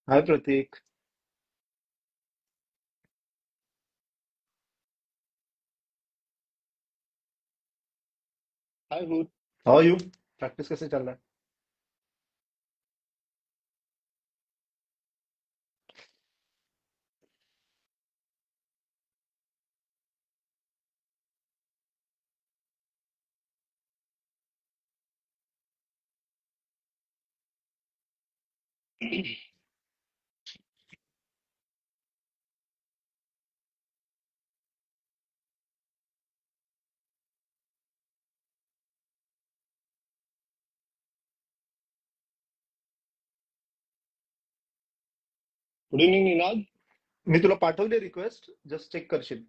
हाय प्रतीक. हाय भूत. हाउ R you? Practice कैसे चल रहा गुड इव्हनिंग निनाद. मी तुला पाठवली रिक्वेस्ट, जस्ट चेक करशील.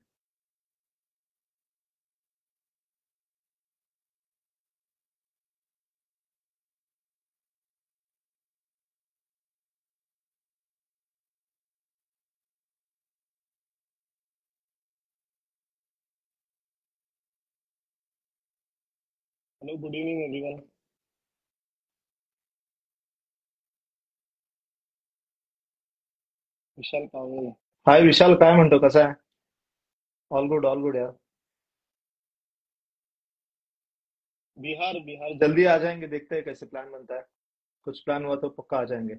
Hello, good evening everyone. Vishal Pawale. Hi Vishal, काय म्हणतो, कसा आहे? ऑल गुड यार. बिहार बिहार जल्दी आ जाएंगे, देखते हैं कैसे प्लान बनता है. कुछ प्लान हुआ तो पक्का आ जाएंगे.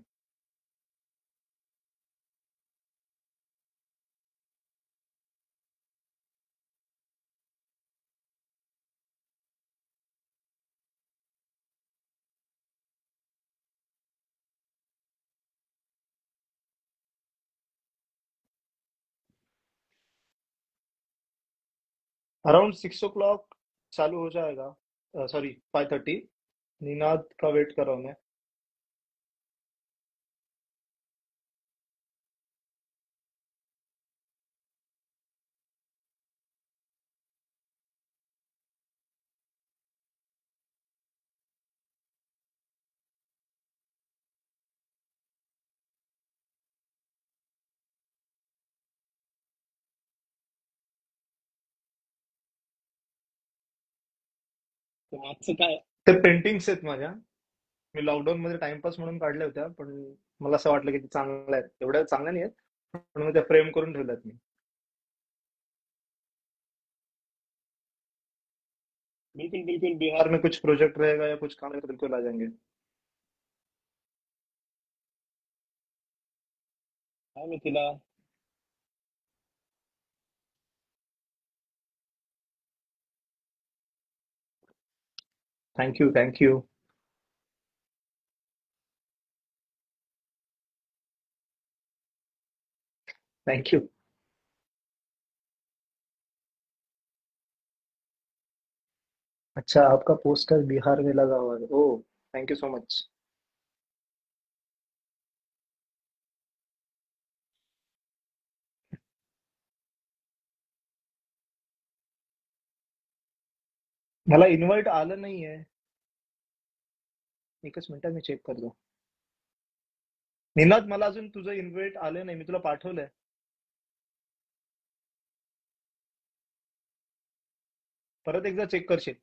अराउंड 6 o'clock चालू हो जाएगा. सॉरी, 5:30. निनाद का वेट कर रहा हूँ मैं. तर आजचं काय? ते पेंटिंग्स आहेत माझ्या. मी लॉकडाऊन मध्ये टाइमपास म्हणून काढल्या होत्या, पण मला असं वाटलं की ते चांगल्या आहेत, एवढ्या चांगल्या नाही आहेत, पण मग त्या फ्रेम करून ठेवल्यात मी. बिल्कुल बिल्कुल, बिहार में कुछ प्रोजेक्ट रहेगा या कुछ काम रहेगा तो बिल्कुल आ जाएंगे. Hi Mithila. Thank you thank you. Thank you. अच्छा, आपका पोस्टर बिहार में लगा हुआ है, oh. Thank you so much. मला इन्व्हाइट आलं नाहीये. एकच मिनिट, मी चेक करतो. निनाद, मला अजून तुझं इन्व्हाइट आलं नाही, मी तुला पाठवलंय. परत एकदा चेक करशील.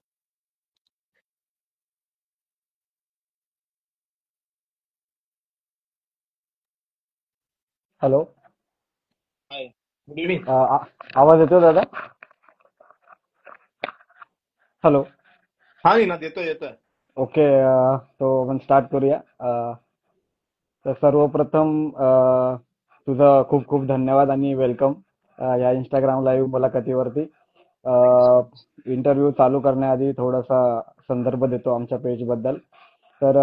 हॅलो. हाय, गुड इव्हनिंग. आवाज येतो दादा? हॅलो. हा निनाद, येतोय येतोय. ओके. तो आपण स्टार्ट करूया. तर सर्वप्रथम तुझं खूप खूप धन्यवाद आणि वेलकम या इंस्टाग्राम लाईव्ह मुलाखतीवरती. Thank you so much. इंटरव्ह्यू चालू करण्याआधी थोडासा संदर्भ देतो आमच्या पेजबद्दल. तर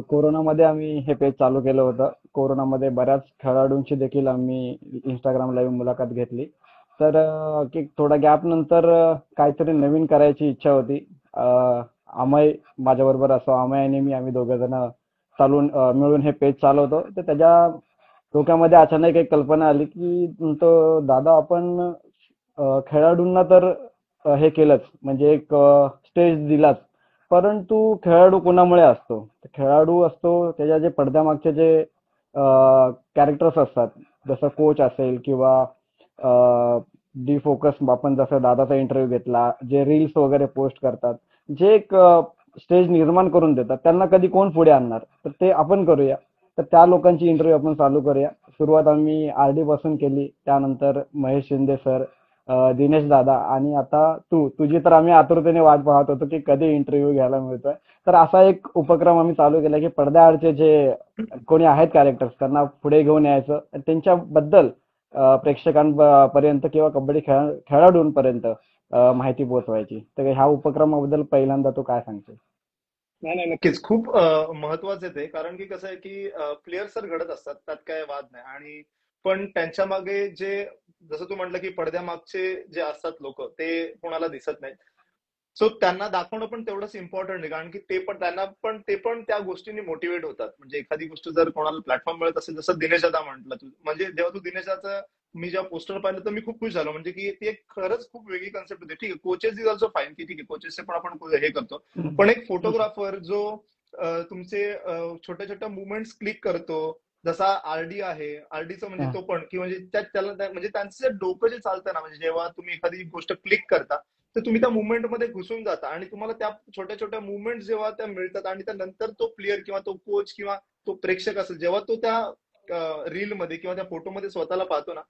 कोरोनामध्ये आम्ही हे पेज चालू केलं होतं. कोरोनामध्ये बऱ्याच खेळाडूंची देखील आम्ही इंस्टाग्राम लाईव्ह मुलाखत घेतली. तर की थोडा गॅप नंतर काहीतरी नवीन करायची इच्छा होती. अमय माझ्याबरोबर असो, अमय आणि मी, आम्ही दोघं जण चालून मिळून हे पेज चालवतो. तर त्याच्या डोक्यामध्ये अचानक एक कल्पना आली की तो दादा आपण खेळाडूंना तर हे केलंच, म्हणजे एक स्टेज दिलाच, परंतु खेळाडू कोणामुळे असतो? तर खेळाडू असतो त्याच्या जे पडद्यामागचे जे कॅरेक्टर्स असतात, जसं कोच असेल किंवा डी फोकस, आपण जसं दादाचा इंटरव्ह्यू घेतला, जे रील्स वगैरे पोस्ट करतात, जे एक स्टेज निर्माण करून देतात, त्यांना कधी कोण पुढे आणणार? तर ते आपण करूया. तर त्या लोकांची इंटरव्ह्यू आपण चालू करूया. सुरुवात आम्ही आरडी पासून केली, त्यानंतर महेश शिंदे सर, दिनेश दादा, आणि आता तुझी तर आम्ही आतुरतेने वाट पाहत होतो की कधी इंटरव्ह्यू घ्यायला मिळतोय. तर असा एक उपक्रम आम्ही चालू केला की पडद्याआडचे जे कोणी आहेत कॅरेक्टर्स त्यांना पुढे घेऊन यायचं, त्यांच्याबद्दल प्रेक्षकांपर्यंत किंवा कबड्डी खेळाडूंपर्यंत माहिती पोहोचवायची. तर ह्या उपक्रमाबद्दल पहिल्यांदा तू काय सांगशील? नाही नाही, नक्कीच खूप महत्वाचं आहे ते. कारण की कसं आहे की प्लेयर्स तर घडत असतात, त्यात काय वाद नाही. आणि पण त्यांच्या मागे जे, जसं तू म्हटलं की पडद्यामागचे जे असतात लोक, ते कोणाला दिसत नाहीत. सो त्यांना दाखवणं पण तेवढंच इम्पॉर्टंट आहे. कारण की ते पण त्या गोष्टींनी मोटिवेट होतात. म्हणजे एखादी गोष्ट जर कोणाला प्लॅटफॉर्म मिळत असेल, जसं दिनेश दादा म्हटलं तू, म्हणजे जेव्हा तू दिनेश दादाचं मी जेव्हा पोस्टर पाहिलं तर मी खूप खुश झालो. म्हणजे की ती एक खरंच खूप वेगळी कन्सेप्ट होती. ठीक आहे, कोचेस इज ऑल्सो फाईन, की ठीक आहे, कोचेसचे पण आपण हे करतो. पण एक फोटोग्राफर जो तुमचे छोट्या छोट्या मुवमेंट्स क्लिक करतो, जसा आरडी आहे, आरडीचं म्हणजे हा. तो पण, की म्हणजे म्हणजे त्यांचं जे डोकं जे चालतं ना, म्हणजे जेव्हा तुम्ही एखादी गोष्ट क्लिक करता, तर तुम्ही त्या मुवमेंटमध्ये घुसून जाता आणि तुम्हाला त्या छोट्या छोट्या मुवमेंट जेव्हा त्या मिळतात आणि त्यानंतर तो प्लेअर किंवा तो कोच किंवा तो प्रेक्षक असेल, जेव्हा तो त्या रीलमध्ये किंवा त्या फोटोमध्ये स्वतःला पाहतो ना,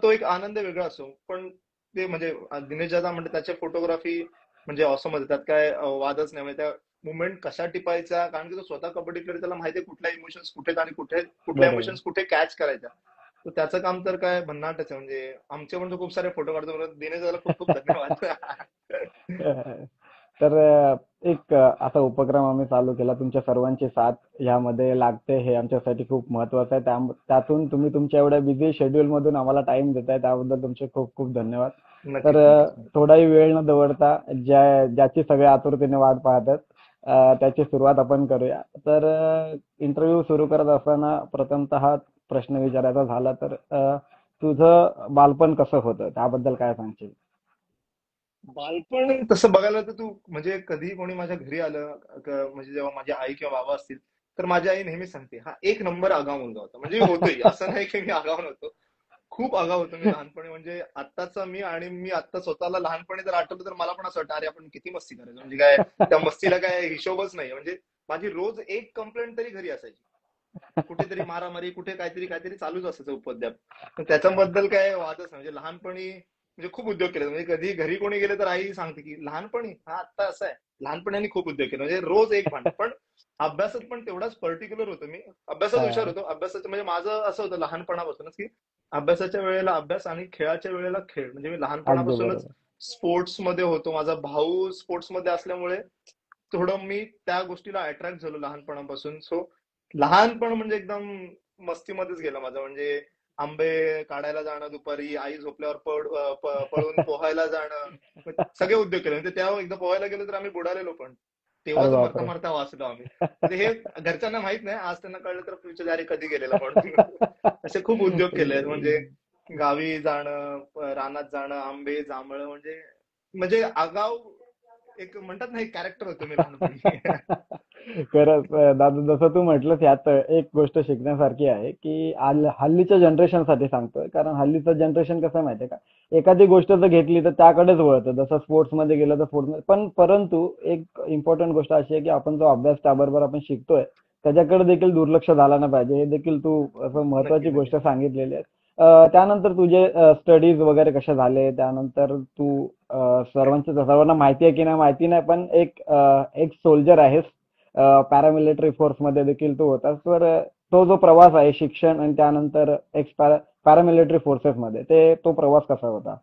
तो एक आनंद वेगळा असतो. पण ते म्हणजे दिनेश दादा म्हणजे त्याच्या फोटोग्राफी म्हणजे ऑसम मध्ये, त्यात काय वादच नाही. म्हणजे त्या मुवमेंट कशा टिपायचा, कारण की तो स्वतः कबड्डी प्लेअर, त्याला माहितीये कुठल्या इमोशन्स कुठे आणि कुठल्या बरोबर. इमोशन्स कुठे कॅच करायच्या. तर त्याचं काम तर काय भन्नाटच आहे. म्हणजे आमचे पण तो खूप सारे फोटो काढतो. दिनेश दादाला खूप खूप धन्यवाद. तर एक असा उपक्रम आम्ही चालू केला. तुमच्या सर्वांची साथ यामध्ये लागते हे आमच्यासाठी खूप महत्वाचं आहे. त्यातून तुम्ही तुमच्या एवढ्या बिझी शेड्यूल मधून आम्हाला टाइम देताय, त्याबद्दल तुमचे खूप खूप धन्यवाद. तर नक्कीच नक्कीच. थोडाही वेळ न दवडता ज्याची सगळे आतुरतेने वाट पाहतात, त्याची सुरुवात आपण करूया. तर इंटरव्ह्यू सुरू करत असताना प्रथमतः प्रश्न विचारायचा झाला तर तुझं बालपण कसं होतं त्याबद्दल काय सांगशील? बालपण तसं बघायला तर तू म्हणजे कधीही कोणी माझ्या घरी आलं, म्हणजे जेव्हा माझी आई किंवा बाबा असतील, तर माझी आई नेहमी सांगते, हा एक नंबर आगाऊ मुलगा होता. म्हणजे होतोय, असं नाही की मी आगाऊ नव्हतो. खूप आगाऊ होतो मी लहानपणी. म्हणजे आत्ताचा मी, आणि मी आता स्वतःला लहानपणी जर आठवलं तर मला पण असं वाटतं, अरे आपण किती मस्ती करायचो. म्हणजे काय, त्या मस्तीला काय हिशोबच नाही. म्हणजे माझी रोज एक कंप्लेंट तरी घरी असायची. कुठेतरी मारामारी, कुठे काहीतरी काहीतरी चालूच असायचं उपद्व्याप. तर त्याच्याबद्दल काय वादच नाही. म्हणजे लहानपणी म्हणजे खूप उद्योग केले. म्हणजे कधी घरी कोणी गेले तर आई सांगते की लहानपणी हा आत्ता असं आहे, लहानपणी खूप उद्योग केले. म्हणजे रोज एक भांडण. पण अभ्यासात पण तेवढाच पर्टिक्युलर होतो मी. अभ्यासात हुशार हा. होतो. अभ्यासाचं म्हणजे माझं असं होतं लहानपणापासूनच, की अभ्यासाच्या वेळेला अभ्यास आणि खेळाच्या वेळेला खेळ. म्हणजे मी अगदी लहानपणापासूनच बरोबर. स्पोर्ट्स मध्ये होतो. माझा भाऊ स्पोर्ट्स मध्ये असल्यामुळे थोडं मी त्या गोष्टीला अट्रॅक्ट झालो लहानपणापासून. सो लहानपण म्हणजे एकदम मस्तीमध्येच गेलं माझं. म्हणजे आंबे काढायला जाणं दुपारी, आई झोपल्यावर पळून पोहायला जाणं, सगळे उद्योग केले. म्हणजे तेव्हा एकदा पोहायला गेलो तर आम्ही बुडालेलो पण. अरे तेव्हाच मरता बापरे. मरता वाचलो आम्ही. म्हणजे हे घरच्यांना माहित नाही. आज त्यांना कळलं तर फ्युचर, अरे कधी गेलेला म्हणून. असे खूप उद्योग केले आहेत. म्हणजे गावी जाणं, रानात जाणं, आंबे जांभळं, म्हणजे म्हणजे आगाऊ एक म्हणतात ना, एक कॅरेक्टर होतो मी लहानपणी. खरंच दादा, जसं तू म्हटलंस यात एक गोष्ट शिकण्यासारखी आहे की हल्लीच्या जनरेशनसाठी सांगतोय, कारण हल्लीचं जनरेशन कसं आहे माहितीये का, एखादी गोष्ट जर घेतली तर त्याकडेच वळतं. जसं स्पोर्ट्स मध्ये गेलं तर स्पोर्ट्स, पण परंतु एक इम्पॉर्टंट गोष्ट अशी आहे की आपण जो अभ्यास त्याबरोबर आपण शिकतोय त्याच्याकडे देखील दुर्लक्ष झालं नाही पाहिजे. हे देखील तू असं नक्की महत्वाची नक्की. गोष्ट सांगितलेली आहे. त्यानंतर तुझे स्टडीज वगैरे कसे झाले, त्यानंतर तू सर्वांना माहिती आहे की नाही माहिती नाही, पण एक सोल्जर आहेस, पॅरामिलिटरी फोर्स मध्ये देखील तू होतास. तर तो जो प्रवास आहे शिक्षण आणि त्यानंतर एक्स पॅरामिलिटरी फोर्सेस मध्ये, तो प्रवास कसा होता?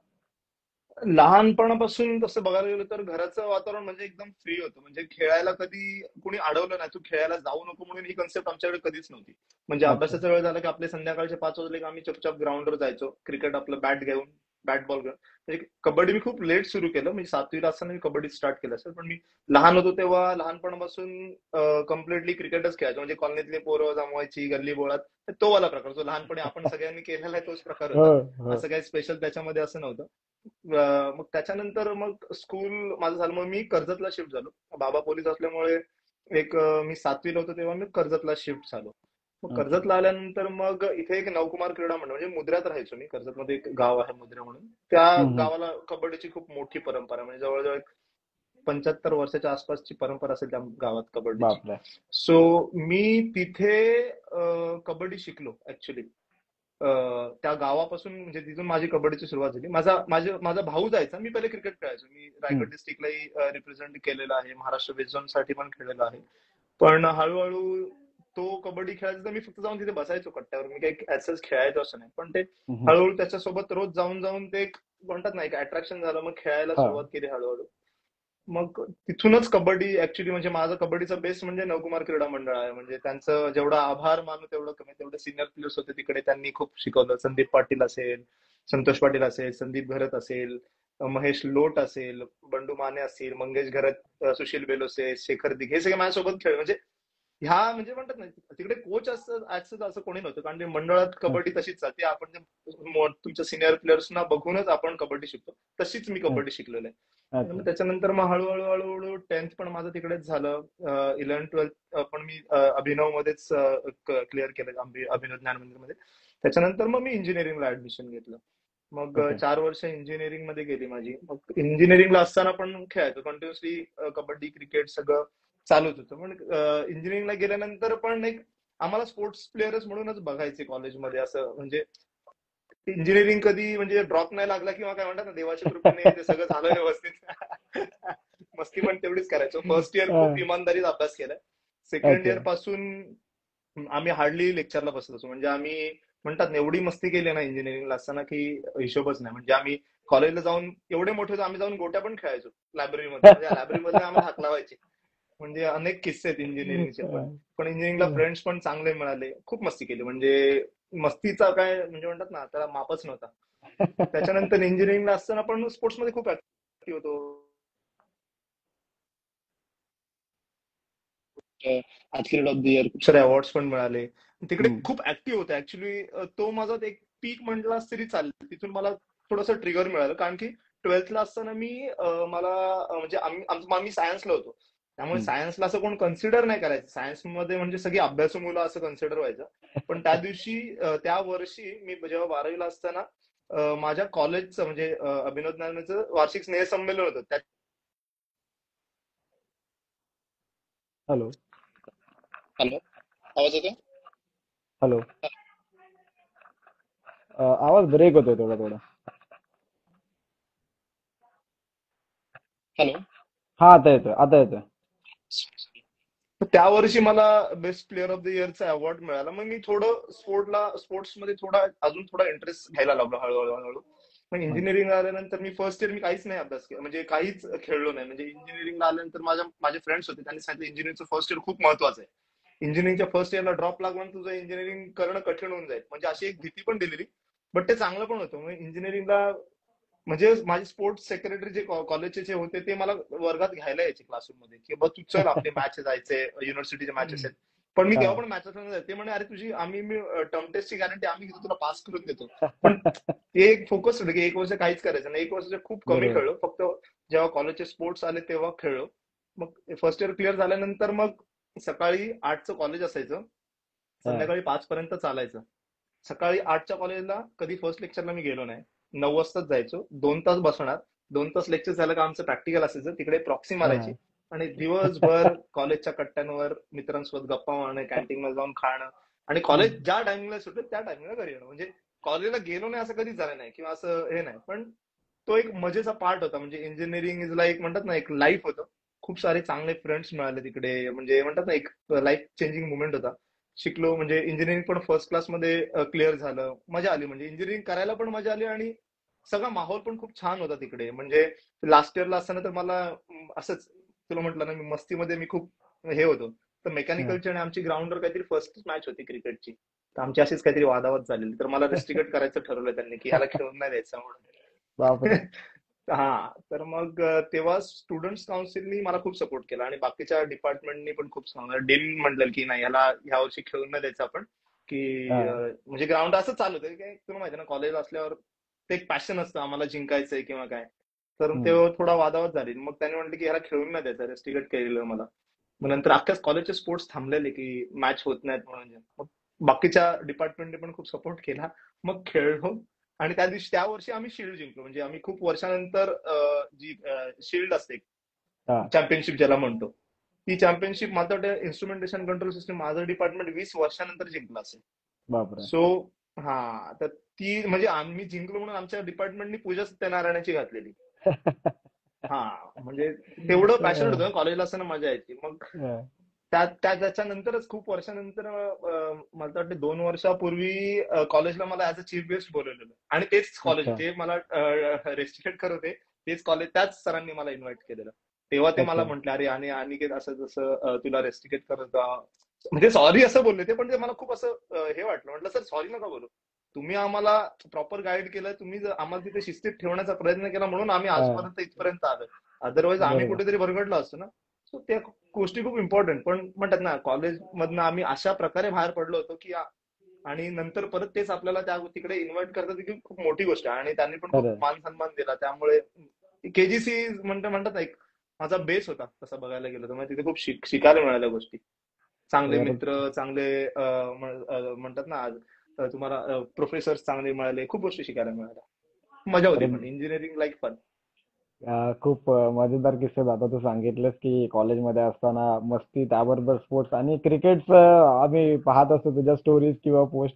लहानपणापासून तसं बघायला गेलं तर घराचं वातावरण म्हणजे एकदम फ्री होतं. म्हणजे खेळायला कधी कुणी अडवलं नाही, तू खेळायला जाऊ नको म्हणून ही कन्सेप्ट आमच्याकडे कधीच नव्हती. म्हणजे अच्छा. अभ्यासाचा वेळ झाला की आपले संध्याकाळचे 5 वाजले की आम्ही चुपचाप ग्राउंडवर जायचो, क्रिकेट आपलं बॅट बॉल घेऊन. म्हणजे कबड्डी मी खूप लेट सुरू केलं. म्हणजे 7वीला असताना मी कबड्डी स्टार्ट केलं असेल. पण मी लहान होतो तेव्हा लहानपणापासून कम्प्लिटली क्रिकेटच खेळायचो. म्हणजे कॉलनीतली पोरं जमवायची गल्ली बोळात, तो वाला प्रकार, जो लहानपणी आपण सगळ्यांनी केलेला आहे तोच प्रकार हो. होता. हो. असं काही स्पेशल त्याच्यामध्ये असं नव्हतं. मग त्याच्यानंतर मग स्कूल माझं झालं. मग मी कर्जतला शिफ्ट झालो. बाबा पोलीस असल्यामुळे मी 7वीला होतो तेव्हा मी कर्जतला शिफ्ट झालो. मग अच्छा. कर्जतला आल्यानंतर मग इथे एक नवकुमार क्रीडा मंडळ, म्हणजे मुद्र्यात राहायचो मी. कर्जतमध्ये एक गाव आहे मुद्रा म्हणून. त्या हम्म, हम्म. गावाला कबड्डीची खूप मोठी परंपरा आहे. म्हणजे जवळजवळ 75 वर्षाच्या आसपासची परंपरा असेल त्या गावात कबड्डीची. बापरे. सो मी तिथे कबड्डी शिकलो ऍक्च्युली. त्या गावापासून, म्हणजे तिथून माझी कबड्डीची सुरुवात झाली. माझा भाऊ जायचा, मी पहिले क्रिकेट खेळायचो. मी हम्म. रायगड डिस्ट्रिक्टलाही रिप्रेझेंट केलेलं आहे, महाराष्ट्र वेस्ट झोन साठी पण खेळलेलो आहे. पण हळूहळू तो कबड्डी खेळायचा तर मी फक्त जाऊन तिथे बसायचो कट्ट्यावर, मी काही ऍसेस खेळायचो असं नाही. पण ते हम्म. हळूहळू त्याच्यासोबत रोज जाऊन जाऊन ते एक म्हणतात ना एक अट्रॅक्शन झालं, मग खेळायला हा. सुरुवात केली हळूहळू. मग तिथूनच कबड्डी ऍक्च्युली, म्हणजे माझा कबड्डीचा बेस म्हणजे नवकुमार क्रीडा मंडळ आहे. म्हणजे त्यांचं जेवढा आभार मानू तेवढं कमी. तेवढे सिनियर प्लेयर्स होते तिकडे, त्यांनी खूप शिकवलं. संदीप पाटील असेल, संतोष पाटील असेल, संदीप घरत असेल, महेश लोट असेल, बंडू माने असतील, मंगेश घरत, सुशील बेलोसे, शेखर दिघे, हे सगळे माझ्यासोबत खेळ. म्हणजे ह्या म्हणजे म्हणतात ना तिकडे कोच असं कोणी नव्हतं, कारण ते मंडळात कबड्डी तशीच चालते. आपण तुमच्या सिनियर प्लेयर्सना बघूनच आपण कबड्डी शिकतो, तशीच मी कबड्डी शिकलेलो आहे. अच्छा. त्याच्यानंतर मग हळूहळू हळूहळू 10th पण माझं तिकडेच झालं. 11th-12th पण मी अभिनव मध्येच क्लिअर केलं, अभिनव ज्ञान मंदिरमध्ये. त्याच्यानंतर मग मी इंजिनिअरिंगला ऍडमिशन घेतलं. मग ओके. 4 वर्ष इंजिनिअरिंग मध्ये गेली माझी. मग इंजिनिअरिंगला असताना पण खेळायचो कंटिन्युअसली, कबड्डी क्रिकेट सगळं चालूच होतं. पण इंजिनिअरिंगला गेल्यानंतर पण एक आम्हाला स्पोर्ट्स प्लेयर्स म्हणूनच बघायचे कॉलेजमध्ये. असं म्हणजे इंजिनिअरिंग कधी म्हणजे ड्रॉप नाही लागला किंवा काय म्हणतात ना, देवाच्या कृपेने ते सगळं झालं व्यवस्थित. मस्ती पण तेवढीच करायचो. फर्स्ट इयर खूप इमानदारीत अभ्यास केलाय. सेकंड अच्छा. इयर पासून आम्ही हार्डली लेक्चरला बसत असो. म्हणजे आम्ही म्हणतात ना एवढी मस्ती केली ना इंजिनिअरिंगला असताना की हिशोबच नाही. म्हणजे आम्ही कॉलेजला जाऊन एवढे मोठे होतो, आम्ही जाऊन गोट्या पण खेळायचो लायब्ररीमध्ये. म्हणजे लायब्ररीमध्ये आम्हाला हाक लावायचे. म्हणजे अनेक किस्से आहेत इंजिनिअरिंगचे पण. पण इंजिनिअरिंगला फ्रेंड्स पण चांगले मिळाले. खूप मस्ती केली. म्हणजे मस्तीचा काय म्हणजे म्हणतात ना त्याला मापच नव्हता. त्याच्यानंतर इंजिनिअरिंगला असताना पण स्पोर्ट्समध्ये खूप ऍक्टिव्ह होतो. आज क्रिकेट ऑफ द इयर खूप सारे अवॉर्ड्स पण मिळाले. तिकडे हम्म. खूप ऍक्टिव्ह होते ऍक्च्युली. तो माझा एक पीक म्हटला तरी चालेल. तिथून मला थोडंसं ट्रिगर मिळालं, कारण की 12thला असताना मला म्हणजे आम्ही सायन्सला होतो. त्यामुळे सायन्सला असं कोण कन्सिडर नाही करायचं. सायन्समध्ये म्हणजे सगळी अभ्यासू मुलं असं कन्सिडर व्हायचं. पण त्या वर्षी मी जेव्हा 12वीला असताना माझ्या कॉलेजचं म्हणजे अभिनव ज्ञानचं वार्षिक स्नेहसंमेलन होतं. हॅलो. हॅलो, आवाज येतोय? हॅलो. आवाज ब्रेक होतोय थोडा थोडा. हॅलो. हा, आता येतोय, आता येतोय. त्या वर्षी मला बेस्ट प्लेअर ऑफ द इयरचा अवॉर्ड मिळाला. मग मी थोडं स्पोर्ट्समध्ये अजून थोडा इंटरेस्ट घ्यायला लागलो हळूहळू हळूहळू. मग इंजिनिअरिंग आल्यानंतर मी फर्स्ट इयर काहीच नाही अभ्यास केला, म्हणजे काहीच खेळलो नाही. म्हणजे इंजिनिअरिंगला आल्यानंतर माझे फ्रेंड्स होते, त्यांनी सांगितलं इंजिनिअरिंगचं फर्स्ट इयर खूप महत्वाचं आहे. इंजिनिअरिंगच्या फर्स्ट इयरला ड्रॉप लागून तुझं इंजिनिअरिंग करणं कठीण होऊन जाईल. म्हणजे अशी एक भीती पण दिलेली. बट ते चांगलं पण होतं. मग इंजिनिअरिंगला म्हणजे माझे स्पोर्ट्स सेक्रेटरी जे कॉलेजचे होते ते मला वर्गात घ्यायला यायचे क्लासरूम मध्ये, की बघ तू चल आपले मॅच जायचे, युनिव्हर्सिटीचे मॅचेस आहेत. पण मी हा. तेव्हा पण मॅचेस ते म्हणे अरे तुझी मी टर्म टेस्टची गॅरंटी आम्ही घेतो, तुला पास करून देतो. पण ते एक फोकस होतं की 1 वर्ष काहीच करायचं नाही. 1 वर्ष खूप कमी बरोबर. खेळलो. फक्त जेव्हा कॉलेजचे स्पोर्ट्स आले तेव्हा खेळलो. मग फर्स्ट इयर क्लिअर झाल्यानंतर मग सकाळी 8चं कॉलेज असायचं, हा. संध्याकाळी 5 पर्यंत चालायचं. सकाळी 8च्या कॉलेजला कधी फर्स्ट लेक्चरला मी गेलो नाही. 9 वाजताच जायचो, 2 तास बसणार, 2 तास लेक्चर झालं का आमचं प्रॅक्टिकल असायचं, तिकडे प्रॉक्सी मारायची हा. आणि दिवसभर कॉलेजच्या कट्ट्यांवर मित्रांसोबत गप्पा मारणे, कॅन्टीनमध्ये जाऊन खाणं, आणि कॉलेज ज्या टायमिंगला सुटेल त्या टायमिंगला घरी येणं. म्हणजे कॉलेजला गेलो नाही असं कधीच झालं नाही किंवा असं हे नाही. पण तो एक मजेचा पार्ट होता. म्हणजे इंजिनिअरिंग इज लाईक म्हणतात ना एक लाईफ होतं. खूप सारे चांगले फ्रेंड्स मिळाले तिकडे. म्हणजे म्हणतात ना एक लाईफ चेंजिंग मुवमेंट होता. शिकलो. म्हणजे इंजिनिअरिंग पण फर्स्ट क्लासमध्ये क्लिअर झालं. मजा आली. म्हणजे इंजिनिअरिंग करायला पण मजा आली आणि सगळा माहोल पण खूप छान होता तिकडे. म्हणजे लास्ट इयरला असताना तर मला असंच तुला म्हटलं ना, मी मस्तीमध्ये मी खूप हे होतो. तर हा. मेकॅनिकलची आणि आमची ग्राउंडवर काहीतरी फर्स्ट मॅच होती क्रिकेटची. तर आमची अशीच काहीतरी वादावाद झालेली. तर मला रेस्ट्रिकेट करायचं ठरवलं त्यांनी, की ह्याला खेळून नाही द्यायचं म्हणून. बापरे. हा, तर मग तेव्हा स्टुडंट्स काउन्सिलनी मला खूप सपोर्ट केला आणि बाकीच्या डिपार्टमेंटनी पण खूप सांगितलं. डीन म्हटलं की नाही, याला ह्या वर्षी खेळून नाही द्यायचं आपण, की हा. म्हणजे ग्राउंड असं चालू होतं की तुला माहिती ना, कॉलेज असल्यावर ते एक पॅशन असतं आम्हाला जिंकायचंय किंवा काय. तर ते हम्म. थोडा वादावाद झाली. मग त्याने म्हटलं की ह्याला खेळून नाही द्यायचं, रेस्ट्रिकेट केलेलं मला. मग नंतर अख्ख्याच कॉलेजचे स्पोर्ट्स थांबलेले की मॅच होत नाहीत म्हणून. मग बाकीच्या डिपार्टमेंटने पण खूप सपोर्ट केला. मग खेळलो आणि त्या वर्षी आम्ही शिल्ड जिंकलो. म्हणजे आम्ही खूप वर्षानंतर जी शिल्ड असते हा. चॅम्पियनशिप ज्याला म्हणतो. ती चॅम्पियनशिप मला वाटतं इन्स्ट्रुमेंटेशन कंट्रोल सिस्टम माझं डिपार्टमेंट 20 वर्षानंतर जिंकलं असेल. बापरे. सो हा, तर ती म्हणजे आम्ही जिंकलो म्हणून आमच्या डिपार्टमेंटनी पूजा सत्यनारायणाची घातलेली. हा, म्हणजे तेवढं पॅशनेट होतं, कॉलेजला असताना मजा यायची. मग त्याच्यानंतरच खूप वर्षानंतर मला वाटतं 2 वर्षापूर्वी कॉलेजला मला ऍज अ चीफ गेस्ट बोलवलेलं, आणि तेच कॉलेज अच्छा. जे मला रेस्ट्रिक्ट करत होते, तेच कॉलेज, त्याच सरांनी मला इन्व्हाइट केलेलं. तेव्हा ते मला अच्छा. म्हटले, अरे आणि अनिकेत असं जसं तुला रेस्ट्रिकेट करत होता, म्हणजे सॉरी असं बोलले ते, पण ते मला खूप असं हे वाटलं. म्हटलं सर सॉरी नका बोलू, तुम्ही आम्हाला प्रॉपर गाईड केलं, तुम्ही आम्हाला तिथे शिस्तीत ठेवण्याचा प्रयत्न केला म्हणून आम्ही हा. आजपर्यंत इथपर्यंत आलोय. अदरवाईज आम्ही बरोबर. कुठेतरी भरगडलो असतो ना. सो त्या गोष्टी खूप इम्पॉर्टंट. पण म्हणतात ना, कॉलेजमधनं आम्ही अशा प्रकारे बाहेर पडलो होतो की आणि नंतर परत तेच आपल्याला त्या तिकडे इन्व्हाइट करतात, ही खूप मोठी गोष्ट आहे. आणि त्यांनी पण खूप खरं. मान सन्मान दिला. त्यामुळे केजीसी म्हणतात ना, एक माझा बेस होता तसं बघायला गेलं तर. मग तिथे खूप शिकायला मिळाल्या गोष्टी. चांगले तर मित्र, चांगले म्हणतात ना, आज तुम्हाला प्रोफेसर्स चांगले मिळाले, खूप गोष्टी शिकायला मिळाल्या. मजा होती. तर पण इंजिनिअरिंग लाईफ पण. खूप मजेदार किस्से आता तू सांगितलंस की कॉलेजमध्ये असताना मस्ती, त्याबरोबर स्पोर्ट्स आणि क्रिकेटचं आम्ही पाहत असतो तुझ्या स्टोरीज किंवा पोस्ट.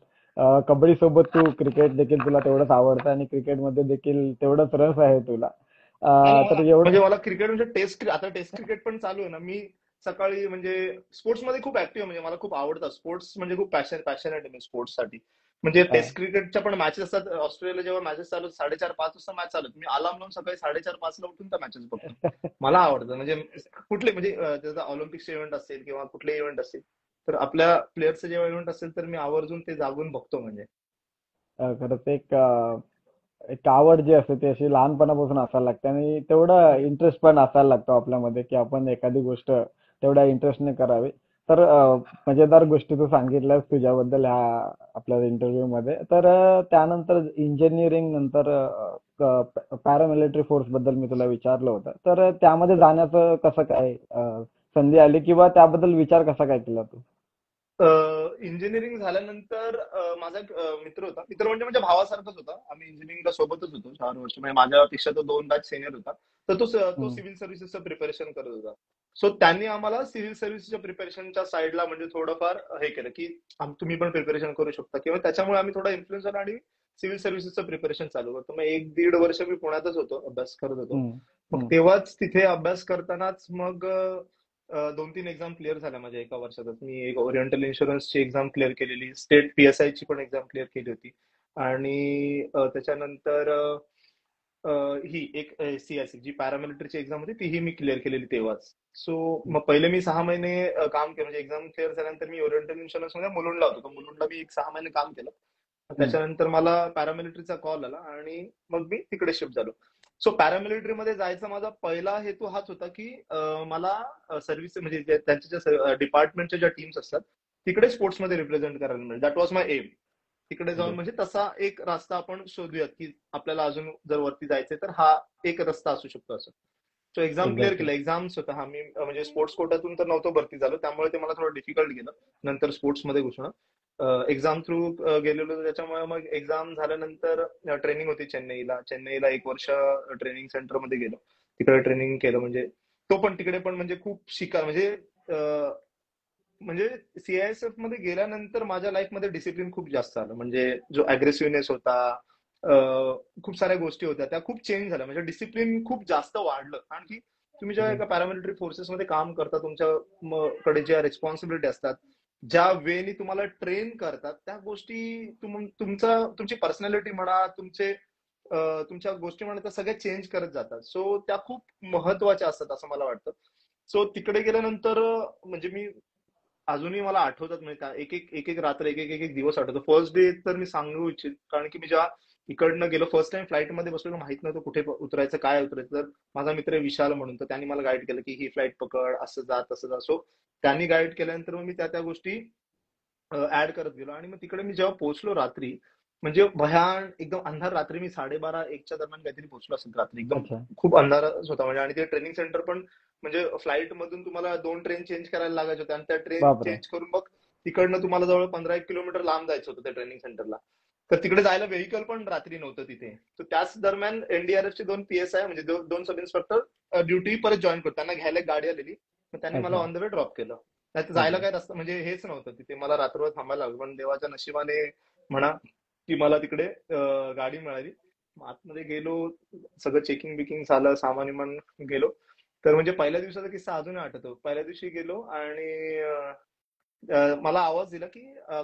कबड्डी सोबत तू क्रिकेट देखील तुला तेवढंच आवडतं आणि क्रिकेटमध्ये देखील तेवढंच रस आहे तुला. नाही ना, तर मला एवढं. म्हणजे मला क्रिकेट म्हणजे आता टेस्ट क्रिकेट पण चालू आहे ना. मी सकाळी म्हणजे स्पोर्ट्स मध्ये खूप ऍक्टिव्ह, म्हणजे मला खूप आवडतं स्पोर्ट्स, म्हणजे खूप पॅशनेट आहे मी स्पोर्ट्ससाठी. म्हणजे हा. टेस्ट क्रिकेटच्या पण मॅचेस असतात ऑस्ट्रेलिया, जेव्हा मॅचेस चालू 4:30-5 वाजता मॅच चालू, मी अलार्म लावून सकाळी 4:30-5 ला उठून त्या मॅचेस बघतो. मला आवडतं. म्हणजे कुठले म्हणजे त्याचा ऑलिम्पिक्सचे इव्हेंट असेल किंवा कुठले इव्हेंट असेल, तर आपल्या प्लेयरचं जेव्हा इव्हेंट असेल तर मी आवर्जून ते जागून बघतो म्हणजे. खरंच एक आवड जी असते ती अशी लहानपणापासून असायला लागते आणि तेवढा इंटरेस्ट पण असायला लागतो आपल्यामध्ये की आपण एखादी गोष्ट तेवढ्या इंटरेस्टने करावी. तर मजेदार गोष्टी तू सांगितल्यास तुझ्याबद्दल ह्या आपल्या इंटरव्ह्यू मध्ये. तर त्यानंतर इंजिनिअरिंग नंतर पॅरामिलिटरी फोर्स बद्दल मी तुला विचारलं होतं. तर त्यामध्ये जाण्याचं कसं काय संधी आली किंवा त्याबद्दल विचार कसा काय केला तू? इंजिनिअरिंग झाल्यानंतर माझा एक मित्र होता. मित्र म्हणजे माझ्या भावासारखाच होता. आम्ही इंजिनिअरिंगला सोबतच होतो 4 वर्ष. म्हणजे माझ्यापेक्षा तो 2 बॅच सिनियर होता. तर तो हम्म. सिव्हिल सर्व्हिसेसचं प्रिपरेशन करत होता. सो त्यांनी आम्हाला सिव्हिल सर्व्हिसच्या प्रिपरेशनच्या साईडला म्हणजे थोडंफार हे केलं की तुम्ही पण प्रिपरेशन करू शकता, किंवा त्याच्यामुळे आम्ही थोडा इन्फ्लुएन्स झाला आणि सिव्हिल सर्व्हिसेसचं प्रिपरेशन चालू करतो. मग 1-1.5 वर्ष मी पुण्यातच होतो, अभ्यास करत होतो. हम्म. मग हम्म. तेव्हाच तिथे अभ्यास करतानाच मग 2-3 एक्झाम क्लिअर झाल्या माझ्या एका वर्षातच. मी एक ओरिएंटल इन्शुरन्सची एक्झाम क्लिअर केलेली, स्टेट पीएसआय ची पण एक्झाम क्लिअर केली होती. आणि त्याच्यानंतर ही एक सीआयसी जी पॅरामिलिटरीची एक्झाम होती, तीही मी क्लिअर केलेली तेव्हाच. सो मग पहिले मी 6 महिने काम केलं. म्हणजे एक्झाम क्लिअर झाल्यानंतर मी ओरिएंटल इन्शुरन्स मध्ये मुलुंडला होतो. तर मुलुंडला मी एक 6 महिने काम केलं. हम्म. त्याच्यानंतर मला पॅरामिलिटरीचा कॉल आला आणि मग मी तिकडे शिफ्ट झालो. सो पॅरामिलिटरी मध्ये जायचा माझा पहिला हेतू हाच होता की मला सर्व्हिस म्हणजे त्यांच्या डिपार्टमेंटच्या ज्या टीम्स असतात तिकडे स्पोर्ट्समध्ये रिप्रेझेंट करायला मिळेल. That was my aim. तिकडे जाऊन ओके. म्हणजे तसा एक रस्ता आपण शोधूयात की आपल्याला अजून जर वरती जायचंय तर हा एक रस्ता असू शकतो असं. So exam clear exactly. केलं. एक्झाम्स होता हा. मी म्हणजे स्पोर्ट्स कोट्यातून तर नव्हतो भरती झालो, त्यामुळे ते मला थोडं डिफिकल्ट गेलं नंतर स्पोर्ट्समध्ये घुसणं. एक्झाम थ्रू गेलेलो होतो, त्याच्यामुळे मग एक्झाम झाल्यानंतर ट्रेनिंग होती चेन्नईला 1 वर्ष ट्रेनिंग सेंटरमध्ये गेलो. तिकडे ट्रेनिंग केलं. म्हणजे तो पण तिकडे पण म्हणजे खूप शिका म्हणजे म्हणजे सीआयएसएफ मध्ये गेल्यानंतर माझ्या लाईफमध्ये डिसिप्लिन खूप जास्त आलं. म्हणजे जो अग्रेसिव्हनेस होता, खूप साऱ्या गोष्टी होत्या त्या खूप चेंज झाल्या. म्हणजे डिसिप्लिन खूप जास्त वाढलं. कारण की तुम्ही जेव्हा ओके. एका पॅरामिलिटरी फोर्सेसमध्ये काम करता, तुमच्याकडे ज्या रिस्पॉन्सिबिलिटी असतात, ज्या वेनी तुम्हाला ट्रेन करतात, त्या गोष्टी तुमची पर्सनॅलिटी म्हणा, तुमच्या गोष्टी म्हणा, त्या सगळ्या चेंज करत जातात. सो त्या खूप महत्वाच्या असतात असं मला वाटतं. सो तिकडे गेल्यानंतर म्हणजे मी अजूनही मला आठवतात. म्हणजे एक एक रात्र, एक एक दिवस आठवतो. फर्स्ट डे तर मी सांगू इच्छित, कारण की मी जेव्हा इकडनं गेलो फर्स्ट टाइम फ्लाईट मध्ये बसलो, माहित नव्हतं कुठे उतरायचं, काय उतरायचं. तर माझा मित्र विशाल म्हणून, तर त्यांनी मला गाईड केलं की ही फ्लाईट पकड, असं जा तसं जा. सो त्यांनी गाईड केल्यानंतर मग मी त्या गोष्टी ऍड करत गेलो. आणि मग तिकडे मी जेव्हा पोहोचलो रात्री, म्हणजे भयान एकदम अंधार रात्री, मी 12:30-1च्या दरम्यान काहीतरी पोहोचलो असेल रात्री. एकदम अच्छा. खूप अंधारच होता म्हणजे. आणि ते ट्रेनिंग सेंटर पण म्हणजे फ्लाईट मधून तुम्हाला 2 ट्रेन चेंज करायला लागायच्या होत्या, आणि त्या ट्रेन बापरे. चेंज करून मग तिकडनं तुम्हाला जवळ 15-1 किलोमीटर लांब जायचं होतं त्या ट्रेनिंग सेंटरला. तर तिकडे जायला व्हेकल पण रात्री नव्हतं तिथे. तर त्याच दरम्यान एनडीआरएफचे 2 पीएसआय म्हणजे 2 सब इन्स्पेक्टर ड्युटी परत जॉईन करतो. त्यांना घ्यायला एक गाडी आलेली, मग त्यांनी मला अच्छा. ऑन द वे ड्रॉप केलं. नाही तर जायला ओके. काय रस्ता म्हणजे हेच नव्हतं तिथे, मला रात्रभर थांबायला लागलं. पण देवाच्या नशिबाने म्हणा की मला तिकडे गाडी मिळाली. मग आतमध्ये गेलो, सगळं चेकिंग बिकिंग झालं, सामान विमान गेलो. तर म्हणजे पहिल्या दिवसाचा किस्सा अजूनही आठवतो. पहिल्या दिवशी गेलो आणि मला आवाज दिला की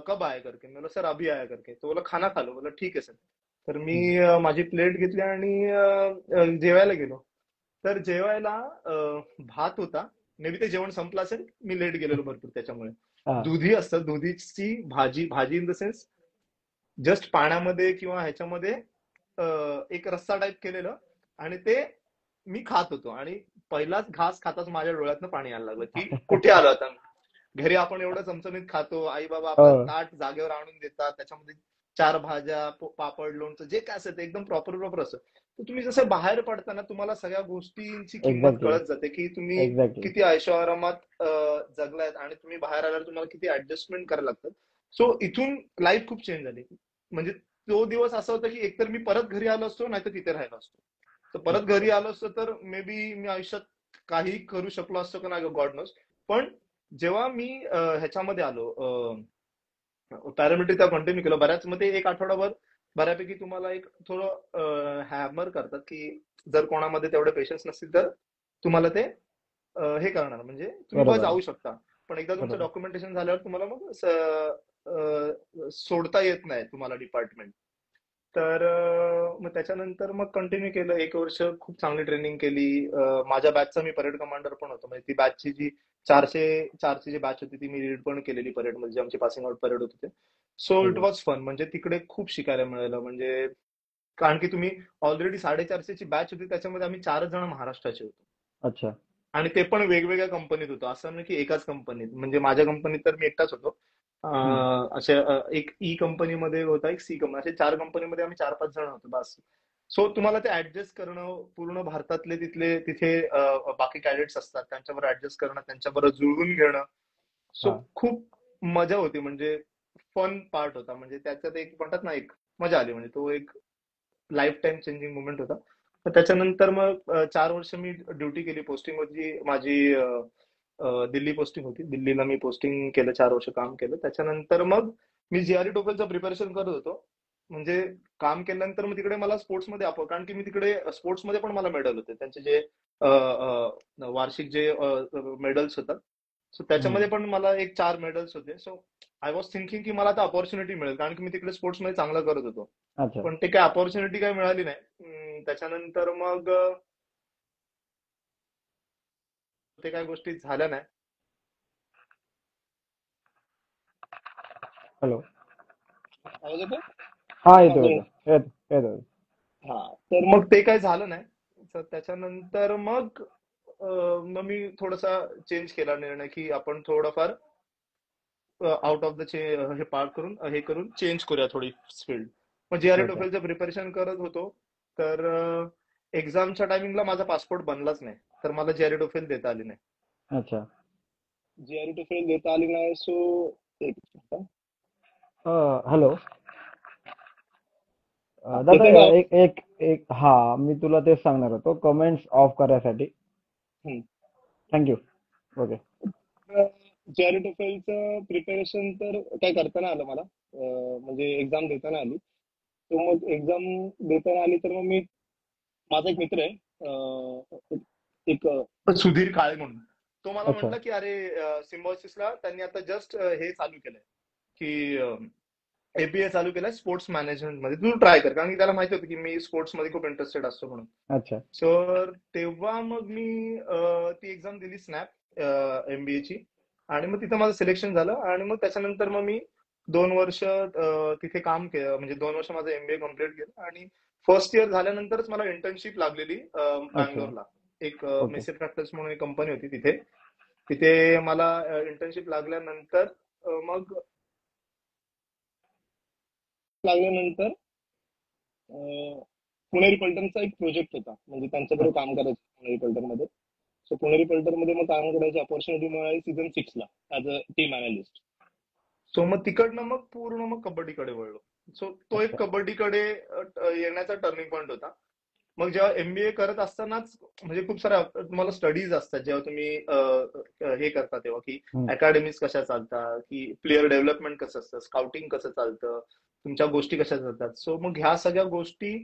कब आया करके. मैं बोला सर अभी आया करके. तो बोला खाना खा लो. बोला ठीक आहे सर. तर मी हम्म. माझी प्लेट घेतली आणि जेवायला गेलो. तर जेवायला भात होता. मे बी ते जेवण संपलं असेल, मी लेट गेलेलो भरपूर त्याच्यामुळे. हा. दुधी असतं, दुधीची भाजी, भाजी इन द सेन्स जस्ट पाण्यामध्ये किंवा ह्याच्यामध्ये एक रस्सा टाईप केलेलं, आणि ते मी खात होतो. आणि पहिलाच घास खाताच माझ्या डोळ्यातनं पाणी यायला लागलं की कुठे आलो आता. घरी आपण एवढं चमचमीत खातो, आई बाबा हो. आपल्याला ताट जागेवर आणून देतात, त्याच्यामध्ये 4 भाज्या, पापड, लोणचं जे काय असेल ते एकदम प्रॉपर प्रॉपर असतं. तर तुम्ही जसं बाहेर पडताना तुम्हाला सगळ्या गोष्टींची किंमत एक्झॅक्टली. कळत जाते की तुम्ही एक्झॅक्टली. किती ऐशोआरामात जगलायत, आणि तुम्ही बाहेर आल्यावर तुम्हाला किती ऍडजस्टमेंट करायला लागतात. सो इथून लाईफ खूप चेंज झाली. म्हणजे तो दिवस असा होता की एकतर मी परत घरी आलो असतो, नाहीतर तिथे राहिलो असतो. तर परत घरी आलो असतो तर मे बी मी आयुष्यात काही करू शकलो असतो का नाही, गॉड नोस. पण जेव्हा मी ह्याच्यामध्ये आलो, पॅरामिलिटरी त्या कंटिन्यू केलं बऱ्याच, मध्ये एक आठवडाभर बऱ्यापैकी तुम्हाला एक थोडं हॅमर करतात की जर कोणामध्ये तेवढे पेशन्स नसतील तर तुम्हाला ते हे करणार, म्हणजे तुम्ही बस बरोबर आहे. जाऊ शकता. पण एकदा तुमचं बरोबर. डॉक्युमेंटेशन झाल्यावर तुम्हाला मग सोडता येत नाही तुम्हाला डिपार्टमेंट. तर मग त्याच्यानंतर मग कंटिन्यू केलं 1 वर्ष. खूप चांगली ट्रेनिंग केली. माझ्या बॅचचा मी परेड कमांडर पण होतो. म्हणजे ती बॅचची जी 400 जी बॅच होती ती मी लीड पण केलेली परेड मध्ये, आमची पासिंग आउट परेड होती ते. So it okay. Was fun. म्हणजे तिकडे खूप शिकायला मिळालं. म्हणजे कारण की तुम्ही ऑलरेडी 450ची बॅच होती, त्याच्यामध्ये आम्ही 4 जण महाराष्ट्राचे होतो. अच्छा. आणि ते पण वेगवेगळ्या कंपनीत होतो, असं नाही की एकाच कंपनीत. म्हणजे माझ्या कंपनीत तर मी एकटाच होतो. हम्म. असे एक ई कंपनीमध्ये होता, एक सी कंपनी, असे 4 कंपनीमध्ये आम्ही 4-5 जण होतो बस. सो तुम्हाला ते ऍडजस्ट करणं, पूर्ण भारतातले तिथले तिथे बाकी कॅडेट्स असतात त्यांच्याबरोबर ऍडजस्ट करणं, त्यांच्याबरोबर जुळवून घेणं. सो हा. खूप मजा होती. म्हणजे फन पार्ट होता. म्हणजे त्याच्यात एक म्हणतात ना, एक मजा आली. म्हणजे तो एक लाईफ टाईम चेंजिंग मुवमेंट होता. तर त्याच्यानंतर मग 4 वर्ष मी ड्युटी केली. पोस्टिंग होती माझी दिल्ली पोस्टिंग होती. दिल्लीला मी पोस्टिंग केलं, 4 वर्ष काम केलं. त्याच्यानंतर मग मी जीआरई टोफलचं प्रिपरेशन करत होतो. म्हणजे काम केल्यानंतर मग तिकडे मला स्पोर्ट्समध्ये कारण की मी तिकडे स्पोर्ट्समध्ये पण मला मेडल होते. त्यांचे जे वार्षिक जे मेडल्स होतात, सो हम्म. त्याच्यामध्ये पण मला एक 4 मेडल्स होते. सो आय वॉज थिंकिंग की मला आता अपॉर्च्युनिटी मिळेल, कारण की मी तिकडे स्पोर्ट्समध्ये चांगलं करत होतो. अच्छा. पण ते काय अपॉर्च्युनिटी काही मिळाली नाही. त्याच्यानंतर मग ते काही गोष्टी झाल्या नाही. हॅलो. आवाज येतोय हा, का येतो माझा? येतो. येतो येतो. हा. तर मग ते काही झालं नाही. तर त्याच्यानंतर मग मी थोडासा चेंज केला निर्णय की आपण थोडंफार आउट ऑफ द हे पार करून हे करून चेंज करूया थोडी फील्ड. मग जीआरई ओके. टोफेलचं प्रिपरेशन करत होतो. तर एक्झामच्या टायमिंगला माझा पासपोर्ट बनलाच नाही. तर मला जीआरई टोफेल देता आली नाही. अच्छा. जीआरई टोफेल देता आली नाही. सो एक मिनिट. हॅलो. दादा, येते का? एक एक एक हा, मी तुला तेच सांगणार होतो, कमेंट्स ऑफ करायसाठी. थँक्यू. ओके. जीआरई टोफेलचं प्रिपरेशन तर काय करता नाही आलं मला. म्हणजे एक्झाम देताना आली. तो मग एक्झाम देताना आली तर मग मी, माझा एक मित्र आहे, एक सुधीर काळे म्हणून. तो मला अच्छा. म्हटला की अरे, सिम्बॉयसिसला त्यांनी आता जस्ट हे चालू केलंय की एबीए चालू केलाय स्पोर्ट्स मॅनेजमेंट मध्ये, तू ट्राय कर. कारण की त्याला माहिती होतं की मी स्पोर्ट्स मध्ये खूप इंटरेस्टेड असतो म्हणून. अच्छा. सर तेव्हा मग मी ती एक्झाम दिली, स्नॅप एमबीए ची. आणि मग तिथं माझं सिलेक्शन झालं. आणि मग त्याच्यानंतर मग मी 2 वर्ष तिथे काम केलं. म्हणजे 2 वर्ष माझं एमबीए कम्प्लीट केलं. आणि फर्स्ट इयर झाल्यानंतरच मला इंटर्नशिप लागलेली अच्छा. बँगलोरला. एक ओके. मेसेज प्रॅक्टिस म्हणून एक कंपनी होती तिथे. तिथे मला इंटर्नशिप लागल्यानंतर पुणेरी पलटणचा एक प्रोजेक्ट होता. म्हणजे त्यांच्याकडे अच्छा. काम करायचं पुणेरी पलटणमध्ये. सो पुणेरी पलटणमध्ये मग काम करायची अपॉर्च्युनिटी मिळाली सीझन 6 ला as a team analyst. So मग तिकडनं मग पूर्ण मग कबड्डीकडे वळलो. सो तो एक अच्छा. कबड्डीकडे येण्याचा टर्निंग पॉईंट होता. मग जेव्हा एमबीए करत असतानाच म्हणजे खूप साऱ्या तुम्हाला स्टडीज असतात जेव्हा तुम्ही हे करता तेव्हा, की हम्म. अकॅडमीज कशा चालतात, की प्लेअर डेव्हलपमेंट कसं असतं, स्काउटिंग कसं चालतं, तुमच्या गोष्टी कशा चालतात. सो मग ह्या सगळ्या गोष्टी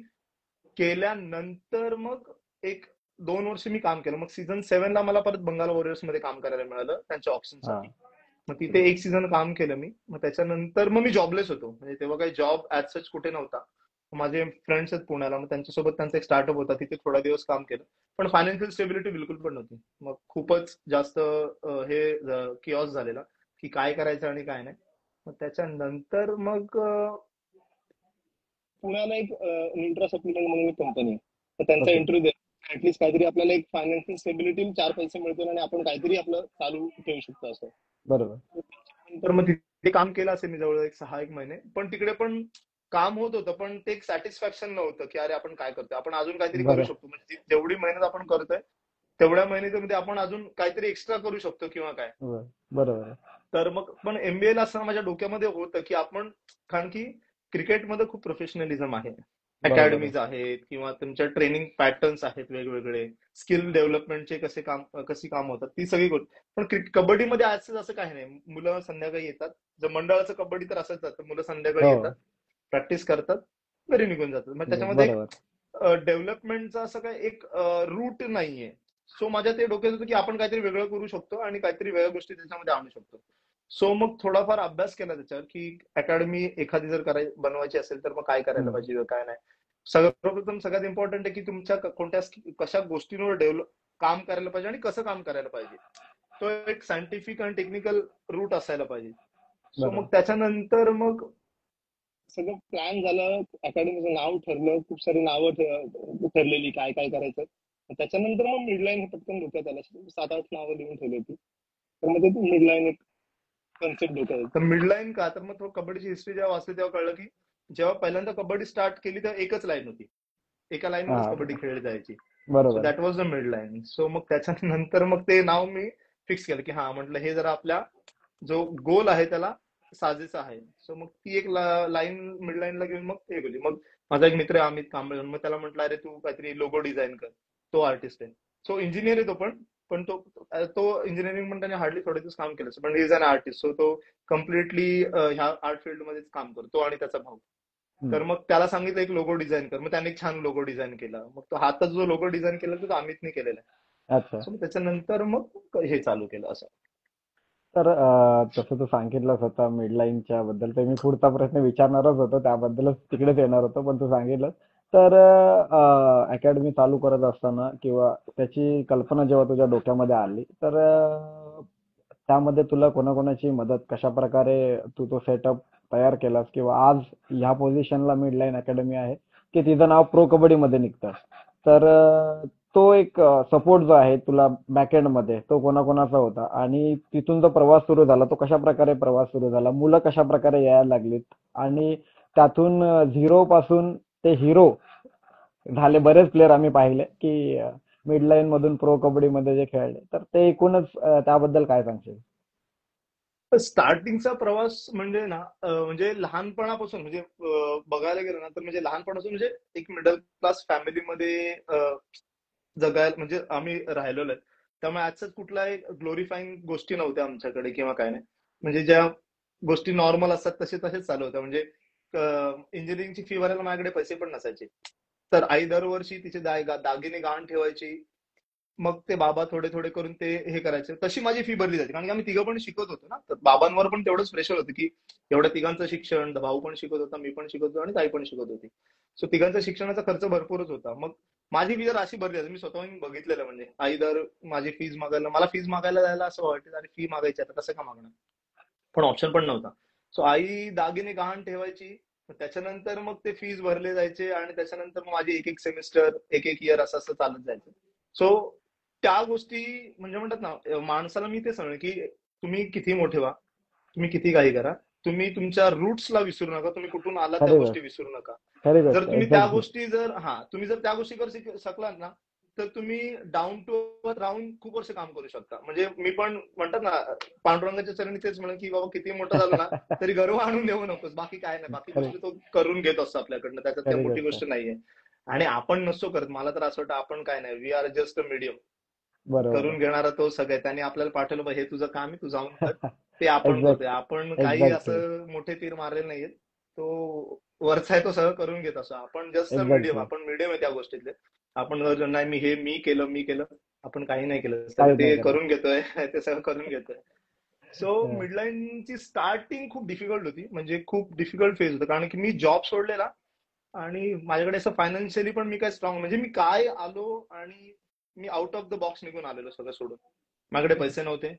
केल्यानंतर मग एक 2 वर्ष मी काम केलं. मग सीझन 7 ला मला परत बंगाल वॉरियर्स मध्ये काम करायला मिळालं त्यांच्या हा. ऑप्शनसाठी. मग तिथे एक सीझन काम केलं मी. मग त्याच्यानंतर मग मी जॉबलेस होतो. म्हणजे तेव्हा काही जॉब ऍज सच कुठे नव्हता. माझे फ्रेंड्स आहेत पुण्याला, मग त्यांच्यासोबत त्यांचा एक स्टार्टअप होता, तिथे थोडा दिवस काम केलं. पण फायनान्शियल स्टेबिलिटी बिलकुल पण नव्हती. मग खूपच जास्त हे किऑस झालेला, की काय करायचं आणि काय नाही. मग त्याच्यानंतर मग पुण्याला एक इंट्रा सप्लिमेंट म्हणून एक कंपनी आहे, तर त्यांचा ओके. इंटरव्ह्यू द्या, ऍटलीस्ट काहीतरी आपल्याला एक फायनान्शियल स्टेबिलिटी, 4 पैसे मिळतील आणि आपण काहीतरी आपलं चालू ठेवू शकतो असं. बरोबर. तर मग तिथे काम केलं असेल मी जवळ एक 6 एक महिने. पण तिकडे पण काम होत होतं, पण ते एक सॅटिस्फॅक्शन नव्हतं, की अरे आपण काय करतोय, आपण अजून काहीतरी करू बरं. शकतो. म्हणजे जेवढी मेहनत आपण करतोय तेवढ्या मेहनतीमध्ये आपण अजून काहीतरी एक्स्ट्रा करू शकतो किंवा काय. बरं. बरोबर. तर मग पण एमबीए ला असताना माझ्या डोक्यामध्ये होतं, की आपण, कारण की क्रिकेटमध्ये खूप प्रोफेशनलिझम आहे, बरोबर आहे. अकॅडमीज आहेत किंवा तुमच्या ट्रेनिंग पॅटर्न्स आहेत वेगवेगळे, स्किल डेव्हलपमेंटचे कशी काम होतात ती सगळी गोष्ट. पण कबड्डीमध्ये आजच असं काही नाही. मुलं संध्याकाळी येतात, जर मंडळाचं कबड्डी तर असंच जातं, मुलं संध्याकाळी हो. येतात, प्रॅक्टिस करतात, घरी निघून जातात. मग त्याच्यामध्ये एक बरोबर. डेव्हलपमेंटचा असं काय एक रूट नाहीये. सो माझ्या ते डोक्यात होतं, की आपण काहीतरी वेगळं करू शकतो आणि काहीतरी वेगळ्या गोष्टी त्याच्यामध्ये आणू शकतो. सो मग थोडाफार अभ्यास केला त्याच्यावर, की अकॅडमी एखादी जर बनवायची असेल तर मग काय करायला हम्म. पाहिजे काय नाही. सर्वप्रथम सगळ्यात इम्पॉर्टंट आहे, की तुमच्या कोणत्या कशा गोष्टींवर काम करायला पाहिजे आणि कसं काम करायला पाहिजे. तो एक सायंटिफिक आणि टेक्निकल रूट असायला पाहिजे. सो मग बरोबर. त्याच्यानंतर मग सगळं प्लॅन झालं, अकॅडमीचं नाव ठरलं, खूप सारी नावं ठरलेली काय काय करायचं. त्याच्यानंतर मग मिडलाईन हे पटकन डोक्यात आलं. 7-8 नावं लिहून ठेवली होती. तर मग ते मिडलाईन एक कन्सेप्ट डोक्यात होती. तर मिडलाईन का, तर मग कबड्डीची हिस्ट्री जेव्हा वाचली तेव्हा कळलं, की जेव्हा पहिल्यांदा कबड्डी स्टार्ट केली तेव्हा एकच लाईन होती, एका लाईनवरच हा. कबड्डी खेळली जायची. सो बरोबर. That was the mid line. So मग त्याच्यानंतर मग ते नाव मी फिक्स केलं, की हा म्हटलं हे जरा आपल्या जो गोल आहे त्याला साजेसा आहे. सो मग ती एक लाईन मिड लाईनला घेऊन मग हे केली. मग माझा एक मित्र आहे अमित कांबळे, मग त्याला म्हटलं अरे तू काहीतरी लोगो डिझाईन कर. तो आर्टिस्ट आहे, सो इंजिनियर आहे तो पण. पण तो इंजिनिअरिंग पण त्याने हार्डली थोडे दिवस काम केलं, पण he is an artist. So तो कम्प्लिटली ह्या आर्ट फील्ड मध्येच काम करतो आणि त्याचा भाऊ. हम्म. तर मग त्याला सांगितलं एक लोगो डिझाईन कर. मग त्याने एक छान लोगो डिझाईन केला. मग तो हातात जो लोगो डिझाईन केला तो अमितने केलेला आहे. अच्छा. सो त्याच्यानंतर मग हे चालू केलं असं. तर तसं तू सांगितलंस होता मिडलाईनच्या बद्दल, तर मी पुढचा प्रश्न विचारणारच होतो, त्याबद्दलच तिकडेच येणार होतो, पण तू सांगितलं. तर अकॅडमी चालू करत असताना किंवा त्याची कल्पना जेव्हा तुझ्या डोक्यामध्ये आली, तर त्यामध्ये तुला कोणाकोणाची मदत, कशा प्रकारे तू तो सेटअप तयार केलास किंवा आज ह्या पोझिशनला मिडलाईन अकॅडमी आहे, की तिचं नाव प्रो कबड्डी मध्ये निघतं. तर तो एक सपोर्ट जो आहे तुला बॅकएंड मध्ये, तो कोणाकोणाचा होता आणि तिथून जो प्रवास सुरू झाला तो कशा प्रकारे प्रवास सुरू झाला, मुलं कशा प्रकारे यायला लागलीत आणि त्यातून झिरो पासून ते हिरो झाले बरेच प्लेयर आम्ही पाहिले, की मिडलाईन मधून प्रो कबड्डी मध्ये जे खेळले, तर ते एकूणच त्याबद्दल काय सांगशील? स्टार्टिंगचा प्रवास म्हणजे ना म्हणजे लहानपणापासून म्हणजे बघायला गेलं ना तर म्हणजे लहानपणापासून म्हणजे एक मिडल क्लास फॅमिलीमध्ये जगायला म्हणजे आम्ही राहिलेलो आहे. त्यामुळे आजच कुठलाही ग्लोरीफाईंग गोष्टी नव्हत्या आमच्याकडे किंवा काय नाही. म्हणजे ज्या गोष्टी नॉर्मल असतात तसे तसेच चालू होत्या. म्हणजे इंजिनिअरिंगची फी भरायला माझ्याकडे पैसे पण नसायचे. तर आई दरवर्षी तिचे दागिने गहाण ठेवायची. मग ते बाबा थोडे थोडे करून ते हे करायचे. तशी माझी फी भरली जाते, कारण की आम्ही तिघं पण शिकत होतो ना. तर बाबांवर पण तेवढंच प्रेशर होतं, की एवढ्या तिघांचं शिक्षण, भाऊ पण शिकत होता, मी पण शिकत होतो आणि ताई पण शिकत होती. सो तिघांचा शिक्षणाचा खर्च भरपूरच होता. मग माझी फी जर अशी भरली जाते, मी स्वतःहून बघितलेलं. म्हणजे आई दर माझी फीज मागायला, मला फीज मागायला जायला असं वाटायचं, अरे फी मागायची आता कसं का मागणार. पण ऑप्शन पण नव्हता. सो आई दागिने गहाण ठेवायची. त्याच्यानंतर मग ते फीज भरले जायचे आणि त्याच्यानंतर मग माझी एक एक सेमिस्टर, एक एक इयर असं असं चालत जायचं. सो त्या गोष्टी म्हणजे म्हणतात ना, माणसाला मी ते सांगेन, की तुम्ही किती मोठे व्हा, तुम्ही किती काही करा, तुम्ही तुमच्या रूट्सला विसरू नका, तुम्ही कुठून आलात त्या खरी गोष्टी गोष्ट. विसरू नका. खरी जर गोष्ट तुम्ही त्या एकदम. गोष्टी तुम्ही जर त्या गोष्टी करू शकलात ना, तर तुम्ही डाऊन टू अर्थ राहून खूप वर्ष काम करू शकता. म्हणजे मी पण म्हणतात ना, पांडुरंगाच्या चरणी तेच म्हणेन, की बाबा किती मोठं झालं ना तरी गर्व आणून देऊ नकोस, बाकी काय नाही, बाकी खरी गोष्टी तो करून घेत असतो आपल्याकडनं, त्याच्यात काही खरी मोठी गोष्ट आहे. गोष्ट नाहीये. आणि आपण नसतो करत. मला तर असं वाटतं आपण काय नाही, we are just a medium. बरोबर करून आहे. घेणारा तो सगळं. त्याने आपल्याला पाठवलं, हे तुझं काम आहे, तू जाऊन कर. ते आपण करतोय. एक्झॅक्टली. आपण काही एक्झॅक्टली. असं मोठे तीर मारलेले नाहीयेत. तो वरचा आहे तो सगळं करून घेत असतो. आपण जस्ट अ मीडियम, एक्झॅक्टली. आपण मीडियम आहे त्या गोष्टीतले. आपण नाही मी केलं, आपण काही नाही केलं, सगळं काहीच नाही ते करत. करून घेतोय. ते सगळं करून घेतोय. सो हं. मिडलाईनची स्टार्टिंग खूप डिफिकल्ट होती, म्हणजे खूप डिफिकल्ट फेज होतं, कारण की मी जॉब सोडलेला आणि माझ्याकडे असं फायनान्शियली पण मी काय स्ट्रॉंग, म्हणजे मी काय आलो आणि me out of the box निघून आलेलो सगळं सोडून. माझ्याकडे पैसे नव्हते.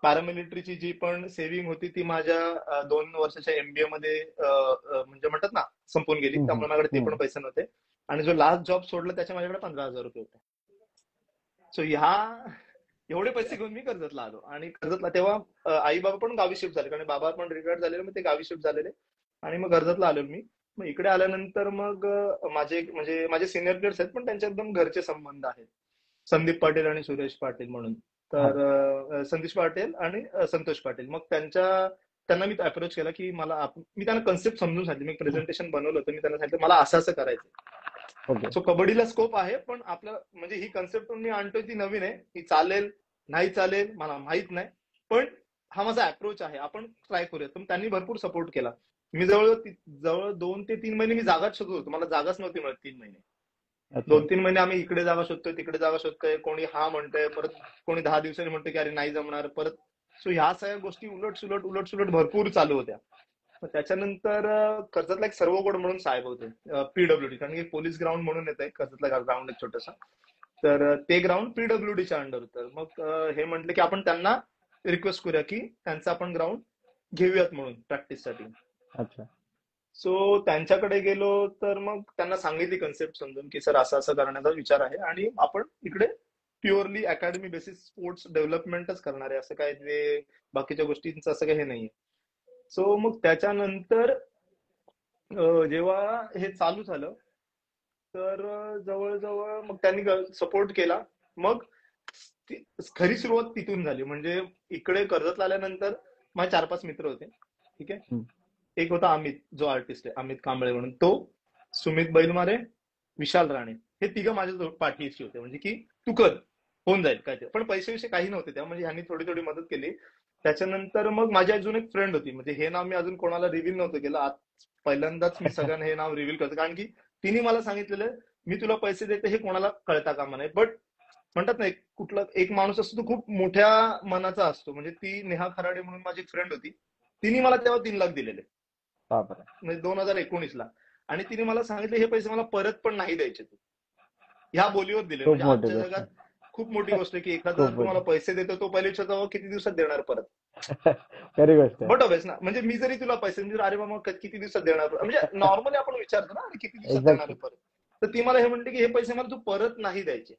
पॅरामिलिटरीची जी पण सेव्हिंग होती ती माझ्या 2 वर्षाच्या एमबीए मध्ये म्हणजे म्हणतात ना संपून गेली, हं, हं, त्यामुळे माझ्याकडे ते पण हं. पैसे नव्हते. आणि जो लास्ट जॉब सोडला त्याच्या माझ्याकडे 15,000 रुपये होते. सो एवढे पैसे घेऊन मी कर्जतला आलो. आणि कर्जतला तेव्हा आई बाबा पण गावी शिफ्ट झाले, कारण बाबा पण रिटायर्ड झालेले, मग ते गावी शिफ्ट झालेले. आणि मग कर्जतला आलो मी. मग इकडे आल्यानंतर मग म्हणजे माझे सिनियर प्लेयर्स आहेत, पण त्यांच्या एकदम घरचे संबंध आहेत. संदीप पाटील आणि सुरेश पाटील म्हणून. हां. तर संदेश पाटील आणि संतोष पाटील. मग त्यांना मी अप्रोच केला की मी त्यांना कन्सेप्ट समजून सांगितली. मी प्रेझेंटेशन बनवलं होतं, मी त्यांना सांगितलं मला असं असं करायचं. ओके. सो कबड्डीला स्कोप आहे, पण आपलं म्हणजे ही कन्सेप्ट मी आणतोय ती नवीन आहे, ही चालेल नाही चालेल मला माहित नाही, पण हा माझा अप्रोच आहे, आपण ट्राय करूया. तर त्यांनी भरपूर सपोर्ट केला. मी जवळ 2 ते 3 महिने मी जागाच शोधत होतो, मला जागाच नव्हती मिळत 3 महिने. अच्छा. 2-3 महिने आम्ही इकडे जागा शोधतोय, तिकडे जागा शोधतोय, कोणी हा म्हणतंय, परत कोणी 10 दिवसांनी म्हणतोय की अरे नाही जमणार परत. सो ह्या सगळ्या गोष्टी उलट सुलट भरपूर चालू होत्या. मग त्याच्यानंतर कर्जतला एक सर्वकोड म्हणून साहेब होते, पीडब्ल्यूडी, कारण की पोलीस ग्राउंड म्हणून येत आहे कर्जतला ग्राउंड एक छोटसा. तर ते ग्राउंड पीडब्ल्यूडीच्या अंडर होतं. मग हे म्हटलं की आपण त्यांना रिक्वेस्ट करूया की त्यांचं आपण ग्राउंड घेऊयात म्हणून प्रॅक्टिससाठी. अच्छा. सो त्यांच्याकडे गेलो, तर मग त्यांना सांगितली कन्सेप्ट समजून की सर असं असं करण्याचा विचार आहे आणि आपण इकडे प्युअरली अकॅडमी बेसिस स्पोर्ट्स डेव्हलपमेंटच करणार आहे, असं काय ते बाकीच्या गोष्टींचं असं काही हे नाहीये. सो मग त्याच्यानंतर जेव्हा हे चालू झालं, तर जवळजवळ मग त्यांनी सपोर्ट केला. मग खरी सुरुवात तिथून झाली. म्हणजे इकडे कर्जतला आल्यानंतर माझे 4-5 मित्र होते. ठीक आहे. हं. एक होता अमित, जो आर्टिस्ट आहे, अमित कांबळे म्हणून, तो, सुमित बैलमारे, विशाल राणे, हे तिघं माझ्या पाठीशी होते, म्हणजे की तू कर, होऊन जाईल काय ते. पण पैसे विषय काही नव्हते तेव्हा, म्हणजे ह्यांनी थोडी थोडी मदत केली. त्याच्यानंतर मग माझी अजून एक फ्रेंड होती, म्हणजे हे नाव मी अजून कोणाला रिव्हील नव्हतं केलं, आज पहिल्यांदाच मी सगळ्यांना हे नाव रिव्हील करतो, कारण की तिने मला सांगितलेलं मी तुला पैसे देते हे कोणाला कळता कामा नये. बट म्हणतात ना, एक माणूस असतो तो खूप मोठ्या मनाचा असतो. म्हणजे ती नेहा खराडे म्हणून माझी एक फ्रेंड होती, तिने मला तेव्हा 3 लाख दिलेले, बापरे! म्हणजे 2019ला. आणि तिने मला सांगितलं हे पैसे मला परत पण नाही द्यायचे तू, ह्या बोलीवर दिले. खूप म्हणजे मोठी आजच्या गोष्ट जगात आहे. खूप मोठी गोष्ट आहे की एखादा खूप जर तुम्हाला मोठी. पैसे देतो, तो पहिले विचारतो किती दिवसात देणार परत. खरी गोष्ट आहे. बट ऑब्विस ना, म्हणजे मी जरी तुला पैसे म्हणजे अरे बाबा किती दिवसात देणार परत? म्हणजे नॉर्मली आपण विचारतो ना, अरे किती दिवसात देणार आहे एक्झॅक्टली. परत. तर ती मला हे म्हणते की हे पैसे मला तू परत नाही द्यायचे.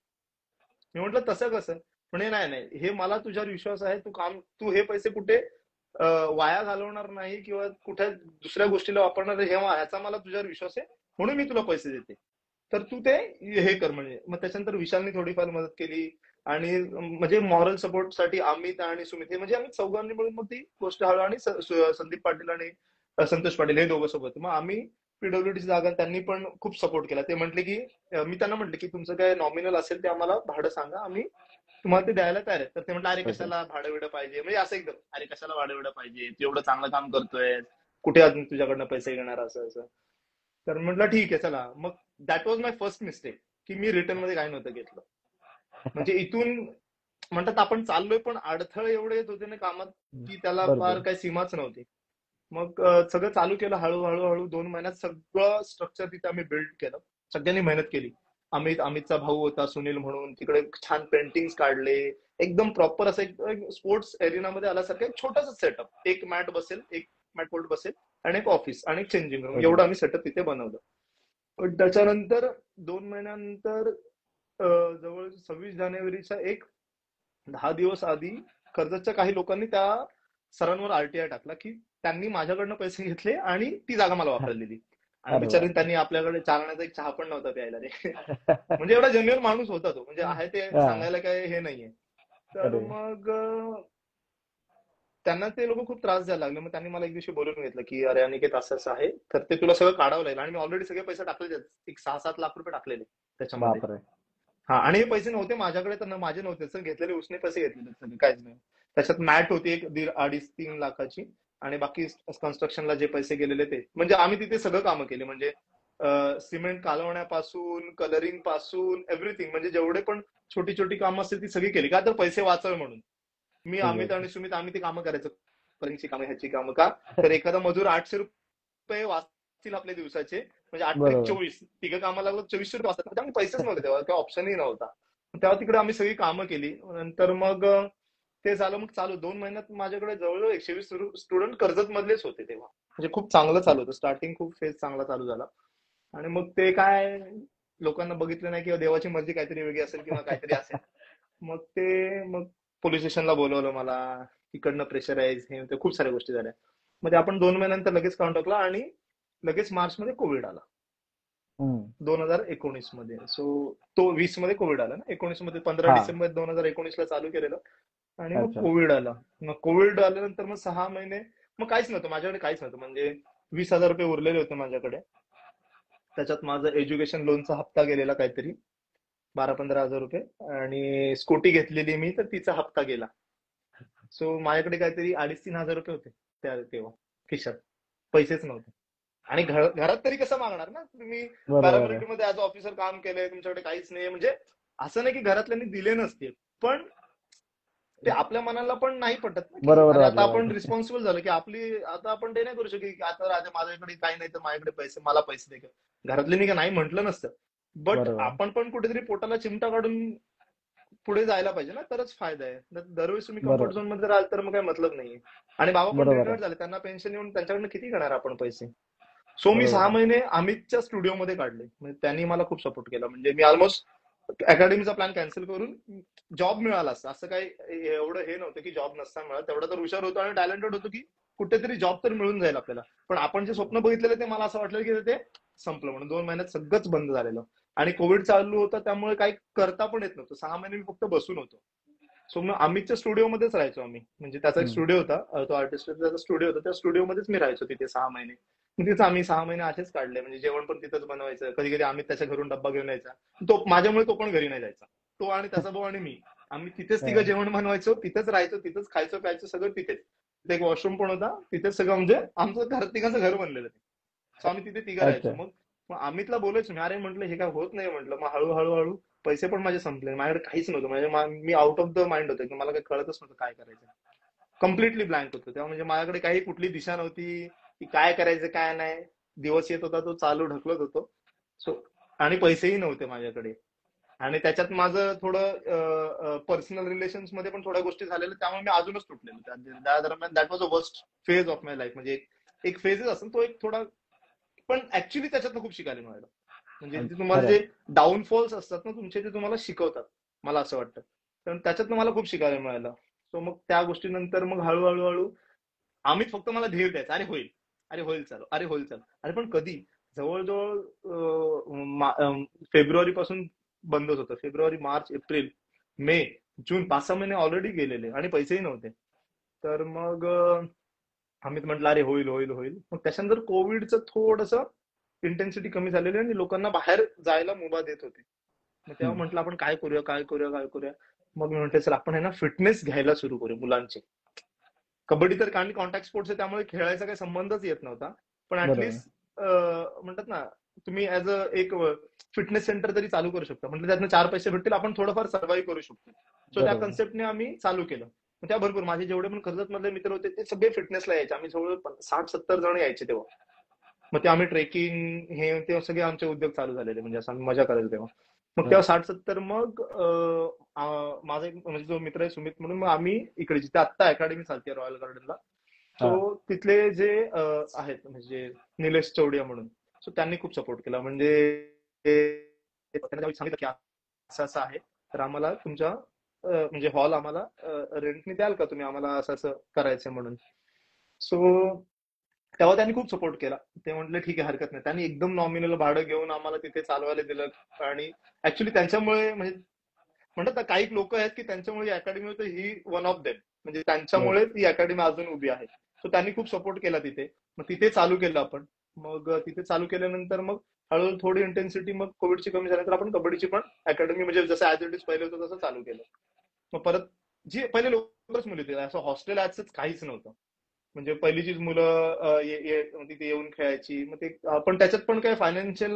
मी म्हटलं तसं कसं? म्हणे नाही नाही, हे मला तुझ्यावर विश्वास आहे, तू हे पैसे कुठे वाया घालवणार नाही किंवा कुठे दुसऱ्या गोष्टीला वापरणार नाही, ह्याचा मला तुझ्यावर विश्वास आहे, म्हणून मी तुला पैसे देते. तर तू ते हे कर म्हणजे. मग त्याच्यानंतर विशालने थोडीफार मदत केली. आणि म्हणजे मॉरल सपोर्ट साठी अमित आणि सुमित, हे म्हणजे आम्ही चौघांनी मिळून मग ती गोष्ट हळू, आणि संदीप पाटील आणि संतोष पाटील हे दोघं सोबत. मग आम्ही पीडब्ल्यूडीची जागा, त्यांनी पण खूप सपोर्ट केला. ते म्हटले की मी त्यांना म्हटलं की तुमचं काय नॉमिनल असेल ते आम्हाला भाडं सांगा, आम्ही तुम्हाला ते द्यायला तयार आहे. तर ते म्हटलं अरे ओके. कशाला भाडं विडं पाहिजे, म्हणजे असं एकदम अरे कशाला भाडं विडं पाहिजे, तू एवढं चांगलं काम करतोय, कुठे अजून तुझ्याकडनं पैसे घेणार, असं असं. तर म्हटलं ठीक आहे चला. मग that was my first mistake, की मी रिटर्न मध्ये काही नव्हतं घेतलं. म्हणजे इथून म्हणतात आपण चाललोय, पण अडथळे एवढे येत होते ना कामात की त्याला फार भरपूर. काही सीमाच नव्हती. मग सगळं चालू केलं हळूहळू हळू 2 महिन्यात सगळं स्ट्रक्चर तिथे आम्ही बिल्ड केलं. सगळ्यांनी मेहनत केली. अमितचा भाऊ होता सुनील म्हणून, तिकडे छान पेंटिंग्स काढले. एकदम प्रॉपर असं एक स्पोर्ट्स एरिनामध्ये आल्यासारखं एक छोटंसं सेटअप, एक मॅट बसेल, एक मॅट कोर्ट बसेल, आणि एक ऑफिस आणि एक चेंजिंग रूम, ओके. एवढं आम्ही सेटअप तिथे बनवलं. पण त्याच्यानंतर 2 महिन्यानंतर जवळ 26 जानेवारीचा 10 दिवस आधी कर्जतच्या काही लोकांनी त्या सरांवर आरटीआय टाकला की त्यांनी माझ्याकडनं पैसे घेतले आणि ती जागा मला वापरायला दिली. आणि अरे बिचारी बापरे! त्यांनी आपल्याकडे चालण्याचा एक चहा पण नव्हता प्यायला रे. म्हणजे एवढा जेन्युअन माणूस होता तो, म्हणजे आहे ते हां. सांगायला काय हे नाहीये. तर अरे! मग त्यांना ते लोक खूप त्रास द्यायला लागले. मग त्यांनी मला एक दिवशी बोलून घेतलं की अरे अनिकेत असं असं आहे, तर ते तुला सगळं काढावं लागेल. आणि मी ऑलरेडी सगळे पैसे टाकलेले आहेत. एक 6-7 लाख रुपये टाकलेले त्याच्यामध्ये. बापरे. हा, आणि हे पैसे नव्हते माझ्याकडे, तर माझे नव्हते सर, घेतलेले उसने पैसे घेतलेले सगळे, काहीच नाही. त्याच्यात मॅट होती एक 2.5-3 लाखाची, आणि बाकी कन्स्ट्रक्शनला जे पैसे गेलेले ते. म्हणजे आम्ही तिथे सगळं कामं केली, म्हणजे सिमेंट कालवण्यापासून, कलरिंग पासून, एव्हरीथिंग, म्हणजे जेवढे पण छोटी छोटी कामं असतील ती सगळी केली, का तर पैसे वाचव म्हणून. मी, ठीक अमित आहे. आणि सुमित, आम्ही ती कामं करायचो. कलरिंगची कामं, ह्याची कामं. का तर एखादा मजूर 800 रुपये वाचतील आपले दिवसाचे, म्हणजे 8 त्रिक बरोबर. 24, तिघं कामाला लागलं 2400 रुपये वाचतात. त्यामुळे पैसेच नव्हते तेव्हा, तेव्हा ऑप्शनही नव्हता. तेव्हा तिकडे आम्ही सगळी कामं केली. नंतर मग ते झालं. मग चालू 2 महिन्यात माझ्याकडे जवळजवळ 120 स्टुडंट कर्जत मधलेच होते तेव्हा. म्हणजे खूप चांगलं चालू होतं. स्टार्टिंग खूप फेज चांगला चालू झाला. आणि मग ते काय, लोकांना बघितलं नाही, किंवा देवाची मर्जी काहीतरी वेगळी असेल किंवा काहीतरी असेल. मग पोलीस स्टेशनला बोलवलं मला, तिकडनं प्रेशराईज, हे ते खूप साऱ्या गोष्टी झाल्या. मग ते आपण 2 महिन्यानंतर लगेच काढून टाकला, आणि लगेच मार्च मध्ये कोविड आला. हम्म. 2019 मध्ये. सो तो 20 मध्ये कोविड आला ना, 19 मध्ये, 15 हा. डिसेंबर 2019 ला चालू केलेलं. आणि मग अच्छा. कोविड आला. मग कोविड आल्यानंतर मग 6 महिने मग काहीच नव्हतं माझ्याकडे, काहीच नव्हतं. म्हणजे 20,000 रुपये उरलेले होते माझ्याकडे. त्याच्यात माझं एज्युकेशन लोनचा हप्ता गेलेला काहीतरी 12-15 हजार रुपये, आणि स्कूटी घेतलेली मी, तर तिचा हप्ता गेला. सो माझ्याकडे काहीतरी 2,500-3,000 रुपये होते तेव्हा खिशात. पैसेच नव्हते. आणि घरात तरी कसं मागणार ना तुम्ही? बरोबर आहे. पॅरामिलिटरीमध्ये ऍज ऑफिसर काम केलंय, तुमच्याकडे काहीच नाही, म्हणजे असं नाही की घरातल्यांनी दिले नसते, पण ते आपल्या मनाला पण नाही पटत ना, की बरोबर अरे आता वाटलं आपण पाहिजे. रिस्पॉन्सिबल झालो, की आपली आता आपण ते नाही करू शकत की आता राजा माझ्याकडे काही नाही तर माझ्याकडे पैसे, मला पैसे दे. घरातल्यांनी का नाही म्हटलं नसतं, बट बरोबर. आपण पण कुठेतरी पोटाला चिमटा काढून पुढे जायला पाहिजे ना, तरच फायदा आहे. दरवेळेस तुम्ही कम्फर्ट बरोबर. झोन मध्ये राहाल तर मग काही मतलब नाहीये. आणि बाबा पण बरोबर रिटायर्ड आहे. झाले, त्यांना पेन्शन येऊन त्यांच्याकडनं किती घेणार आपण पैसे? सो मी बरोबर सहा आहे. महिने अमितच्या स्टुडिओमध्ये काढले. म्हणजे त्यांनी मला खूप सपोर्ट केला. म्हणजे मी ऑलमोस्ट अकॅडमीचा प्लॅन कॅन्सल करून जॉब मिळाला असता. असं काही एवढं हे नव्हतं की जॉब नसता मिळाला. तेवढा तर हुशार होतो आणि टॅलेंटेड होतो की कुठेतरी जॉब तर मिळून जाईल आपल्याला. पण आपण जे स्वप्न बघितलेलं ते मला असं वाटलं की ते संपलं म्हणून. 2 महिन्यात सगळंच बंद झालेलं. आणि कोविड चालू होता त्यामुळे काही करता पण येत नव्हतं. 6 महिने मी फक्त बसून होतो. सो मग अमितच्या स्टुडिओमध्येच राहायचो आम्ही. म्हणजे त्याचा एक हम्म. स्टुडिओ होता, तो आर्टिस्ट त्याचा स्टुडिओ होता, त्या स्टुडिओमध्येच मी राहायचो तिथे 6 महिने. मग तिथं आम्ही 6 महिने असेच काढले. म्हणजे जेवण पण तिथंच बनवायचं. कधी कधी अमित त्याच्या घरून डब्बा घेऊन यायचा. तो माझ्यामुळे तो पण घरी नाही जायचा. तो आणि त्याचा भाऊ आणि मी, आम्ही तिथेच तिघं हा. जेवण बनवायचो, तिथेच राहायचो, तिथेच खायचो प्यायचो, सगळं तिथेच. तिथे एक वॉशरूम पण होता, तिथेच सगळं, म्हणजे आमचं घर, तिघांचं घर बनलेलं ते. सो आम्ही तिथे तिघं राहायचो. अच्छा. मग मग अमितला बोलायचो मी, अरे म्हटलं हे काय होत नाही म्हटलं. मग हळूहळू हळू पैसे पण माझे संपले, माझ्याकडे काहीच नव्हतं. म्हणजे me out of the mind होतो, की मला काही कळतच नव्हतं काय करायचं. कम्प्लिटली ब्लँक होतो तेव्हा. म्हणजे माझ्याकडे काही कुठली दिशा नव्हती की काय करायचं काय नाही. दिवस येत होता तो चालू ढकलत होतो. सो, आणि पैसेही नव्हते माझ्याकडे. आणि त्याच्यात माझं थोडं पर्सनल रिलेशन्स मध्ये पण थोड्या गोष्टी झालेल्या, त्यामुळे मी अजूनच तुटलेलो त्या दरम्यान. That was a worst phase of my life. म्हणजे एक फेजेस असेल तो, एक थोडा. पण ऍक्च्युली त्याच्यातनं खूप शिकायला मिळालं. म्हणजे जे तुम्हाला खरंय. जे डाऊनफॉल्स असतात ना तुमचे, ते तुम्हाला शिकवतात, मला असं वाटतं. तर त्याच्यातनं मला खूप शिकायला मिळालं. सो मग त्या गोष्टीनंतर मग हळूहळू हळू आम्ही फक्त मला धीर द्यायचा, अरे होईल, अरे होईल चालू, अरे होईल चालू. अरे पण कधी? जवळजवळ फेब्रुवारी पासून बंदच होतं. फेब्रुवारी, मार्च, एप्रिल, मे, जून, 5-6 महिने ऑलरेडी गेलेले आणि पैसेही नव्हते. तर मग अमित म्हटलं अरे होईल होईल होईल. मग त्याच्यानंतर कोविडचं थोडंसं इंटेन्सिटी कमी झालेली आणि लोकांना बाहेर जायला मुभा देत होते. मग तेव्हा हम्म. म्हटलं आपण काय करूया काय करूया काय करूया. मग मी म्हटलं चल आपण आहे ना फिटनेस घ्यायला सुरू करू मुलांचे. कबड्डी तर कारण कॉन्टॅक्ट स्पोर्ट्स आहे त्यामुळे खेळायचा काही संबंधच येत नव्हता. पण बरोबर. ऍटलीस्ट म्हणतात ना, तुम्ही ऍज अ एक फिटनेस सेंटर तरी चालू करू शकता. म्हटलं त्यातनं 4 पैसे भेटतील, आपण थोडंफार सर्व्हाइव्ह करू शकतो. सो त्या बरोबर. कन्सेप्टने आम्ही चालू केलं. मग त्या भरपूर माझे जेवढे पण कर्जत मधले मित्र होते ते सगळे फिटनेसला यायचे. आम्ही जवळ 60-70 जण यायचे तेव्हा. मग ते आम्ही ट्रेकिंग हे ते सगळे आमचे उद्योग चालू झालेले. म्हणजे असं आम्ही मजा करायचो तेव्हा. मग तेव्हा हा. 60-70 मग माझा एक म्हणजे जो मित्र आहे सुमित म्हणून, मग आम्ही इकडे जिथे आत्ता अकॅडमी चालते रॉयल गार्डनला. हा. सो तिथले जे आहेत म्हणजे निलेश चौडिया म्हणून, सो त्यांनी खूप सपोर्ट केला. म्हणजे त्यांनी सांगितलं की असं असं आहे, तर आम्हाला तुमच्या म्हणजे हॉल आम्हाला रेंटने द्याल का तुम्ही, आम्हाला असं असं करायचं म्हणून. सो तेव्हा त्यांनी खूप सपोर्ट केला. ते म्हटले ठीक आहे हरकत नाही. त्यांनी एकदम नॉमिनल भाडं घेऊन आम्हाला तिथे चालवायला दिलं. आणि ऍक्च्युली त्यांच्यामुळे म्हणजे म्हणतात ना, काही लोक आहेत की त्यांच्यामुळे अकॅडमी होतं, ही वन ऑफ देम. म्हणजे बर. त्यांच्यामुळे ती अकॅडमी अजून उभी आहे. सो त्यांनी खूप सपोर्ट केला तिथे. मग तिथे चालू केलं आपण. मग तिथे चालू केल्यानंतर मग हळूहळू थोडी इंटेन्सिटी मग कोविडची कमी झाल्यानंतर आपण कबड्डीची पण अकॅडमी म्हणजे जसं ऍज इट इज पहिले होतं तसं चालू केलं. मग परत जी पहिले लोकच मुली होती, असं हॉस्टेल ऍजच काहीच नव्हतं. म्हणजे पहिलीचीच मुलं तिथे येऊन खेळायची. मग ते पण त्याच्यात पण काय फायनान्शियल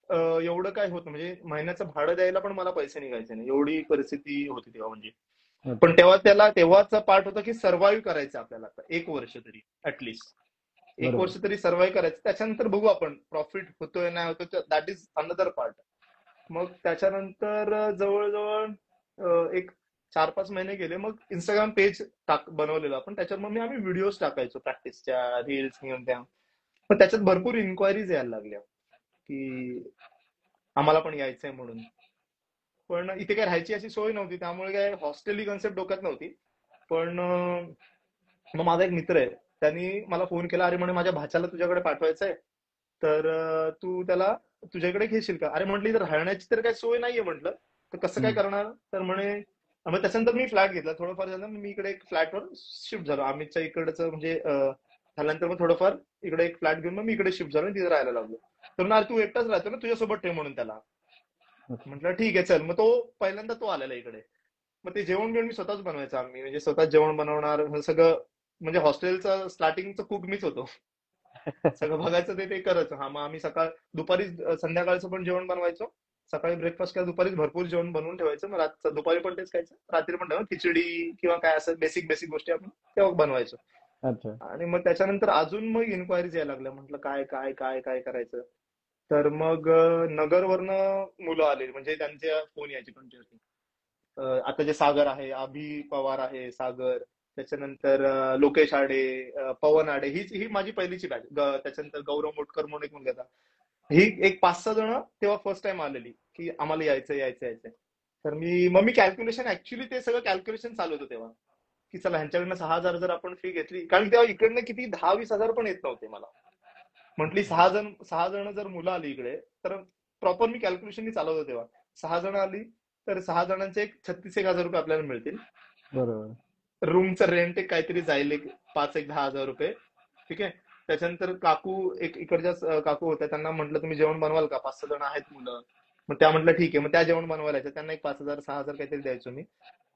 एवढं काय होतं, म्हणजे महिन्याचं भाडं द्यायला पण मला पैसे निघायचे नाही, एवढी परिस्थिती होती तेव्हा म्हणजे. अच्छा. पण तेव्हाचा पार्ट होता की सर्व्हाइव्ह करायचं आपल्याला, आता 1 वर्ष तरी ऍटलिस्ट. एक बरोबर. वर्ष तरी सर्व्हाइव्ह करायचं, त्याच्यानंतर बघू आपण प्रॉफिट होतोय नाही होतोय, दॅट इज अनदर पार्ट. मग त्याच्यानंतर जवळजवळ एक 4-5 महिने गेले. मग इंस्टाग्राम पेज बनवलेलं आपण, त्याच्यावर मग आम्ही व्हिडिओज टाकायचो प्रॅक्टिसच्या, रील्स घेऊन त्या. पण त्याच्यात भरपूर इन्क्वायरीज यायला लागल्या की आम्हाला पण यायचंय म्हणून. पण इथे काय राहायची अशी सोय नव्हती, त्यामुळे काय हॉस्टेल ही कन्सेप्ट डोक्यात नव्हती. पण मग माझा एक मित्र आहे, त्यांनी मला फोन केला, अरे म्हणे माझ्या भाच्याला तुझ्याकडे पाठवायचंय, तर तू त्याला तुझ्याकडे घेशील का? अरे म्हटलं इथं राहण्याची तर काही सोय नाहीये म्हटलं, तर कसं काय हम्म. करणार? तर म्हणे मग त्याच्यानंतर मी फ्लॅट घेतला. थोडंफार झालं मी इकडे एक फ्लॅटवर शिफ्ट झालो, आम्हीच्या इकडचं म्हणजे झाल्यानंतर मग थोडंफार इकडे एक फ्लॅट घेऊन मग मी इकडे शिफ्ट झालो आणि तिथे राहायला लागलो. तर ना तू एकटाच राहतो ना, तुझ्यासोबत ठेव म्हणून त्याला. अच्छा. म्हटलं ठीक आहे चल. मग पहिल्यांदा तो आलेला इकडे. मग ते जेवण बिवण मी स्वतःच बनवायचं, आम्ही म्हणजे स्वतःच जेवण बनवणार हे सगळं. म्हणजे हॉस्टेलचं स्टार्टिंगचं कुक मीच होतो. सगळं बघायचं ते ते करायचं. हा मग आम्ही दुपारी संध्याकाळचं पण जेवण बनवायचो. सकाळी ब्रेकफास्ट केला, दुपारीच भरपूर जेवण बनवून ठेवायचं. मग दुपारी पण तेच खायचं, रात्री पण ठेवा खिचडी किंवा काय असं बेसिक बेसिक गोष्टी आपण तेव्हा बनवायचो. अच्छा. आणि मग त्याच्यानंतर अजून मग इन्क्वायरीज यायला लागल्या. म्हटलं काय काय काय काय करायचं. तर मग नगरवरनं मुलं आले, म्हणजे त्यांच्या फोन यायचे कंटिन्युअसली. आता जे सागर आहे, अभि पवार आहे सागर, त्याच्यानंतर लोकेश आडे, पवन आडे, ही माझी पहिलीची बॅच. त्याच्यानंतर गौरव मोटकर म्हणून एक मुलगा होता. ही एक 5-6 जण तेव्हा फर्स्ट टाइम आलेली की आम्हाला यायचं यायचं यायचं. तर मग मी कॅल्क्युलेशन, ऍक्च्युली ते सगळं कॅल्क्युलेशन चालू होतं तेव्हा, की चला ह्यांच्याकडनं 6,000 जर आपण फी घेतली, कारण तेव्हा इकडनं किती 10-20 हजार पण येत नव्हते मला. म्हटली अच्छा. 6 जण जर मुलं आली इकडे, तर प्रॉपर मी कॅल्क्युलेशन चालवतो तेव्हा. 6 जण आली तर 6 जणांचे एक 36,000 रुपये आपल्याला मिळतील. बरोबर. रूमचं रेंट एक काहीतरी जाईल, एक 5-10 हजार रुपये. ठीक आहे. त्याच्यानंतर काकू एक इकडच्या काकू होत्या, त्यांना म्हटलं तुम्ही जेवण बनवाल का, 5-6 जण आहेत मुलं. मग त्या म्हटलं ठीक आहे. मग त्या जेवण बनवायला, त्यांना एक 5,000-6,000 काहीतरी द्यायचो मी.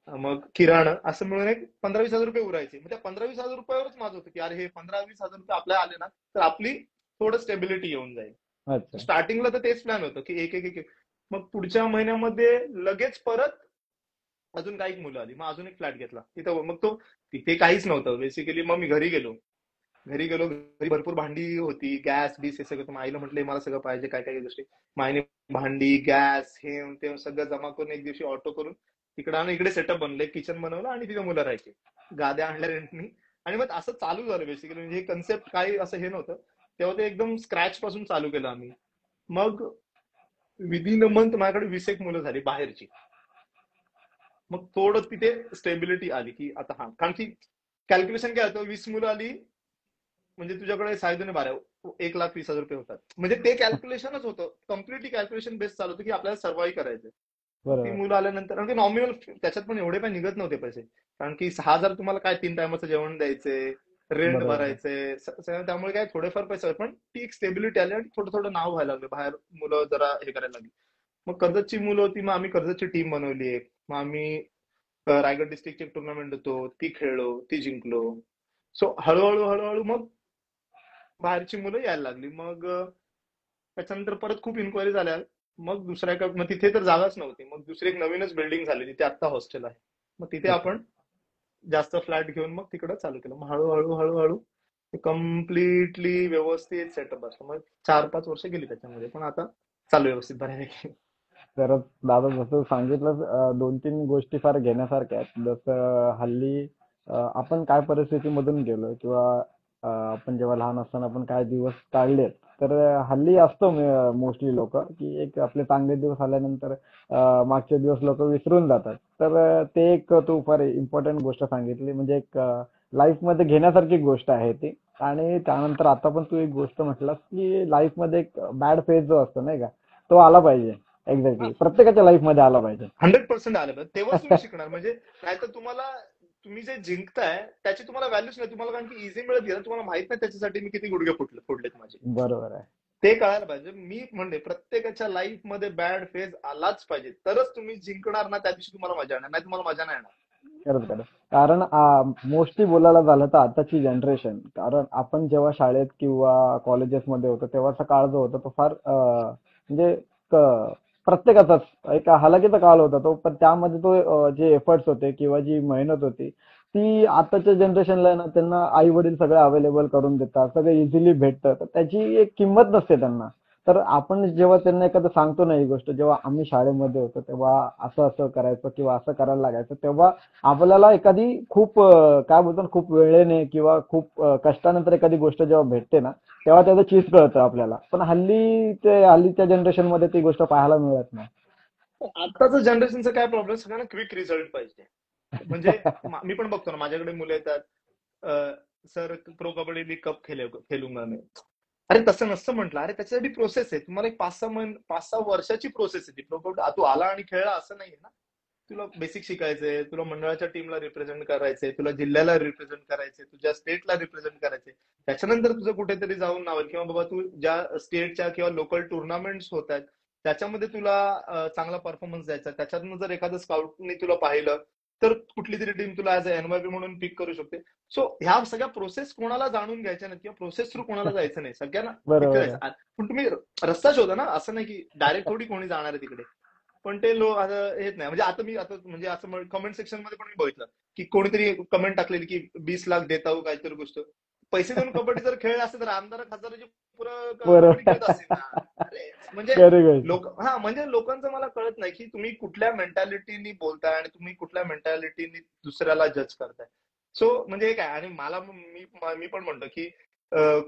मग किराणा असं मिळून एक 15-20 हजार रुपये उरायचे. मग त्या 15-20 हजार रुपयावरच माझं होतं की अरे हे 15-20 हजार रुपये आपल्याला आले ना, तर आपली थोडं स्टेबिलिटी येऊन जाईल. अच्छा. स्टार्टिंगला तर तेच प्लॅन होतं की एक एक एक एक. मग पुढच्या महिन्यामध्ये लगेच परत अजून काही मुलं आली, मग अजून एक फ्लॅट घेतला तिथं. मग तिथे काहीच नव्हतं बेसिकली. मग मी घरी गेलो. घरी भरपूर भांडी होती, गॅस बीस हे सगळं. मग आईला म्हटलं मला सगळं पाहिजे, काय काय गोष्टी. मग आईने भांडी गॅस हे ते सगळं जमा करून एक दिवशी ऑटो करून तिकडे आणून इकडे सेटअप बनले, किचन बनवलं आणि तिथे मुलं राहायची. गाद्या आणल्या रेंटनी. आणि मग असं चालू झालं बेसिकली. म्हणजे हे कन्सेप्ट काही असं हे नव्हतं तेव्हा, ते एकदम स्क्रॅच पासून चालू केलं आम्ही. मग विदिन अ मंथ माझ्याकडे 20 एक मुलं झाली बाहेरची. मग थोडं तिथे स्टेबिलिटी आली की आता हा, कारण की कॅल्क्युलेशन काय होतं, 20 मुलं आली म्हणजे तुझ्याकडे 6-12 1,20,000 रुपये होतात. म्हणजे ते कॅल्क्युलेशनच होतं, कम्प्लिटली कॅल्क्युलेशन बेस चालू होतं की आपल्याला सर्व्हाइव्ह करायचं. मग ती बरोबर. मुलं आल्यानंतर, कारण की नॉमिनल त्याच्यात पण एवढे पण निघत नव्हते पैसे, कारण की 6,000 तुम्हाला काय 3 टायमाचं जेवण द्यायचे, रेंट बरोबर. भरायचे, त्यामुळे काय थोडेफार पैसे होते. पण ती एक स्टेबिलिटी आली आणि थोडं थोडं नाव व्हायला लागलं बाहेर, मुलं जरा हे करायला लागली. मग कर्जतची मुलं होती, मग आम्ही कर्जतची टीम बनवली एक. मग आम्ही रायगड डिस्ट्रिक्टची एक टुर्नामेंट होतो, ती खेळलो, ती जिंकलो. सो हळूहळू हळूहळू मग बाहेरची मुलं यायला लागली. मग त्याच्यानंतर परत खूप इन्क्वायरी झाल्या. मग मग तिथे तर जागाच नव्हती. मग दुसरी एक नवीनच बिल्डिंग झाली, तिथे आता हॉस्टेल आहे. मग तिथे अच्छा. आपण जास्त फ्लॅट घेऊन मग तिकडं चालू केलं. मग हळूहळू हळूहळू कम्प्लिटली व्यवस्थित सेटअप बसलं. मग 4-5 वर्ष गेली त्याच्यामध्ये, पण आता चालू व्यवस्थित बऱ्यापैकी. तर दादा जसं सांगितलं, 2-3 गोष्टी फार घेण्यासारख्या आहेत. जसं हल्ली आपण काय परिस्थितीमधून गेलो, किंवा आपण जेव्हा लहान असताना आपण काय दिवस काढलेत. तर हल्ली असतो मोस्टली लोक की एक आपले चांगले दिवस आल्यानंतर मागचे दिवस लोक विसरून जातात. तर ते एक तू फार इम्पॉर्टंट गोष्ट सांगितली, म्हणजे एक लाईफ मध्ये घेण्यासारखी गोष्ट आहे ती. आणि त्यानंतर आता पण तू एक गोष्ट म्हटलास की लाईफ मध्ये एक बॅड फेज जो असतो नाही का, तो आला पाहिजे. एक्झॅक्टली प्रत्येकाच्या लाईफ मध्ये आला पाहिजे. 100% आलं पाहिजे, तेव्हाच तुम्ही शिकणार. म्हणजे नाहीतर तुम्हाला तुम्ही जे जिंकताय त्याची तुम्हाला व्हॅल्यूच नाही, तुम्हाला कारण की इझी मिळत गेलं, तुम्हाला माहित नाही त्याच्यासाठी मी किती गुडघे फोडलेत माझे. बरोबर आहे. ते कळायला पाहिजे. मी म्हणते प्रत्येकाच्या लाईफ मध्ये बॅड फेज आलाच पाहिजे, तरच तुम्ही जिंकणार ना, त्या दिवशी तुम्हाला मजा येणार, नाही तुम्हाला मजा नाही येणार. खरंच खरंच. कारण मोस्टली बोलायला झालं तर आताची जनरेशन, कारण आपण जेव्हा शाळेत किंवा कॉलेजेसमध्ये होतो तेव्हाचा काळ जो होता तो फार म्हणजे प्रत्येकाचाच एक हालाकीचा काळ होता तो, पण त्यामध्ये तो जे एफर्ट्स होते किंवा जी मेहनत होती ती आताच्या जनरेशनला ना, त्यांना आई वडील सगळं अवेलेबल करून देतात, सगळं इझिली भेटतं, तर त्याची एक किंमत नसते त्यांना. तर आपण जेव्हा त्यांना एखादं सांगतो ना ही गोष्ट, जेव्हा आम्ही शाळेमध्ये होतो तेव्हा असं असं करायचं किंवा असं करायला लागायचं, तेव्हा आपल्याला एखादी खूप काय बोलतो ना, खूप वेळेने किंवा खूप कष्टानंतर एखादी गोष्ट जेव्हा भेटते ना, तेव्हा त्याचं चीज कळतं आपल्याला. पण हल्लीच्या जनरेशन मध्ये ती गोष्ट पाहायला मिळत नाही. आताचं जनरेशनचं काय प्रॉब्लेम, सगळ्यांना क्विक रिझल्ट पाहिजे. म्हणजे मी पण बघतो ना, माझ्याकडे मुलं येतात, sir pro kabaddi league cup खेलूंगा मी. अरे तसं नसतं म्हटलं, अरे त्याच्यासाठी प्रोसेस आहे, तुम्हाला एक 5-6 वर्षाची प्रोसेस आहे ती. प्रो कबड्डी तू आला आणि खेळला असं नाहीये ना. तुला बेसिक शिकायचंय, तुला मंडळाच्या टीमला रिप्रेझेंट करायचंय, तुला जिल्ह्याला रिप्रेझेंट करायचंय, तुझ्या स्टेटला रिप्रेझेंट करायचंय. त्याच्यानंतर तुझं कुठेतरी जाऊन नाव, किंवा बाबा तू ज्या स्टेटच्या किंवा लोकल टुर्नामेंट्स होत आहेत त्याच्यामध्ये तुला चांगला परफॉर्मन्स द्यायचा. त्याच्यातनं जर एखादं स्काउटनी तुला पाहिलं तर कुठली तरी टीम तुला ऍज अ एनवायपी म्हणून पिक करू शकते. सो ह्या सगळ्या प्रोसेस कोणाला जाणून घ्यायच्या नाहीत, किंवा प्रोसेस थ्रू कोणाला जायचं नाही, सगळ्यांना तिथे बरोबर आहे. जायचं. पण तुम्ही रस्ता शोधा ना, असं नाही की डायरेक्ट थोडी कोणी जाणार आहे तिकडे. पण ते लोक आता हेच नाही. म्हणजे आता म्हणजे असं कमेंट सेक्शन मध्ये पण मी बघितलं की कोणीतरी कमेंट टाकलेली की 20 लाख देता हो काहीतरी गोष्ट. पैसे देऊन कबड्डी जर खेळले असते तर आमदार खासदाराची पुरं कबड्डी खेळत बरोबर. असतील ना. अरे म्हणजे करेक्ट. म्हणजे लोकांचं मला कळत नाही की तुम्ही कुठल्या मेंटॅलिटीनी बोलताय आणि तुम्ही कुठल्या मेंटॅलिटीनी दुसऱ्याला जज करताय. सो म्हणजे हे काय, आणि मी पण म्हणतो की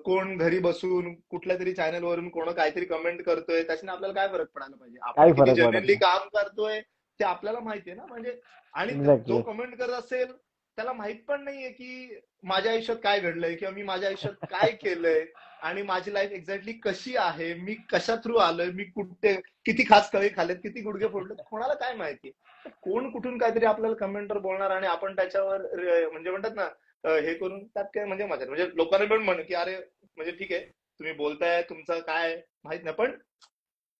कोण घरी बसून कुठल्या तरी चॅनल वरून कोण काहीतरी कमेंट करतोय त्याच्याने आपल्याला काय फरक पडायला पाहिजे. आपण काही किती फरक पडत जेन्युइनली नाही. काम करतोय ते आपल्याला माहितीये ना. म्हणजे आणि जो एक्झॅक्टली. कमेंट करत असेल त्याला माहित पण नाहीये की माझ्या आयुष्यात काय घडलंय किंवा मी माझ्या आयुष्यात काय केलंय आणि माझी लाईफ एक्झॅक्टली कशी आहे, मी कशा थ्रू आलोय, मी कुठे किती खास कळी खाल्लेत, किती गुडघे फोडलेत, कोणाला काय माहिती. कोण कुठून काहीतरी आपल्याला कमेंटर बोलणार आणि आपण त्याच्यावर म्हणजे म्हणतात ना हे करून त्यात काय म्हणजे मजा. म्हणजे लोकांना पण म्हण की अरे म्हणजे ठीक आहे तुम्ही बोलताय तुमचं काय माहित नाही, पण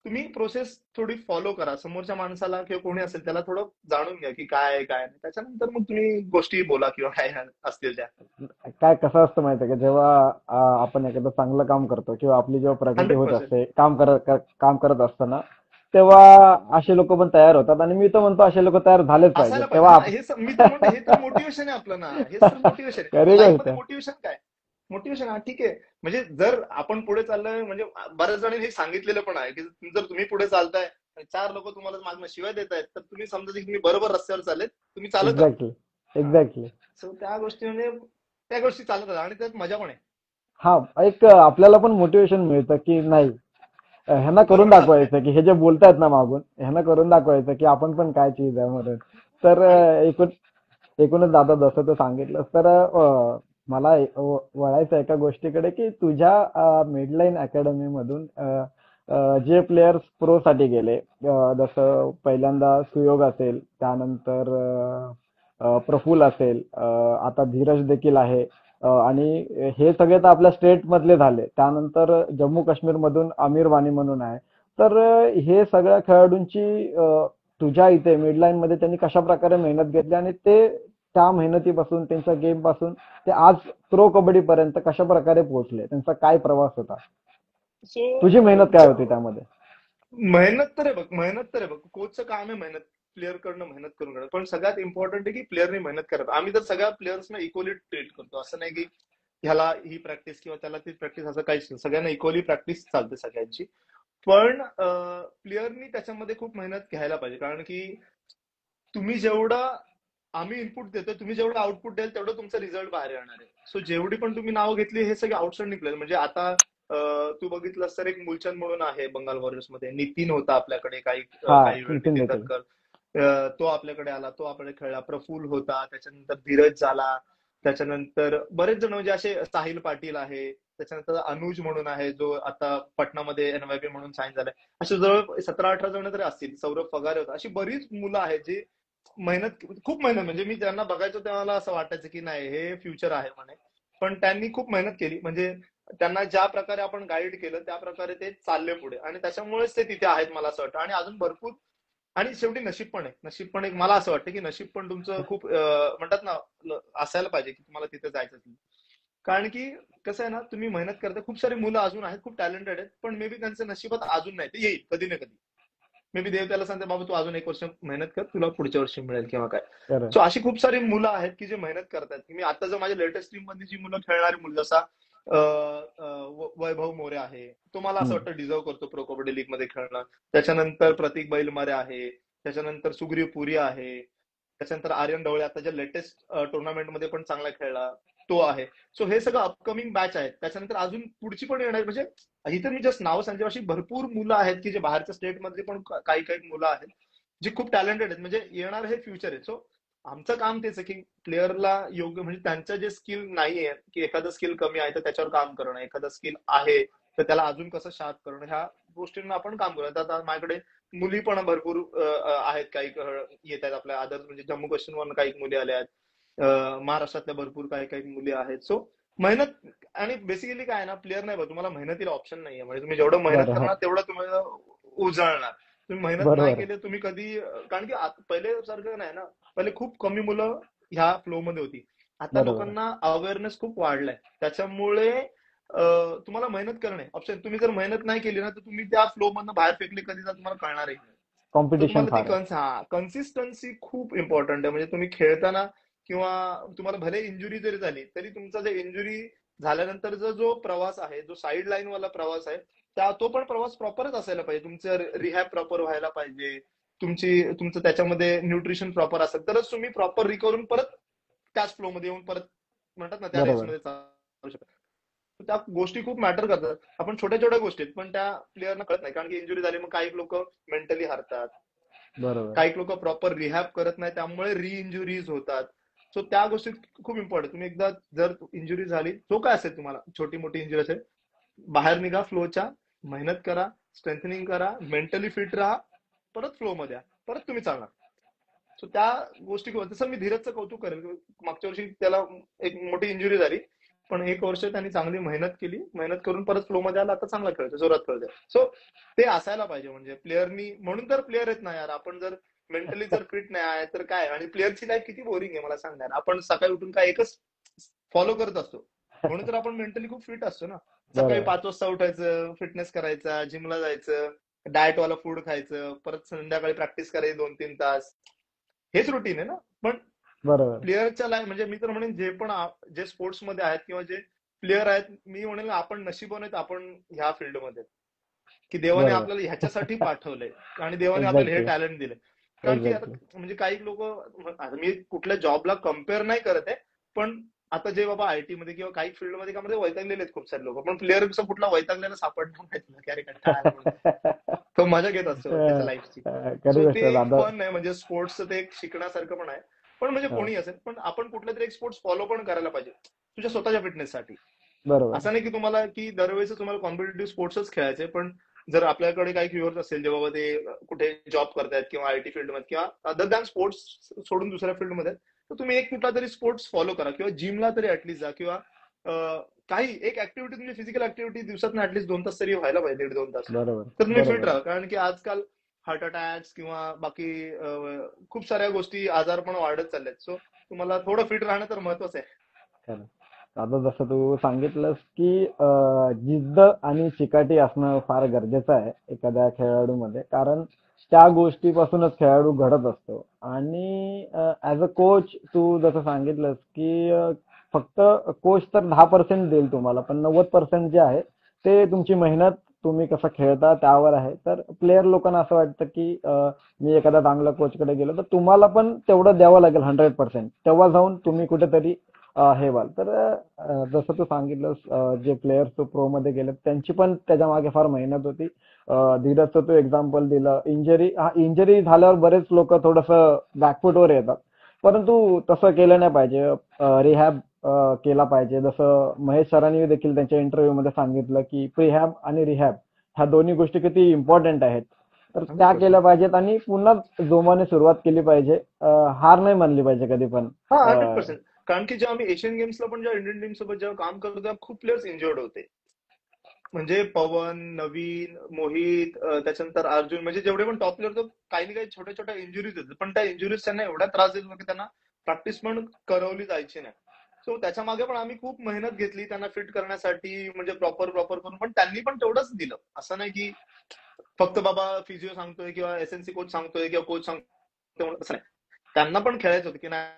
तुम्ही प्रोसेस थोडी फॉलो करा. समोरच्या माणसाला किंवा कोणी असेल त्याला थोडं जाणून घ्या की काय आहे काय नाही, त्याच्यानंतर मग तुम्ही गोष्टी बोला किंवा काय असतील त्या. काय कसं असतं माहितीये का, जेव्हा आपण एखादं चांगलं काम करतो किंवा आपली जेव्हा प्रगती होत 100%. असते काम करत असताना, तेव्हा असे लोक पण तयार होतात, आणि मी तर म्हणतो असे लोक तयार झालेच पाहिजेत असायला पाहिजे तेव्हा ना. मी तर म्हणतो हे तर मोटिवेशन आहे आपलं ना. हेच तर मोटिवेशन आहे खरी लाईफ गोष्ट मध्ये. आहे. मोटिवेशन काय, मोटिवेशन हा ठीक आहे. म्हणजे जर आपण पुढे चाललोय, म्हणजे बऱ्याच जणांनी हे सांगितलेलं पण आहे की जर तुम्ही पुढे चालताय आणि 4 लोक तुम्हाला मागणं शिवाय देत आहेत तर तुम्ही समजा की तुम्ही बरोबर रस्त्यावर चाललेत, तुम्ही चालत एक्झॅक्टली. आहात. एक्झॅक्टली. सो त्या गोष्टी म्हणजे त्या गोष्टी चालत राहतात आणि त्यात मजा पण आहे. हा, एक आपल्याला पण मोटिवेशन मिळतं की नाही, ह्यांना करून बरोबर चालतंय. दाखवायचं की हे जे बोलतायत ना मागून, ह्यांना करून दाखवायचं की आपण पण काय चीज आहे म्हणून. तर आणि एकूणच दादा जसं तू सांगितलंस, तर मला वळायचं एका गोष्टीकडे की तुझ्या मिडलाईन अकॅडमी मधून जे प्लेयर्स प्रो साठी गेले, जसं पहिल्यांदा सुयोग असेल, त्यानंतर प्रफुल असेल, आता धीरज देखील आहे, आणि हे सगळे तर आपल्या स्टेट मधले झाले. त्यानंतर जम्मू काश्मीर मधून आमिर वाणी म्हणून आहे. तर हे सगळ्या खेळाडूंची तुझ्या इथे मिडलाईन मध्ये त्यांनी कशा प्रकारे मेहनत घेतली, आणि ते त्या मेहनतीपासून, त्यांच्या गेम पासून ते आज प्रो कबड्डी पर्यंत कशा प्रकारे पोहोचले, त्यांचा काय प्रवास होता, तुझी मेहनत काय होती सो त्यामध्ये? मेहनत तर आहे बघ, मेहनत तर आहे बघ. कोचचं काम आहे मेहनत, प्लेअर कडनं मेहनत करून घेणं. पण सगळ्यात इम्पॉर्टंट आहे की प्लेअरने मेहनत करावी. आम्ही तर सगळ्या प्लेयर्सना इक्वली ट्रीट करतो. असं नाही की ह्याला ही प्रॅक्टिस किंवा त्याला ती प्रॅक्टिस, असं काहीच नाही. सगळ्यांना इक्वली प्रॅक्टिस चालते सगळ्यांची. पण प्लेअरनी त्याच्यामध्ये खूप मेहनत घ्यायला पाहिजे, कारण की तुम्ही जेवढं आम्ही इनपुट देतो, तुम्ही जेवढं आउटपुट द्याल तेवढं तुमचा रिझल्ट बाहेर येणार आहे. सो जेवढी पण तुम्ही नावं घेतली हे सगळे आउटस्टँडिंग प्लेयर. म्हणजे आता तू बघितलंस तर एक मुलचंद म्हणून आहे बंगाल वॉरियर्स मध्ये, नितीन होता आपल्याकडे हा, काही वेळ, नितीन नितीन देखील. दत्कर. तो आपल्याकडे आला, तो आपल्याकडे खेळला. प्रफुल होता, त्याच्यानंतर धीरज झाला, त्याच्यानंतर बरेच जण म्हणजे असे, साहिल पाटील आहे, त्याच्यानंतर अनुज म्हणून आहे जो आता पटनामध्ये एनवायपी म्हणून साईन झालाय. असे जवळ 17-18 जण तरी असतील. सौरभ पगारे होता. अशी बरीच मुलं आहेत जी खूप मेहनत, म्हणजे मी त्यांना बघायचो तेव्हा मला असं वाटायचं की नाही हे फ्युचर आहे म्हणे. पण त्यांनी खूप मेहनत केली, म्हणजे त्यांना ज्या प्रकारे आपण गाईड केलं त्या प्रकारे ते चालले पुढे, आणि त्याच्यामुळेच ते तिथे आहेत मला असं वाटतं. आणि अजून भरपूर, आणि शेवटी नशीब पण आहे. नशीब पण एक, मला असं वाटतं की नशीब पण तुमचं खूप म्हणतात ना असायला पाहिजे की तुम्हाला तिथे जायचं असेल. कारण की कसं आहे ना, तुम्ही मेहनत करता, खूप सारी मुलं अजून आहेत खूप टॅलेंटेड आहेत, पण मे बी त्यांच्या नशिबात अजून नाही, ते येईल कधी ना कधी. मे बी देव त्याला सांगते बाबा तू अजून एक वर्ष मेहनत कर, तुला पुढच्या वर्षी मिळेल किंवा काय. खरं. सो अशी खूप सारी मुलं आहेत की जे मेहनत करतात. मी आता जर माझ्या लेटेस्ट टीम मध्ये जी मुलं खेळणारी मुलं, जसा वैभव मोरे आहे, तो मला असं हम्म. वाटतं डिझर्व करतो प्रो कबड्डी लीग मध्ये खेळणं. त्याच्यानंतर प्रतीक बैलमारे आहे, त्याच्यानंतर सुग्रीव पुरी आहे, त्याच्यानंतर आर्यन ढवळे आता ज्या लेटेस्ट टुर्नामेंट मध्ये पण चांगला खेळला तो आहे. सो हे सगळं अपकमिंग बॅच आहेत. त्याच्यानंतर अजून पुढची पण येणार, म्हणजे इथं मी जस्ट नाव सांगते, अशी भरपूर मुलं आहेत की जे बाहेरच्या स्टेट मधले पण काही काही मुलं आहेत जी खूप टॅलेंटेड आहेत, म्हणजे येणार हे फ्युचर आहे. सो आमचं काम तेच आहे की प्लेअरला योग्य, म्हणजे त्यांचं जे स्किल नाहीये, की एखादं स्किल कमी आहे तर त्याच्यावर काम करणं, एखादं स्किल आहे तर त्याला अजून कसं शार्प करणं, ह्या गोष्टींना आपण काम करू. आता माझ्याकडे मुली पण भरपूर आहेत, काही येत आहेत आपल्या आदर्श, म्हणजे जम्मू काश्मीरवरून काही मुली आल्या आहेत, महाराष्ट्रातल्या भरपूर काही काही मुली आहेत. सो मेहनत, आणि बेसिकली काय आहे ना, प्लेअर नाही बघ, तुम्हाला मेहनतीला ऑप्शन नाहीये. म्हणजे तुम्ही जेवढं मेहनत बरं. करणार तेवढं तुम्हाला उजळणार. तुम्ही मेहनत नाही बरोबर. केली तुम्ही कधी, कारण की पहिले सारखं नाही ना. पहिले खूप कमी मुलं ह्या फ्लो मध्ये होती. आता बरोबर. लोकांना अवेअरनेस खूप वाढलाय, त्याच्यामुळे तुम्हाला मेहनत करणे ऑप्शन. तुम्ही जर मेहनत नाही केली ना तर तुम्ही त्या फ्लो मधनं बाहेर फेकले कधी तर तुम्हाला कळणारही नाही. तर कॉम्पिटिशन तुम्हाला ती फार आहे. कन्सिस्टन्सी खूप इम्पॉर्टंट आहे. म्हणजे तुम्ही खेळताना किंवा तुम्हाला भले इंजुरी जरी झाली तरी तुमचा जे इंजुरी झाल्यानंतरचा जो प्रवास आहे, जो साईड लाईन वाला प्रवास आहे, तो पण प्रवास प्रॉपरच असायला पाहिजे. तुमचं रिहॅब प्रॉपर व्हायला पाहिजे, तुमचं त्याच्यामध्ये न्यूट्रिशन प्रॉपर असेल तरच तुम्ही प्रॉपर रिकवरून परत त्याच फ्लो मध्ये येऊन परत म्हणतात ना त्या बरोबर. रेसमध्ये चालू शकतात. त्या गोष्टी खूप मॅटर करतात. आपण छोट्या छोट्या गोष्टी पण त्या प्लेअरना कळत नाही, कारण की इंजुरी झाली मग काही लोक मेंटली हारतात, बरोबर. काही लोक प्रॉपर रिहॅब करत नाही, त्यामुळे री इंजुरीज होतात. सो त्या गोष्टी खूप इम्पॉर्टंट. तुम्ही एकदा जर इंजुरी झाली, जो काय असेल, तुम्हाला छोटी मोठी इंजुरी असेल, बाहेर निघा फ्लोच्या, मेहनत करा, स्ट्रेंथनिंग करा, मेंटली फिट राहा, परत फ्लो मध्ये परत तुम्ही चालणार. सो त्या गोष्टी, तसं मी धीरजचं कौतुक करेल. मागच्या वर्षी त्याला एक मोठी इंजुरी झाली, पण एक वर्ष त्यांनी चांगली मेहनत केली, मेहनत करून परत फ्लो मध्ये आला, आता चांगला खेळतोय, जोरात खेळतोय. सो ते असायला पाहिजे, म्हणजे प्लेअरनी, म्हणून तर प्लेअर आहेत ना यार. आपण जर मेंटली जर फिट नाही आहे तर काय, आणि प्लेअरची लाईफ किती बोरिंग आहे मला सांगणार. आपण सकाळी उठून काय एकच फॉलो करत असतो, म्हणून तर आपण मेंटली खूप फिट असतो ना. सकाळी बरोबर. 5 वाजता उठायचं, फिटनेस करायचा, जिमला जायचं, डाएट वाला फूड खायचं, परत संध्याकाळी प्रॅक्टिस करायची 2-3 तास, हेच रुटीन आहे ना. पण बरोबर. प्लेअरच्या लाईफ, म्हणजे मी तर म्हणेन जे पण जे स्पोर्ट्स मध्ये आहेत किंवा जे प्लेअर आहेत, मी म्हणेन आपण नशिबाने आहेत, आपण ह्या फील्डमध्ये, की देवाने बरोबर. आपल्याला ह्याच्यासाठी पाठवलंय आणि देवाने आपल्याला हे एक्झॅक्टली. टॅलेंट दिले. कारण की आता एक्झॅक्टली. म्हणजे काही लोक, आता मी कुठल्या जॉबला कम्पेअर नाही करत आहे, पण आता जे बाबा आयटी मध्ये किंवा काही फील्ड मध्ये कामध्ये वैतागलेले आहेत खूप सारे लोक, पण प्लेअर कसं कुठला वैतागलेला सापडणार नाही तुला, की अरे कंटाळा आला म्हणून तो मजा घेत असतो त्याच्या लाईफची. खरी सो गोष्ट ते आहे एक दादा. फन आहे, म्हणजे स्पोर्ट्सचं ते एक शिकण्यासारखं पण आहे. पण म्हणजे हा. कोणी असेल, पण आपण कुठला तरी एक स्पोर्ट्स फॉलो पण करायला पाहिजे तुझ्या स्वतःच्या फिटनेससाठी. बरोबर. असं नाही की तुम्हाला की दरवेळेस तुम्हाला कॉम्पिटेटिव्ह स्पोर्ट्सच खेळायचे, पण जर आपल्याकडे काही व्ह्युअर्स असेल जे बाबा ते कुठे जॉब करतायत किंवा आयटी फील्डमध्ये किंवा अदर दॅन स्पोर्ट्स सोडून दुसऱ्या फील्डमध्ये, तर तुम्ही एक कुठला तरी स्पोर्ट्स फॉलो करा, किंवा जिमला तरी ऍटलीस्ट जा, किंवा काही एक ऍक्टिव्हिटी, तुमची फिजिकल ऍक्टिव्हिटी दिवसात ऍटलीस्ट 2 तास तरी व्हायला पाहिजे, 1.5-2 तास. बरोबर. तर तुम्ही फिट बरोबर. राहा. कारण की आजकाल हार्ट अटॅक्स किंवा बाकी खूप साऱ्या गोष्टी, आजार पण वाढत चाललेत. सो तुम्हाला थोडं फिट राहणं तर महत्वाचं आहे. खरं. आता जसं तू सांगितलंस की जिद्द आणि चिकाटी असणं फार गरजेचं आहे एखाद्या खेळाडूमध्ये, कारण त्या गोष्टीपासूनच खेळाडू घडत असतो. आणि ऍज अ कोच तू जसं सांगितलंस की फक्त कोच तर 10% देईल तुम्हाला, पण 90% जे आहे ते तुमची मेहनत, तुम्ही कसं खेळता त्यावर आहे. तर प्लेयर लोकांना असं वाटतं की मी एखाद्या चांगल्या कोचकडे गेलो तर तुम्हाला पण तेवढं द्यावं लागेल 100%, तेव्हा जाऊन तुम्ही कुठेतरी हे व्हाल. तर जसं तू सांगितलंस जे प्लेयर्स प्रो मध्ये गेले त्यांची पण त्याच्या मागे फार मेहनत होती. धीरजचं तू एक्झाम्पल दिलं. इंजरी झाल्यावर बरेच लोक थोडस बॅकफुटवर येतात, परंतु तसं केलं नाही पाहिजे. रिहॅब केला पाहिजे. जसं महेश सरांनी देखील त्यांच्या इंटरव्ह्यू मध्ये सांगितलं की प्रिहॅब आणि रिहॅब ह्या दोन्ही गोष्टी किती इम्पॉर्टंट आहेत. तर त्या 100%. केल्या पाहिजेत आणि पुन्हा जोमाने सुरुवात केली पाहिजे. हार नाही मानली पाहिजे कधी पण. हा, अ, 100%. कारण की जेव्हा आम्ही एशियन गेम्सला पण जेव्हा इंडियन टीम सोबत जेव्हा काम करतो तेव्हा खूप प्लेयर्स इंजर्ड होते. म्हणजे पवन, नवीन, मोहित, त्याच्यानंतर अर्जुन, म्हणजे जेवढे पण टॉप प्लेयर होते काही ना काही छोट्या छोट्या इंजुरीज होते, पण त्या इंजुरीज त्यांना एवढा त्रास देत होता की त्यांना प्रॅक्टिस पण करवली जायची नाही. सो त्याच्या मागे पण आम्ही खूप मेहनत घेतली त्यांना फिट करण्यासाठी, म्हणजे प्रॉपर प्रॉपर करून, पण त्यांनी पण तेवढंच दिलं. असं नाही की फक्त बाबा फिजिओ सांगतोय किंवा एसएनसी कोच सांगतोय किंवा कोच सांगतोय म्हणून असं नाही. त्यांना पण खेळायचं होतं की नाही.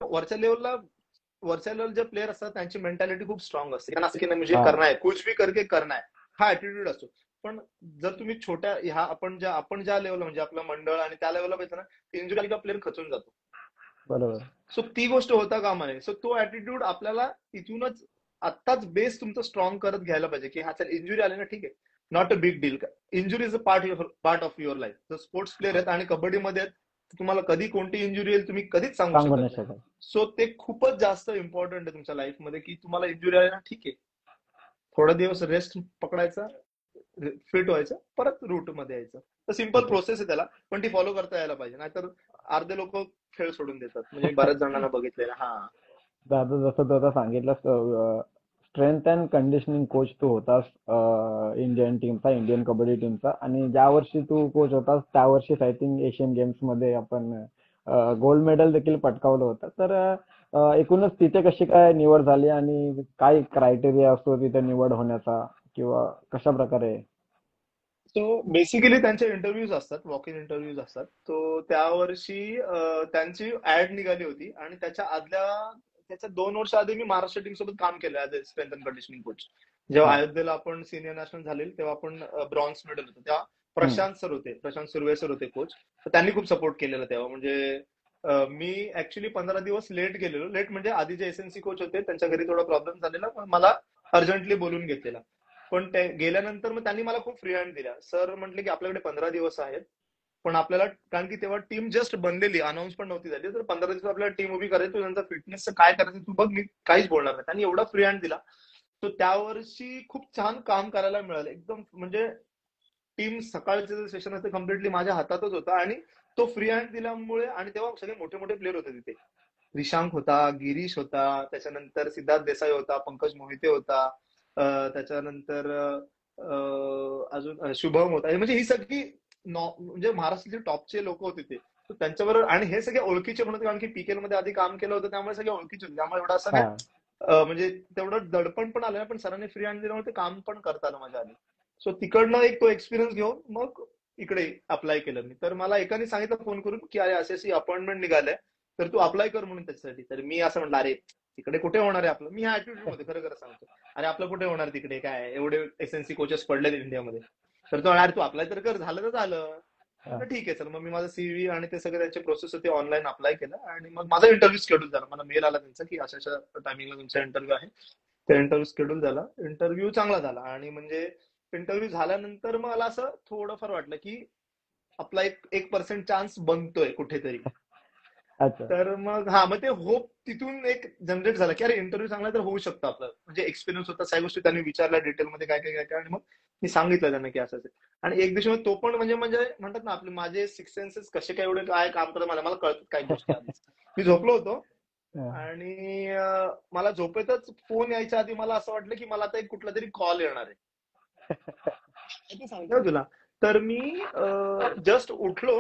वरच्या लेवलला वरच्या लेवल जे प्लेयर असतात त्यांची मेंटॅलिटी खूप स्ट्रॉंग असते, कारण असं की नाही मुझे हा, करना है, कुछ भी करके करना है, हा ऍटिट्यूड असतो. पण जर तुम्ही छोट्या ह्या आपण ज्या लेवलला, म्हणजे आपलं मंडळ आणि त्या लेवलला पाहिजे ना, इंजुरी आली का प्लेअर खचून जातो. बरोबर. सो ती गोष्ट होता कामा नये. सो तो ऍटिट्यूड आपल्याला इथूनच आत्ताच बेस तुमचं स्ट्रॉंग करत घ्यायला पाहिजे की हा चल इंजुरी आली ना, ठीक आहे, not a big deal. Injury is a part of your life. जर स्पोर्ट्स प्लेअर आहेत आणि कबड्डीमध्ये आहेत, तुम्हाला कधी कोणती इंजुरी येईल तुम्ही कधीच सांगू सांगू शकत नाही नाही. शकत. सो ते खूपच जास्त इम्पॉर्टंट आहे तुमच्या लाईफमध्ये की तुम्हाला इंजुरी आली ना, ठीक आहे, थोडा दिवस रेस्ट पकडायचा, फिट व्हायचं, परत रूट मध्ये यायचं. तर सिम्पल अच्छा. प्रोसेस आहे त्याला, पण ती फॉलो करता यायला पाहिजे. नाहीतर अर्धे लोक खेळ सोडून देतात, म्हणजे मी बऱ्याच जणांना बघितलेलं. हा. दादा, जसं तू आता सांगितलंस, स्ट्रेंथ अँड कंडिशनिंग कोच तू होतास इंडियन टीमचा, इंडियन कबड्डी टीमचा, आणि ज्या वर्षी तू कोच होतास त्या वर्षीच आय थिंक एशियन गेम्स मध्ये आपण गोल्ड मेडल देखील पटकावलं होतं. तर एकूणच तिथे कशी काय निवड झाली आणि काय क्रायटेरिया असतो तिथे निवड होण्याचा, किंवा कशा प्रकारे? सो बेसिकली त्यांचे इंटरव्ह्यूज असतात, वॉक इन इंटरव्ह्यूज असतात. तो त्या वर्षी त्यांची ऍड निघाली होती आणि त्याच्या 2 वर्ष आधी मी महाराष्ट्र टीम सोबत काम केलं as a strength and conditioning coach. जेव्हा हा. अयोध्येला आपण सिनियर नॅशनल झाले तेव्हा आपण ब्रॉन्झ मेडल होतो. तेव्हा हम्म. प्रशांत सुर्वे सर होते कोच. तर त्यांनी खूप सपोर्ट केलेला तेव्हा. म्हणजे मी ऍक्च्युली 15 दिवस लेट गेलेलो. लेट म्हणजे आधी जे एसएनसी कोच होते त्यांच्या घरी थोडा प्रॉब्लेम झालेला, पण मला अर्जंटली बोलून घेतलेला. पण ते गेल्यानंतर मग त्यांनी मला खूप फ्री हँड दिला. सर म्हटले की आपल्याकडे 15 दिवस आहेत, पण आपल्याला, कारण की तेव्हा टीम जस्ट बनलेली, अनाऊन्स पण नव्हती झाली, तर 15 दिवस आपल्याला टीम उभी करायची, तू त्यांचा फिटनेसचं काय करायचं तू बघ, मी काहीच बोलणार नाही. त्यांनी एवढा फ्री हँड दिला. तो त्या वर्षी खूप छान काम करायला मिळालं एकदम. म्हणजे टीम सकाळचं जे सेशन असते कम्प्लिटली माझ्या हातातच होता, आणि तो फ्री हँड दिल्यामुळे, आणि तेव्हा सगळे मोठे मोठे प्लेअर होते तिथे. रिशांक होता, गिरीश होता, त्याच्यानंतर सिद्धार्थ देसाई होता, पंकज मोहिते होता, त्याच्यानंतर अजून शुभम होता. म्हणजे ही सगळी म्हणजे महाराष्ट्राचे टॉपचे लोक होते ते. तर त्यांच्याबरोबर, आणि हे सगळे ओळखीचे पण होते, कारण की पीकेएल मध्ये आधी काम केलं होतं, त्यामुळे सगळे ओळखीचे होते. त्यामुळे एवढं असं हा. काय म्हणजे तेवढं दडपण पण आलं नाही, पण सरांनी फ्री हँड दिल्यामुळे ते काम पण करता आलं माझ्या आधी. सो तिकडनं एक तो एक्सपिरियन्स घेऊन मग इकडे अप्लाय केलं मी. तर मला एकाने सांगितलं फोन करून की अरे अशी अशी अपॉइंटमेंट निघालंय, तर तू अप्लाय कर म्हणून त्याच्यासाठी. तर मी असं म्हटलं, अरे तिकडे कुठे होणार आहे आपलं. मी ह्या ऍटिट्यूड मध्ये खरं खरं सांगतो, अरे आपलं कुठे होणार तिकडे, काय एवढे एसएनसी कोचेस पडलेत इंडियामध्ये. तर तो अरे तू अप्लाय तर कर, झालं तर झालं. हा. म्हटलं ठीक आहे. चल मग मी माझं सीव्ही आणि ते सगळे त्यांचे प्रोसेस होते ऑनलाईन अप्लाय केलं, आणि मग माझा इंटरव्ह्यू शेड्यूल झाला. मला मेल आला त्यांचा की अशा अशा टायमिंगला तुमचा इंटरव्ह्यू आहे. त्या इंटरव्ह्यू शेड्यूल झाला. इंटरव्ह्यू चांगला झाला, आणि म्हणजे इंटरव्ह्यू झाल्यानंतर मग मला असं थोडंफार वाटलं की आपला 1% चान्स बनतोय कुठेतरी. अच्छा. तर मग ते होप तिथून एक जनरेट झाला की अरे इंटरव्ह्यू चांगला तर होऊ शकतो आपलं. म्हणजे एक्सपिरियन्स होता, सगळ्या गोष्टी त्यांनी विचारल्या डिटेलमध्ये काय काय काय काय, आणि मग मी सांगितलं त्यांना की असं. आणि एक दिवशी तो पण म्हणजे म्हणजे म्हणतात ना आपले, माझे सिक्स सेन्सेस कसे काय एवढे काय काम करतात, मला कळतात काही गोष्टी आधीच. मी झोपलो होतो, हा. आणि मला झोपेतच फोन यायच्या आधी मला असं वाटलं की मला आता एक कुठला तरी कॉल येणार आहे. माहिती सांगतो तुला. तर मी जस्ट उठलो,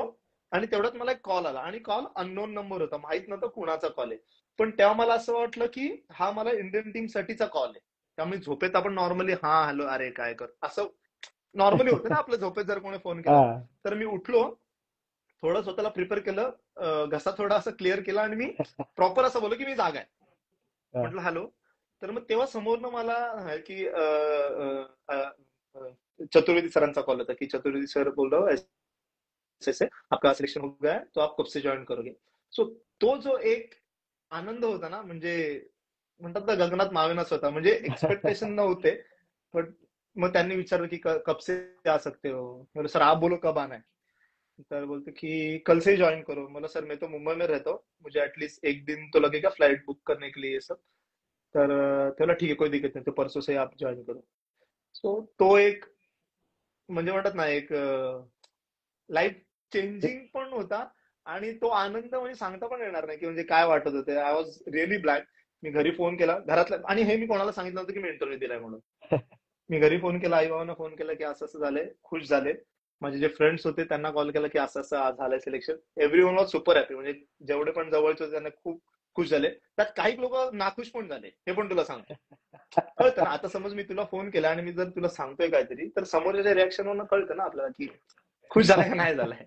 आणि तेवढ्यात मला एक कॉल आला, आणि कॉल अननोन नंबर होता, माहित नव्हतं कुणाचा कॉल आहे. पण तेव्हा मला असं वाटलं की हा मला इंडियन टीम साठीचा कॉल आहे. त्यामुळे झोपेत आपण नॉर्मली हा हॅलो अरे काय कर असं नॉर्मली होतं ना आपल्या झोपेत जर कोणी फोन केला. हा. तर मी उठलो, थोडं स्वतःला प्रिपेअर केलं, घसा थोडा असं क्लिअर केला, आणि मी प्रॉपर असं बोललो की मी जागा आहे. हा. म्हटलं हॅलो. तर मग तेव्हा समोरनं मला की चतुर्वेदी सरांचा कॉल होता की चतुर्वेदी सर बोल रहा हूँ, ऐसे आपका सिलेक्शन हो गया है, तो आप कब से जॉईन करोगे. सो तो जो एक आनंद होता ना, म्हणजे म्हणतात ना गगनात मावेनाच होता. म्हणजे एक्सपेक्टेशन नव्हते, बट मग त्यांनी विचारलं की कब से आ सकते हो. बोले सर आप बोलो कब आना है. तर बोलते कि कल से ही ज्वाइन करो. बोला सर मैं तो मुंबई में रहता हूँ, मुझे एटलीस्ट एक दिन तो लगेगा फ्लाइट बुक करने के लिए ये सब. तर त्याला ठीक आहे, कोई दिक्कत नाही, तो परसों से आप ज्वाइन करो. सो तो एक, म्हणजे म्हणतात ना एक लाईफ चेंजिंग पण होता. आणि तो आनंद म्हणजे सांगता पण येणार नाही की म्हणजे काय वाटत होते. I was really blank. मी घरी फोन केला घरातल्या, आणि हे मी कोणाला सांगितलं नव्हतं की मी इंटरव्ह्यू दिलाय म्हणून. मी घरी फोन केला, आई बाबांना फोन केला की असं असं झालंय, खुश झाले. माझे जे फ्रेंड्स होते त्यांना कॉल केला की असं असं आज झालंय selection. Every one was super happy. म्हणजे जेवढे पण जवळचे होते त्यांना खूप खुश झाले. त्यात काही लोक नाखुश पण झाले, हे पण तुला सांगतो. कळतं ना, आता समज मी तुला फोन केला आणि मी जर तुला सांगतोय काहीतरी, तर समोरच्या रिॲक्शनवरून कळतं ना आपल्याला की खुश झालाय का नाही झालाय.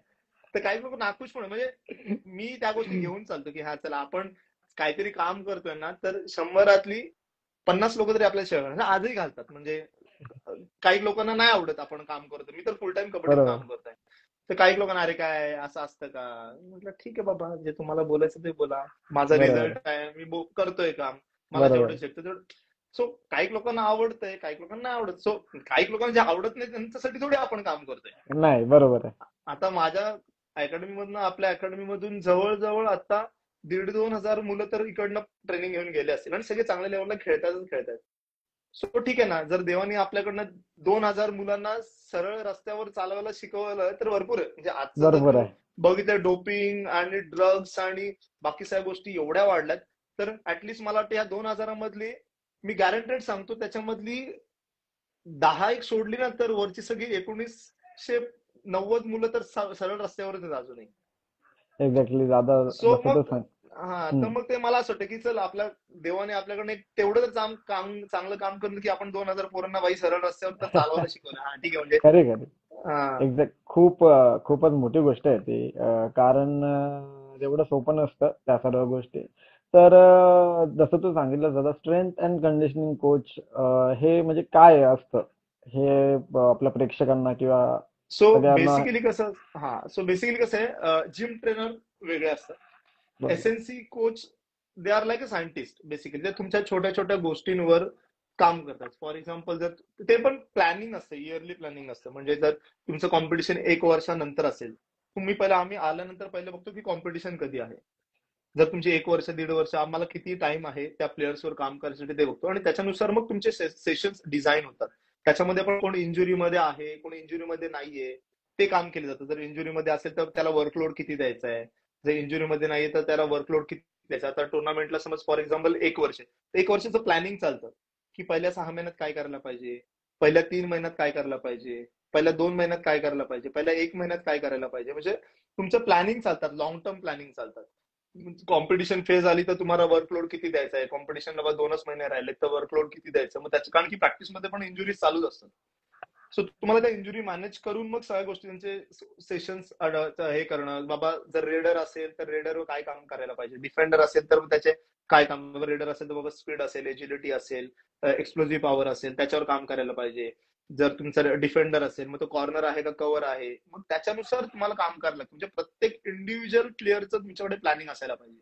तर काही लोक नाखुश पण म्हणजे मी त्या गोष्टी घेऊन चालतो की हा चला आपण काहीतरी काम करतोय ना, तर 100रातली 50 लोक तरी आपल्या शहरात आजही घालतात. म्हणजे काही लोकांना नाही आवडत आपण काम करतो. मी तर फुल टाइम कबड्डीत बरोबर. काम करतोय. तर काही लोकांना अरे काय असं असतं का. म्हटलं ठीक आहे बाबा, जे तुम्हाला बोलायचं ते बोला. माझा बरोबर. रिझल्ट आहे, मी करतोय काम, मला जेवढं बरोबर. शक्य तेवढं. सो काही लोकांना आवडतंय, काही लोकांना नाही आवडत. सो काही लोकांना जे आवडत नाही त्यांच्यासाठी थोडी आपण काम करतोय. नाही, बरोबर आहे. आता माझ्या अकॅडमी मधून, आपल्या अकॅडमी मधून जवळजवळ आता 1,500-2,000 मुलं तर इकडनं ट्रेनिंग घेऊन गेले असतील, आणि सगळे चांगल्या लेवलला खेळतात. सो ठीक आहे ना, जर देवानी आपल्याकडनं 2,000 मुलांना सरळ रस्त्यावर चालवायला शिकवलं तर भरपूर आहे. म्हणजे आजचं जर बरोबर तू आहे. बघितलं, डोपिंग आणि ड्रग्स आणि बाकी सगळ्या गोष्टी एवढ्या वाढल्यात, तर ऍटलीस्ट मला वाटतं या 2,000 मधली, मी गॅरंटेड सांगतो, त्याच्यामधली 10 एक सोडली ना, तर वरची सगळी 1990 मुलं तर सरळ रस्त्यावरच आहेत अजूनही. एक्झॅक्टली. दादा, सो जसं तू मग सांग. हा, तर हम्म. मग ते मला असं वाटतं की चल आपल्या देवाने आपल्याकडे एक तेवढं तर चांगलं काम करून की आपण 2,000 पोरांना बाई सरळ रस्त्यावर तर चालवायला शिकवलं. हा ठीक आहे म्हणजे. खरे खरे. हा. एक्झॅक्ट. खूपच मोठी गोष्ट आहे ती. कारण एवढं सोपं नसतं त्या सर्व गोष्टी. तर जसं तू सांगितलं दादा, स्ट्रेंथ अँड कंडिशनिंग कोच हे म्हणजे काय असतं? हे आपल्या प्रेक्षकांना किंवा सो सगळ्यांना. बेसिकली कसं, सो बेसिकली कसं आहे, जिम ट्रेनर वेगळे असतात. बरोबर. SNC coach, they are like a scientist basically. ते तुमच्या छोट्या छोट्या गोष्टींवर काम करतात. फॉर एक्झाम्पल, जर ते पण प्लॅनिंग असतं, इयरली प्लॅनिंग असतं. म्हणजे जर तुमचं कॉम्पिटिशन 1 वर्षानंतर असेल, तुम्ही पहिला, आम्ही आल्यानंतर पहिले बघतो की कॉम्पिटिशन कधी आहे. जर तुमची 1 वर्ष 1.5 वर्ष, आम्हाला किती टाइम आहे त्या प्लेयर्सवर काम करण्यासाठी ते बघतो, आणि त्याच्यानुसार मग तुमचे सेशन्स डिझाईन होतात. त्याच्यामध्ये पण कोण इंजुरीमध्ये आहे, कोण इंजुरीमध्ये नाहीये, ते काम केलं जातं. जर इंजुरीमध्ये असेल तर त्याला वर्कलोड किती द्यायचा आहे, जर इंजुरीमध्ये नाहीये तर त्याला वर्कलोड किती द्यायचा. आता टुर्नामेंटला समज फॉर एक्झाम्पल 1 वर्ष, 1 वर्षाचं प्लॅनिंग चालतं की पहिल्या 6 महिन्यात काय करायला पाहिजे, पहिल्या 3 महिन्यात काय करायला पाहिजे, पहिल्या 2 महिन्यात काय करायला पाहिजे, पहिल्या 1 महिन्यात काय करायला पाहिजे. म्हणजे तुमचं प्लॅनिंग चालतात, लॉंग टर्म प्लॅनिंग चालतात. कॉम्पिटिशन फेज आली तर तुम्हाला वर्कलोड किती द्यायचा आहे, कॉम्पिटिशनला बस 2च महिने राहिले तर वर्कलोड किती द्यायचं. मग त्याचं, कारण की प्रॅक्टिसमध्ये पण इंजुरीज चालूच असतात. सो तुम्हाला त्या इंजुरी मॅनेज करून मग सगळ्या गोष्टी, त्यांचे सेशन्स हे करणं. बाबा जर रेडर असेल तर रेडरवर काय काम करायला पाहिजे, डिफेंडर असेल तर त्याचे काय काम, रेडर असेल तर बाबा स्पीड असेल, एजिलिटी असेल, एक्सप्लोजिव्ह पॉवर असेल, त्याच्यावर काम करायला पाहिजे. जर तुमचा डिफेंडर असेल, मग तो कॉर्नर आहे का कव्हर आहे, मग त्याच्यानुसार तुम्हाला काम करायला लागतं. म्हणजे प्रत्येक इंडिव्हिज्युअल प्लेअरचं तुमच्याकडे प्लॅनिंग असायला पाहिजे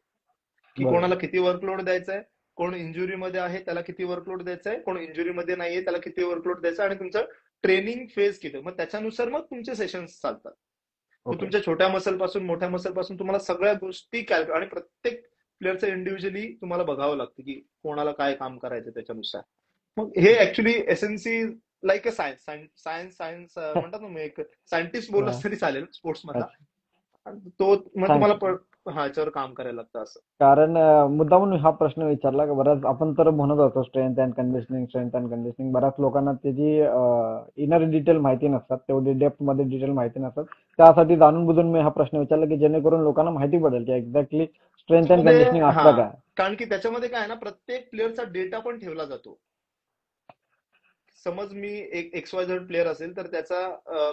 की बरोबर. कोणाला किती वर्कलोड द्यायचा आहे, कोण इंजुरीमध्ये आहे त्याला किती वर्कलोड द्यायचा आहे, कोण इंजुरीमध्ये नाहीये त्याला किती वर्कलोड द्यायचा आहे, आणि तुमचं ट्रेनिंग फेज किती. मग त्याच्यानुसार मग तुमचे सेशन्स चालतात. तर ओके. तुमच्या छोट्या मसल पासून मोठ्या मसल पासून तुम्हाला सगळ्या गोष्टी आणि प्रत्येक प्लेअरचं इंडिव्हिज्युअली तुम्हाला बघावं लागतं की कोणाला काय काम करायचं त्याच्यानुसार. मग हे actually SNC like a science. Science म्हणतात ना, मग एक सायंटिस्ट बोललास तरी चालेल स्पोर्ट्स मधला. अच्छा. तो मग सांग. तुम्हाला ह्याच्यावर काम करायला लागतं असं. कारण मुद्दामून हा प्रश्न विचारला, की बऱ्याच आपण तर म्हणत होतो strength and conditioning, strength and conditioning. बऱ्याच लोकांना त्याची इनर डिटेल माहिती नसतात, तेवढी डेप्थ मध्ये डिटेल माहिती नसतात. त्यासाठी जाणून बुजून मी हा प्रश्न विचारला, की जेणेकरून लोकांना माहिती पडेल की एक्झॅक्टली स्ट्रेंथ अँड मध्ये कंडिशनिंग हा, असतं काय. कारण की त्याच्यामध्ये काय आहे ना, प्रत्येक प्लेअरचा डेटा पण ठेवला जातो. समज मी एक XYZ प्लेअर असेल तर त्याचा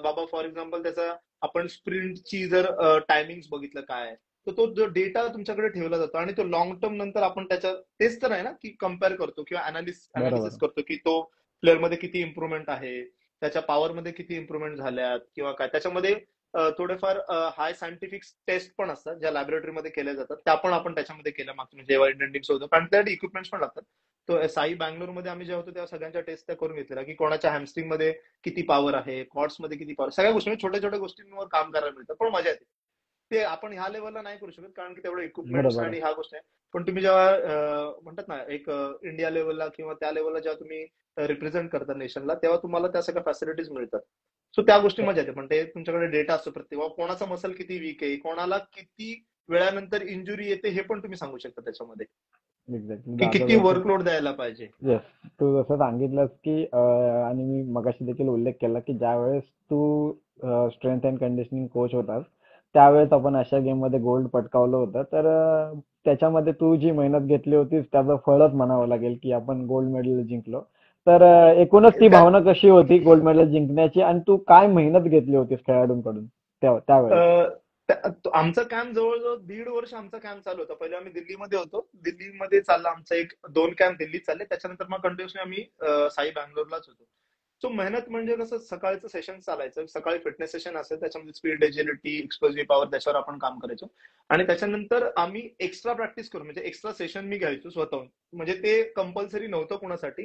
बाबा फॉर एक्झाम्पल त्याचा, आपण स्प्रिंटची जर टायमिंग बघितलं काय, तर तो जो डेटा तुमच्याकडे ठेवला जातो, आणि तो लॉंग टर्म नंतर आपण त्याच्या, तेच तर आहे ना की कम्पेअर करतो किंवा बरोबर. अनालिसिस करतो की तो प्लेअर मध्ये किती इम्प्रुव्हमेंट आहे, त्याच्या पॉवर मध्ये किती इम्प्रुव्हमेंट झाल्यात किंवा काय. त्याच्यामध्ये थोडेफार हाय सायंटिफिक टेस्ट पण असतात ज्या लॅबोरेटरीमध्ये केल्या जातात, त्या पण आपण त्याच्यामध्ये केल्या मागच्या, म्हणजे जेव्हा इंडियन टीम्स होतं, कारण त्यासाठी इक्विपमेंट्स पण लागतात. तो साई बँगलोरमध्ये आम्ही जेव्हा होतो तेव्हा सगळ्यांच्या टेस्ट त्या करून घेतलेल्या, की कोणाच्या हॅमस्ट्रिंग मध्ये किती पॉवर आहे, कॉर्ड्स मध्ये किती पॉवर, सगळ्या गोष्टी म्हणजे छोट्या छोट्या गोष्टींवर काम करायला मिळतं. पण मजा येते. ते आपण ह्या लेवलला नाही करू शकत कारण की तेवढे इक्विपमेंट्स बरोबर आहे. आणि ह्या गोष्टी आहे. पण तुम्ही जेव्हा म्हणतात ना एक इंडिया लेवलला किंवा त्या लेवलला जेव्हा तुम्ही रिप्रेझेंट करता नेशनला, तेव्हा तुम्हाला त्या सगळ्या फॅसिलिटीज मिळतात. सो त्या गोष्टी मजा येते. पण ते तुमच्याकडे डेटा असतो प्रत्येक, कोणाचा मसल किती वीक आहे, कोणाला किती वेळानंतर इंजुरी येते हे पण तुम्ही सांगू शकता त्याच्यामध्ये, एक्झॅक्टली की आता किती जसं वर्कलोड द्यायला पाहिजे. येस, तू जसं सांगितलंस की आणि मी मगाशी देखील उल्लेख केला की ज्यावेळेस तू स्ट्रेंथ अँड कंडिशनिंग कोच होतास त्यावेळेस आपण अशा गेम मध्ये गोल्ड पटकावलं होतं. तर त्याच्यामध्ये तू जी मेहनत घेतली होतीस त्याचं फळच म्हणावं लागेल की आपण गोल्ड मेडल जिंकलो. तर एकूणच ती त्यात भावना कशी होती गोल्ड मेडल जिंकण्याची आणि तू काय मेहनत घेतली होतीस खेळाडूंकडून त्यावेळेस? आमचा कॅम्प जवळजवळ 1.5 वर्ष आमचा कॅम्प चालू होता. पहिले आम्ही दिल्लीमध्ये होतो, दिल्लीमध्ये चालला आमचा 2 कॅम्प दिल्लीत चालले, त्याच्यानंतर मग कंटिन्युअसली आम्ही साई बँगलोरलाच होतो. सो मेहनत म्हणजे कसं, सकाळचं सेशन चालायचं, सकाळी फिटनेस सेशन असेल, त्याच्यामध्ये स्पीड, एजिलिटी, एक्सप्लोजिव्ह पॉवर, त्याच्यावर आपण काम करायचो. आणि त्याच्यानंतर आम्ही एक्स्ट्रा प्रॅक्टिस करू, म्हणजे एक्स्ट्रा सेशन मी घ्यायचो स्वतःहून. म्हणजे ते कंपल्सरी नव्हतं कुणासाठी,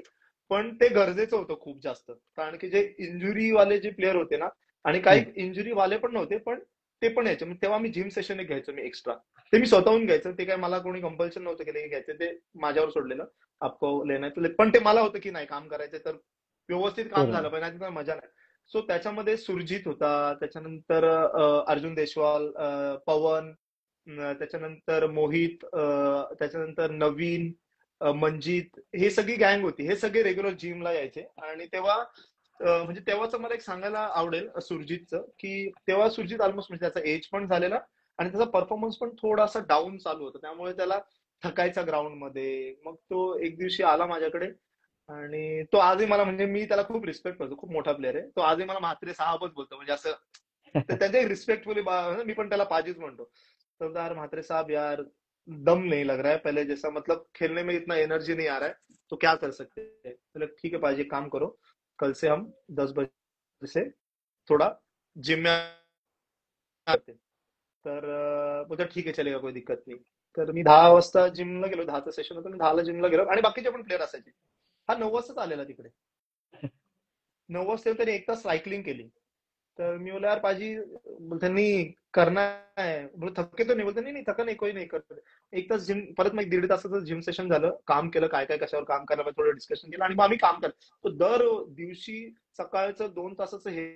पण ते गरजेचं होतं खूप जास्त. कारण की जे इंजुरी वाले जे प्लेअर होते ना, आणि काही हम्म. इंजुरी वाले पण नव्हते, पण ते पण यायचे. तेव्हा मी जिम सेशन एक घ्यायचो मी एक्स्ट्रा. ते मी स्वतःहून घ्यायचं, ते काय मला कोणी कंपल्शन नव्हतं केलं की घ्यायचं, ते माझ्यावर सोडलेलं. आपको लेना है, पण ते मला होतं की नाही, काम करायचं तर व्यवस्थित काम पूर्ण. झालं पाहिजे, नाही मजा नाही. सो त्याच्यामध्ये सुरजित होता, त्याच्यानंतर अर्जुन देशवाल, पवन, त्याच्यानंतर मोहित, त्याच्यानंतर नवीन, मंजित, हे सगळी गँग होती. हे सगळे रेग्युलर जिमला यायचे. आणि तेव्हा म्हणजे तेव्हाच मला एक सांगायला आवडेल सुरजितचं, की तेव्हा सुरजित ऑलमोस्ट म्हणजे त्याचा एज पण झालेला आणि त्याचा परफॉर्मन्स पण थोडासा डाऊन चालू होता, त्यामुळे त्याला थकायचा ग्राउंड मध्ये. मग तो एक दिवशी आला माझ्याकडे, आणि तो आजही मला, म्हणजे मी त्याला खूप रिस्पेक्ट करतो, खूप मोठा प्लेअर आहे तो, आजही मला म्हात्रे साहेबच बोलतो, म्हणजे असं. तर त्यांच्या रिस्पेक्टफुली मी पण त्याला पाजीच म्हणतो. तो यार म्हात्रे साहब यार, दम नहीं लग रहा है पहले जैसा, मतलब खेलने में इतना एनर्जी नहीं आ रहा है, तो क्या कर सकते हैं? मतलब ठीक है पाजी, काम करो, कल से हम 10 बजे से थोड़ा जिम में आते. तर बोलतो ठीक आहे, चलेगा, कोई दिक्कत नाही. तर मी 10 वाजता जिमला गेलो, 10चं सेशन होतं, मी 10ला जिमला गेलो, आणि बाकीचे पण प्लेअर असायचे. हा 9 वाजताच आलेला तिकडे. 9 वाजता येऊन त्याने 1 तास सायकलिंग केली. तर मी बोला यार पाजी, त्यांनी करना है, बोल थके तो नाही, बोलते नाही नाही, थका नाही, कोई नाही करत. 1 तास जिम, परत मग 1.5 तासाचं जिम सेशन झालं, काम केलं, काय काय कशावर काम करायला थोडं डिस्कशन केलं, आणि मग आम्ही काम केलं. तो दर दिवशी सकाळचं 2 तासाचं हे,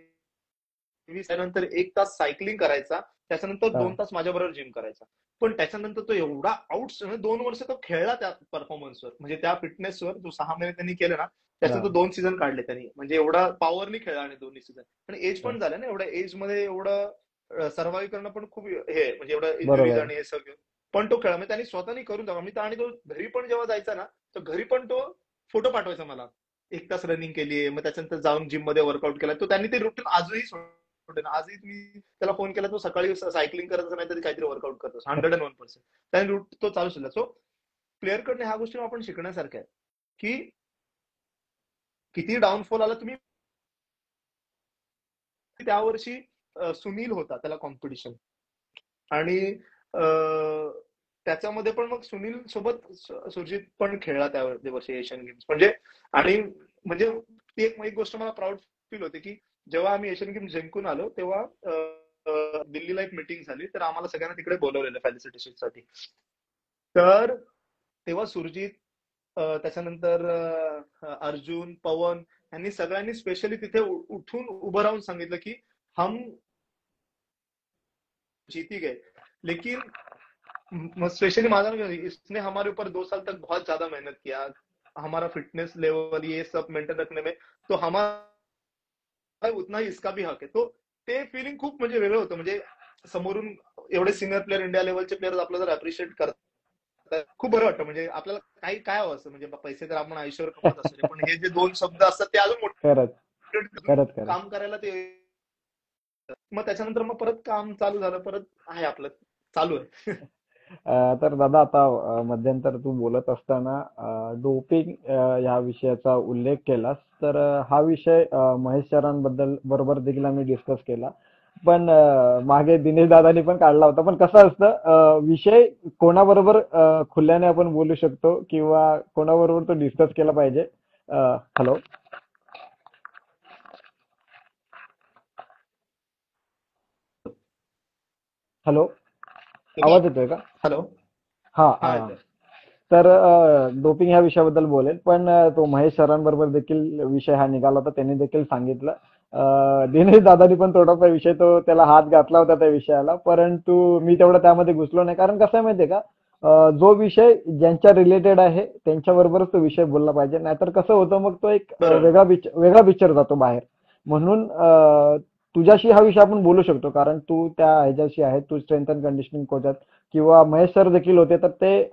त्यानंतर 1 तास सायकलिंग करायचा, त्याच्यानंतर हा. 2 तास माझ्याबरोबर जिम करायचा. पण त्याच्यानंतर तो एवढा म्हणजे 2 वर्ष तो खेळला त्या परफॉर्मन्सवर, म्हणजे त्या फिटनेसवर. जो 6 महिने त्यांनी केले ना, त्याचे हा. तो 2 सीझन काढले त्यांनी, म्हणजे एवढा पॉवरनी खेळला आणि दोन्ही सीझन. आणि एज हा. पण झालं ना, एवढ्या एज मध्ये एवढं सर्व्हाइव्ह करणं पण खूप हे, म्हणजे एवढं इंजुरीज बरोबर. आणि हे सगळं. पण तो खेळा, म्हणजे त्यांनी स्वतःनी करून जावा मी तर. आणि तो घरी पण जेव्हा जायचा ना, तर घरी पण तो फोटो पाठवायचा मला, 1 तास रनिंग केलीये, मग त्याच्यानंतर जाऊन जिम मध्ये वर्कआउट केला. तो त्यांनी ते रुटीन आजही सोडलं. आजही मी त्याला फोन केला, तो सकाळी सायकलिंग करत असं, नाहीतरी काहीतरी वर्कआउट करतो, 101%. त्याने रूट तो चालू केला. सो प्लेअर कडनं ह्या गोष्टी आपण शिकण्यासारख्या आहेत, की किती डाऊनफॉल आला तुम्ही. त्या वर्षी सुनील होता, त्याला कॉम्पिटिशन. आणि त्याच्यामध्ये पण मग सुनील सोबत सुरजित पण खेळला त्या वर्षी एशियन गेम्स, म्हणजे. आणि म्हणजे ती एक गोष्ट मला प्राऊड फील होते, की जेव्हा आम्ही एशियन गेम्स जिंकून आलो, तेव्हा दिल्लीला एक मीटिंग झाली, तर आम्हाला सगळ्यांना तिकडे बोलवलेलं फेलिसिटेशन साठी. तर तेव्हा सुरजित, त्याच्यानंतर अर्जुन, पवन, यांनी सगळ्यांनी स्पेशली तिथे उठून उभं राहून सांगितलं की हम जीती गए, लेकिन स्पेशली माझा, इसने हमारे ऊपर 2 साल तक बहुत ज्यादा मेहनत किया, हमारा फिटनेस लेवल ये सब मेंटेन रखने में, तो हमारा उतना ही इसका भी हक है. तो ते फिलिंग खूप म्हणजे वेगळं होतं, म्हणजे समोरून एवढे सिनियर प्लेअर, इंडिया लेवलचे प्लेअर आपल्याला जर अप्रिशिएट करतात, खूप बरं वाटतं. म्हणजे आपल्याला काही काय हवं असं, म्हणजे पैसे तर आपण आयुष्यावर कमवत असतो, पण हे जे 2 शब्द असतात ते अजून खरंच. मोठे, खरंच. खरंच. काम करायला ते. मग त्याच्यानंतर मग परत काम चालू झालं, परत आहे आपलं, चालू आहे. तर दादा आता मध्यंतर तू बोलत असताना डोपिंग ह्या विषयाचा उल्लेख केलास. तर हा विषय महेश सरांबद्दल बरोबर देखील आम्ही डिस्कस केला. पण मागे दिनेश दादानी पण काढला होता. पण कसं असतं विषय कोणाबरोबर खुल्याने आपण बोलू शकतो किंवा कोणाबरोबर तो डिस्कस केला पाहिजे. हॅलो. हॅलो. आवाज येतोय का? हॅलो. हा. हा येतोय. तर डोपिंग ह्या विषयाबद्दल बोलेल. पण तो महेश सरांबरोबर देखील विषय हा निघाला होता. त्यांनी देखील सांगितलं दिनेश दादानी पण थोडासा विषय तो त्याला हात घातला होता त्या विषयाला, परंतु मी तेवढं त्यामध्ये घुसलो नाही. कारण कसं आहे माहितीये का, जो विषय ज्यांच्या रिलेटेड आहे त्यांच्याबरोबरच तो विषय बोलला पाहिजे, नाहीतर कसं होतं मग तो एक बरोबर. वेगळा पिक्चर जातो बाहेर. म्हणून तुझ्याशी हा विषय आपण बोलू शकतो, कारण तू त्या ह्याच्याशी आहे, तू स्ट्रेंथ अँड कंडिशनिंग कोच आहेत, किंवा महेश सर देखील होते, तर ते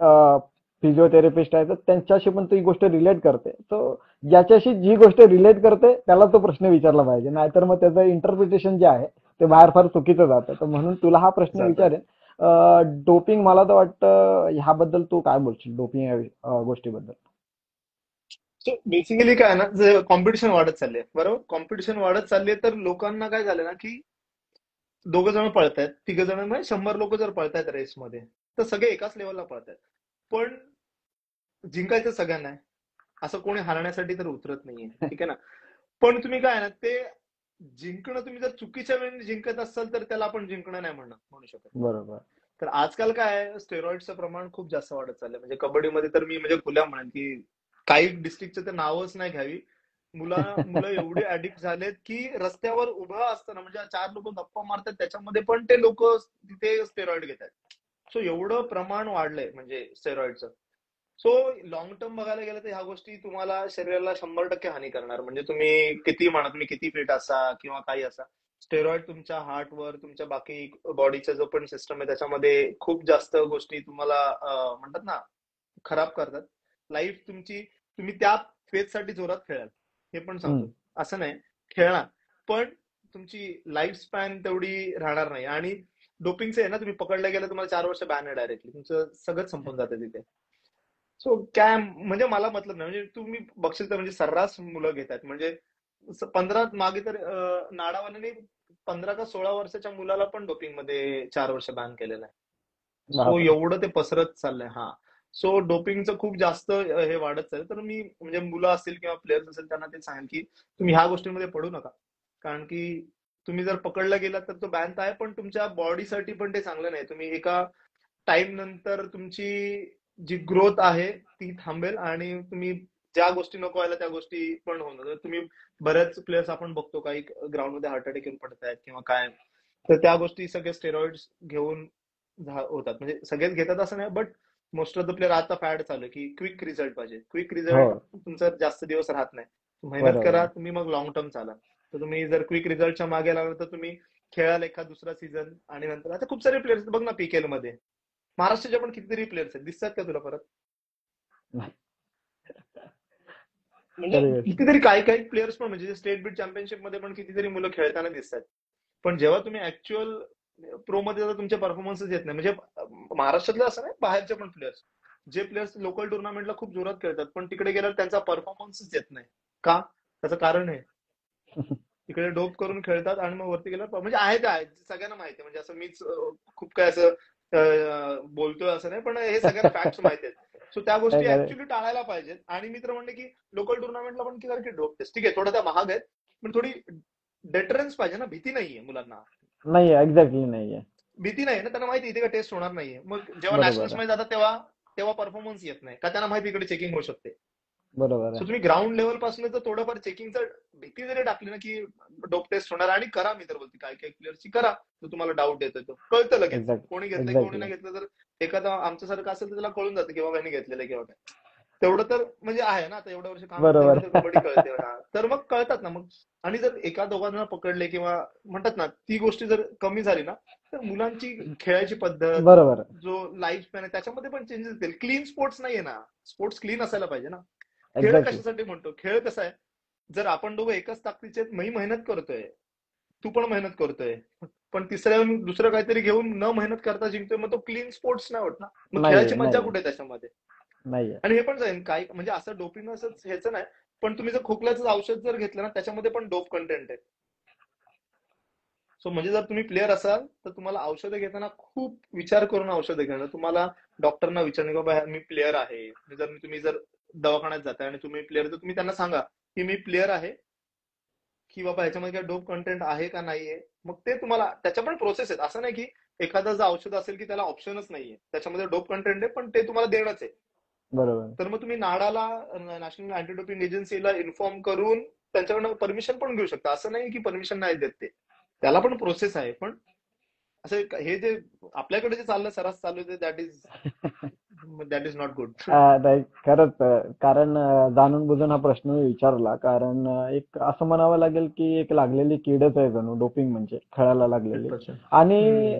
फिजिओथेरपिस्ट आहेत, तर त्यांच्याशी पण तू ही गोष्ट रिलेट करते. ज्याच्याशी जी गोष्ट रिलेट करते त्याला तो प्रश्न विचारला पाहिजे, नाहीतर मग त्याचं इंटरप्रिटेशन जे आहे ते बाहेर फार चुकीचं जातं. तर म्हणून तुला हा प्रश्न जातं. विचारेन, डोपिंग मला तर वाटतं ह्याबद्दल तू काय बोलशील, डोपिंग या गोष्टीबद्दल? सो बेसिकली काय आहे ना, जे कॉम्पिटिशन वाढत चालली आहे, बरोबर, कॉम्पिटिशन वाढत चालली आहे, तर लोकांना काय झालं ना, की दोघं जण पळतायत, तिघ जण म्हणजे 100 लोक जर पळतायत रेसमध्ये, तर सगळे एकाच लेवलला पळतायत. पण जिंकायचं सगळ्यांना आहे, असं कोणी हारण्यासाठी तर उतरत नाहीये, ठीक आहे ना. पण तुम्ही काय आहे ना, ते जिंकणं, तुम्ही जर चुकीच्या वेळी जिंकत असाल तर त्याला आपण जिंकणं नाही म्हणू शकत. बरोबर. तर आजकाल काय आहे, स्टेरॉइडचं प्रमाण खूप जास्त वाढत चाललंय. म्हणजे कबड्डीमध्ये तर मी म्हणजे खुल्या म्हणेन की काही डिस्ट्रिक्टचं तर नावच नाही घ्यावी. मुलं एवढे ऍडिक्ट झालेत की रस्त्यावर उभं असताना, म्हणजे 4 लोक गप्पा मारतात त्याच्यामध्ये पण ते लोक तिथे स्टेरॉइड घेतात. सो एवढं प्रमाण वाढलंय म्हणजे स्टेरॉइडचं. सो लॉंग टर्म बघायला गेलं तर ह्या गोष्टी तुम्हाला शरीराला 100% हानी करणार. म्हणजे तुम्ही किती म्हणा, तुम्ही किती फिट असा किंवा काही असा, स्टेरॉइड तुमच्या हार्टवर, तुमच्या बाकी बॉडीचा जो पण सिस्टम आहे त्याच्यामध्ये खूप जास्त गोष्टी तुम्हाला म्हणतात ना, खराब करतात. लाईफ तुमची, तुम्ही त्या फेजसाठी जोरात खेळाल, हे पण हम्म. सांगतो. असं नाही, खेळणार, पण तुमची लाईफ स्पॅन तेवढी राहणार नाही. आणि डोपिंगचं आहे ना, तुम्ही पकडलं गेलं तुम्हाला 4 वर्ष बॅन आहे डायरेक्टली, तुमचं सगळंच संपून जातं तिथे. सो काय म्हणजे मला मतलब नाही. म्हणजे तुम्ही बघशील तर म्हणजे सर्रास मुलं घेतात. म्हणजे 15 मागे तर नाडावाल्याने 15 का 16 वर्षाच्या मुलाला पण डोपिंग मध्ये 4 वर्ष बॅन केलेलं आहे. सो बापरे. एवढं ते पसरत चाललंय. हा. सो डोपिंगचं खूप जास्त हे वाढत चाललंय. तर मी म्हणजे मुलं असतील किंवा प्लेयर्स असेल त्यांना ते सांगेन की तुम्ही ह्या गोष्टींमध्ये पडू नका. कारण की तुम्ही जर पकडला गेलात तर तो बॅन तर आहे, पण तुमच्या बॉडीसाठी पण ते चांगलं नाही. तुम्ही एका टाइम नंतर तुमची जी ग्रोथ आहे ती थांबेल, आणि तुम्ही ज्या गोष्टी नको व्हायला त्या गोष्टी पण होणार. तुम्ही बऱ्याच प्लेयर्स आपण बघतो काही ग्राउंडमध्ये हार्ट अटॅक येऊन पडतायत किंवा काय, तर त्या गोष्टी सगळे स्टेरॉइड्स घेऊन होतात. म्हणजे सगळेच घेतात असं नाही, but most of the player आता फॅड चालू आहे की क्विक रिझल्ट पाहिजे. क्विक हो. रिझल्ट तुमचा जास्त दिवस राहत नाही. मेहनत बरोबर. करा तुम्ही, मग लॉंग टर्म चाला. तर तुम्ही जर क्विक रिझल्टच्या मागे लागला तर तुम्ही खेळाल एखाद दुसरा सीझन, आणि नंतर आता खूप सारे प्लेयर्स बघ ना पीकेएल मध्ये, महाराष्ट्राचे पण कितीतरी प्लेयर्स आहेत, दिसतात का तुला परत? नाही. म्हणजे खरी गोष्ट. कितीतरी काही काही प्लेयर्स पण, म्हणजे स्टेट बीट चॅम्पियनशिप मध्ये पण कितीतरी मुलं खेळताना दिसतात. पण जेव्हा तुम्ही ऍक्च्युअल प्रो मध्ये जाता तुमचे परफॉर्मन्सच येत नाही. म्हणजे महाराष्ट्रातले असं नाही, बाहेरचे पण प्लेयर्स, जे प्लेयर्स लोकल टुर्नामेंटला खूप जोरात खेळतात पण तिकडे गेल्यावर त्यांचा परफॉर्मन्सच येत नाही. का? त्याचं कारण आहे, तिकडे डोप करून खेळतात आणि मग वरती गेल्यावर म्हणजे आहे ते आहे, सगळ्यांना माहिती आहे. म्हणजे असं मीच खूप काय असं बोलतोय असं नाही, पण हे सगळ्यांना फॅक्ट्स माहिती आहेत. सो त्या नाही, गोष्टी खरं. ऍक्च्युअली टाळायला पाहिजेत. आणि मी तर म्हणते की लोकल टुर्नामेंटला पण की डोप टेस्ट ठीक आहे, थोड्या त्या महाग आहेत, पण थोडी डेटरन्स पाहिजे ना, भीती नाहीये मुलांना. नाहीये, एक्झॅक्टली नाहीये. भीती नाही ना, त्यांना माहिती इथे का टेस्ट होणार नाहीये. मग जेव्हा बरोबर नॅशनल्स आहे. मध्ये जातात तेव्हा तेव्हा परफॉर्मन्स येत नाही का, त्यांना माहिती इकडे चेकिंग होऊ शकते. बरोबर सो आहे. तुम्ही ग्राउंड लेवल पासून जर थोडंफार चेकिंगचं भीती जरी टाकली ना, की डोप टेस्ट होणार, आणि करा, मी तर बोलते काही काही प्लेयरची करा, तर तुम्हाला डाऊट येतोय तो कळतं लगेच, एक्झॅक्ट कोणी घेतलंय कोणी एक्झॅक्टली. नाही घेतलं. तर एखादा आमच्यासारखं असेल तर त्याला कळून जातं की बाबा यांनी घेतलेलं किंवा काय. तेवढं तर म्हणजे आहे ना, आता एवढं वर्ष काम करतो बरोबर तेवढं तर आहे. कबड्डी कळते. हा. तर मग कळतात ना मग. आणि जर एका दोघांना पकडले किंवा म्हणतात ना ती गोष्टी जर कमी झाली ना, तर मुलांची खेळायची पद्धत, बरोबर आहे. जो लाईफ स्पॅन आहे त्याच्यामध्ये पण चेंजेस येतील. क्लीन स्पोर्ट्स नाहीये ना, स्पोर्ट्स क्लीन असायला पाहिजे ना. खेळ एक्झॅक्टली. कशासाठी म्हणतो, खेळ कसा आहे, जर आपण दोघं एकाच ताकदीचे आहेत, मी मेहनत करतोय, तू पण मेहनत करतोय, पण तिसऱ्या दुसरं काहीतरी घेऊन न मेहनत करता जिंकतोय, मग तो क्लीन स्पोर्ट्स नाही होत ना. मग खेळायची नाहीये, मज्जा नाहीये, कुठे त्याच्यामध्ये? नाहीये. आणि हे पण जाईल काही म्हणजे असं डोपिंग असं ह्याचं नाही, पण तुम्ही जर खोकल्याचं औषध जर घेतलं ना त्याच्यामध्ये पण डोप कंटेंट आहे. सो म्हणजे जर तुम्ही प्लेअर असाल तर तुम्हाला औषधं घेताना खूप विचार करून औषधं घेणं. तुम्हाला डॉक्टरना विचारणं की बाबा मी प्लेअर आहे. तुम्ही जर दवाखान्यात जाताय आणि तुम्ही प्लेअर, तर तुम्ही त्यांना सांगा की मी प्लेअर आहे, की बाबा ह्याच्यामध्ये काय डोप कंटेंट आहे का नाहीये. मग ते तुम्हाला, त्याच्या पण प्रोसेस आहेत. असं नाही की एखादं जर औषध असेल की त्याला ऑप्शनच नाहीये, त्याच्यामध्ये डोप कंटेंट आहे पण ते तुम्हाला देणंच आहे. बरोबर. तर मग तुम्ही नाडाला, नॅशनल अँटी डोपिंग एजन्सीला इन्फॉर्म करून त्यांच्याकडनं परमिशन पण घेऊ शकता. असं नाही की परमिशन नाही देत ते, त्याला पण प्रोसेस आहे. पण असं हे जे आपल्याकडे जे चाललं सरास चालू आहे दॅट इज नॉट गुड. नाही खरंच कारण जाणून बुजून हा प्रश्न मी विचारला कारण एक असं म्हणावं लागेल की एक लागलेली कीडच आहे जणू डोपिंग म्हणजे खेळायला लागलेली 100%. आणि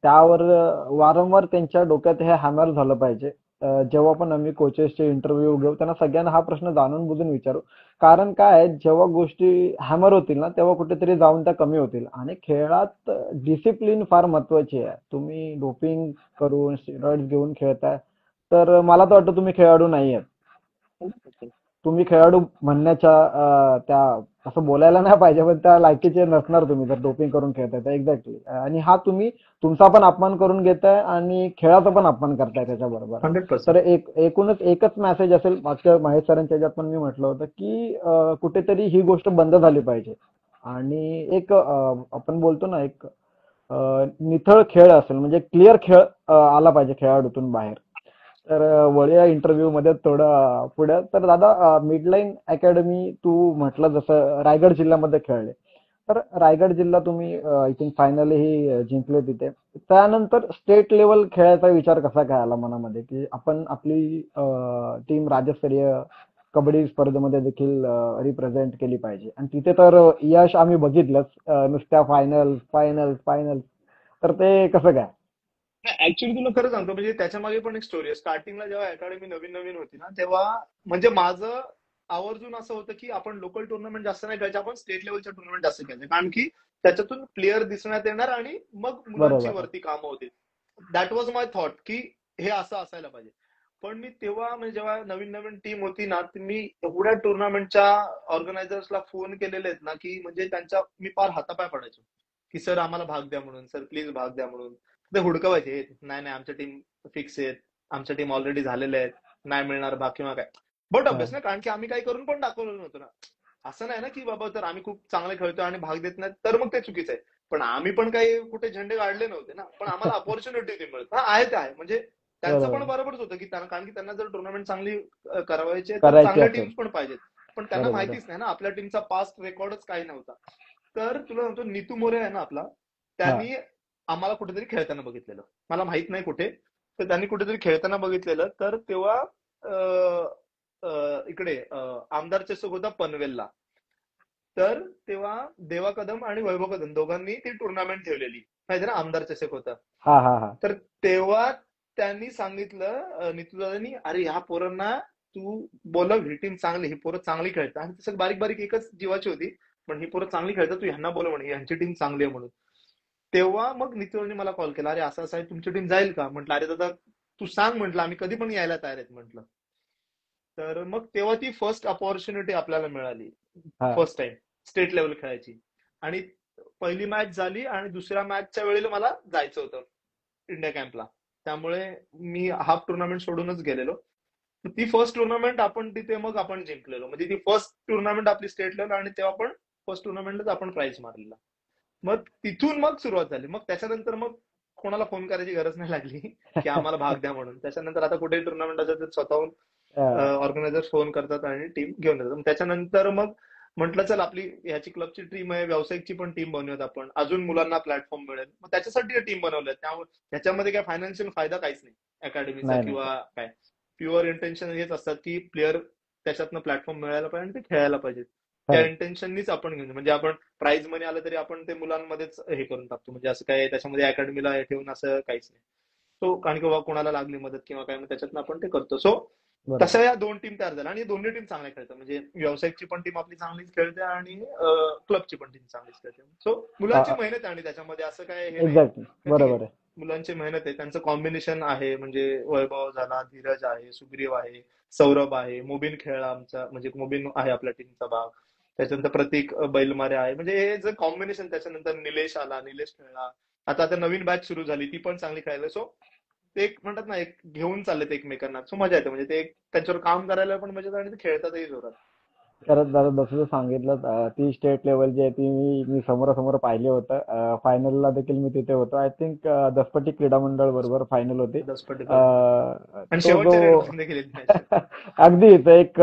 त्यावर वारंवार त्यांच्या डोक्यात हे हॅमर झालं पाहिजे. जेव्हा पण आम्ही कोचेसचे इंटरव्ह्यू घेऊ त्यांना सगळ्यांना हा प्रश्न जाणून बुजून विचारू कारण काय आहे, जेव्हा गोष्टी हॅमर होतील ना तेव्हा कुठेतरी जाऊन त्या कमी होतील आणि खेळात डिसिप्लिन फार महत्वाची आहे. तुम्ही डोपिंग करून स्टेरॉइड्स घेऊन खेळताय तर मला तर वाटतं तुम्ही खेळाडू नाही आहेत. तुम्ही खेळाडू म्हणण्याच्या त्या असं बोलायला नाही पाहिजे पण त्या लायकीचे नसणार तुम्ही जर डोपिंग करून खेळताय तर एक्झॅक्टली आणि हा तुम्ही तुमचा पण अपमान करून घेताय आणि खेळाचा पण अपमान करताय त्याच्याबरोबर. तर 100%. एकूणच एकच मेसेज असेल मागच्या महेश सरांच्या ह्याच्यात पण मी म्हटलं होतं की कुठेतरी ही गोष्ट बंद झाली पाहिजे आणि एक आपण बोलतो ना एक निथळ खेळ असेल म्हणजे क्लिअर खेळ आला पाहिजे खेळाडूतून बाहेर. तर वळूया इंटरव्ह्यू मध्ये थोडं पुढे. तर दादा मिडलाईन अकॅडमी तू म्हटलं जसं रायगड जिल्ह्यामध्ये खेळले तर रायगड जिल्हा तुम्ही आय थिंक फायनली जिंकले तिथे. त्यानंतर स्टेट लेवल खेळायचा विचार कसा काय आला मनामध्ये की आपण आपली टीम राज्यस्तरीय कबड्डी स्पर्धेमध्ये देखील रिप्रेझेंट केली पाहिजे आणि तिथे तर यश आम्ही बघितलंच नुसत्या फायनल फायनल फायनल. तर ते कसं काय? ऍक्च्युली तुला खरं सांगतो म्हणजे त्याच्या मागे पण एक स्टोरी आहे. स्टार्टिंगला जेव्हा अकॅडमी नवीन नवीन होती ना तेव्हा म्हणजे माझं आवर्जून असं होतं की आपण लोकल टुर्नामेंट जास्त नाही खेळायचे, आपण स्टेट लेवलच्या टुर्नामेंट जास्त खेळायचे कारण की त्याच्यातून प्लेअर दिसण्यात येणार आणि मग मुलांची बरोबर. वरती कामं होतील. दॅट वॉज माय थॉट की हे असं असायला पाहिजे. पण मी तेव्हा म्हणजे जेव्हा नवीन नवीन टीम होती ना मी एवढ्या टुर्नामेंटच्या ऑर्गनायझर्सला फोन केलेले आहेत ना की म्हणजे त्यांच्या मी फार हातापाय पडायचो की सर आम्हाला भाग द्या म्हणून, सर प्लीज भाग द्या म्हणून. ते हुडकवायचे, नाही नाही आमच्या टीम फिक्स आहेत, आमच्या टीम ऑलरेडी झालेल्या आहेत, नाही मिळणार भाग किंवा काय. बट हा. अभ्यास ना कारण की आम्ही काही करून पण दाखवलं नव्हतं ना. असं नाही ना की बाबा तर आम्ही खूप चांगले खेळतोय आणि भाग देत नाही तर मग ते चुकीचं आहे. पण आम्ही पण काही कुठे झेंडे काढले नव्हते ना, पण आम्हाला अपॉर्च्युनिटी मिळत हा आहे ते आहे म्हणजे त्यांचं पण बरोबर. बरोबरच होतं की कारण की त्यांना जर टुर्नामेंट चांगली करावायची आहे तर करायची चांगल्या असेल. टीम्स पण पाहिजेत. पण त्यांना बरोबर. माहितीच नाही ना आपल्या टीमचा पास्ट रेकॉर्डच काही नव्हता. तर तुला सांगतो नीतू मोरे आहे ना आपला, हा. त्यांनी आम्हाला कुठेतरी खेळताना बघितलेलं, मला माहित नाही कुठे, तर त्यांनी कुठेतरी खेळताना बघितलेलं. तर तेव्हा इकडे आमदार चषक होता पनवेलला. तर तेव्हा देवा कदम आणि वैभव कदम दोघांनी ती टुर्नामेंट ठेवलेली माहिती ना, आमदार चषक होता. हा हा हा. तर तेव्हा त्यांनी सांगितलं नीतूदादांनी, अरे ह्या पोरांना तू बोलव, ही टीम चांगली, ही पोरं चांगली खेळतात आणि तसं बारीक बारीक एकच जीवाची होती, पण ही पोरं चांगली खेळतात, तू ह्यांना बोलव म्हणे, ह्यांची टीम चांगली आहे म्हणून. तेव्हा मग नीतूने मला कॉल केला, अरे असं असं आहे तुमची टीम जाईल का? म्हटलं अरे दादा तू सांग, म्हटलं आम्ही कधी पण यायला तयार आहेत म्हटलं. तर मग तेव्हा ती फर्स्ट अपॉर्च्युनिटी आपल्याला मिळाली, हा. फर्स्ट टाइम स्टेट लेवल खेळायची. आणि पहिली मॅच झाली आणि दुसऱ्या मॅचच्या वेळेला मला जायचं होतं इंडिया कॅम्पला, त्यामुळे मी हाफ टुर्नामेंट सोडूनच गेलेलो. ती फर्स्ट टुर्नामेंट आपण तिथे मग आपण जिंकलेलो, म्हणजे ती फर्स्ट टुर्नामेंट आपली स्टेट लेवल आणि तेव्हा पण फर्स्ट टुर्नामेंटलाच आपण प्राइज मारलेला. मग तिथून मग सुरुवात झाली. मग त्याच्यानंतर मग कोणाला फोन करायची गरज नाही लागली की आम्हाला भाग द्या म्हणून. त्याच्यानंतर आता कुठेही टुर्नामेंट असेल तर स्वतःहून अं, ऑर्गनायझर फोन करतात आणि टीम घेऊन येतात. त्याच्यानंतर मग म्हटलं चल आपली ह्याची क्लबची टीम आहे, व्यावसायिकची पण टीम बनवूयात आपण, अजून मुलांना प्लॅटफॉर्म मिळेल. मग त्याच्यासाठी टीम बनवल्या. त्यामुळे ह्याच्यामध्ये काय फायनान्शियल फायदा काहीच नाही अकॅडमीचा नाही नाही. किंवा काय. प्युअर इंटेन्शन हेच असतात की प्लेअर त्याच्यातनं प्लॅटफॉर्म मिळायला पाहिजे आणि ते खेळायला पाहिजे. त्या खरंच. इंटेन्शननीच आपण घेऊन, म्हणजे आपण प्राइज मनी आलं तरी आपण ते मुलांमध्येच हे करून टाकतो, म्हणजे असं काय त्याच्यामध्ये अकॅडमीला ठेवून असं काहीच नाही. सो कारण की बाबा कोणाला लागली मदत किंवा काय, मग त्याच्यातनं आपण ते करतो. सो बरोबर. तशा या दोन टीम तयार झाल्या आणि दोन्ही टीम चांगल्या खेळतात, म्हणजे व्यावसायिकची पण टीम आपली चांगलीच खेळते आणि क्लबची पण टीम चांगलीच खेळते. सो मुलांची मेहनत आहे आणि त्याच्यामध्ये असं काय हे नाही एक्झॅक्टली की बरोबर आहे. मुलांची मेहनत आहे. त्यांचं कॉम्बिनेशन आहे, म्हणजे वैभव झाला, धीरज आहे, सुग्रीव आहे, सौरभ आहे, मुबीन खेळला आमचा, म्हणजे मुबीन आहे आपल्या टीमचा भाग. त्याच्यानंतर प्रतीक बैलमारे आहे, म्हणजे हे जे कॉम्बिनेशन. त्याच्यानंतर निलेश आला, निलेश खेळला. आता नवीन बॅच सुरू झाली, ती पण चांगली खेळायला. सो ते एक म्हणतात ना, एक घेऊन चाललेत एकमेकांना. सो मजा येते, म्हणजे ते त्यांच्यावर काम करायला पण मजा येते आणि ते खेळतातही जोरात. खरंच दादा जसं तू सांगितलं ती स्टेट लेवल जी आहे ती मी समोरासमोर पाहिले होतं. फायनलला देखील मी तिथे होतो. आय थिंक दसपट्टी क्रीडा मंडळ बरोबर फायनल होती. 10 पट्टी बरोबर. आणि तो जो शेवटच्या रेडमध्ये गेलेली मॅच. अगदी ते एक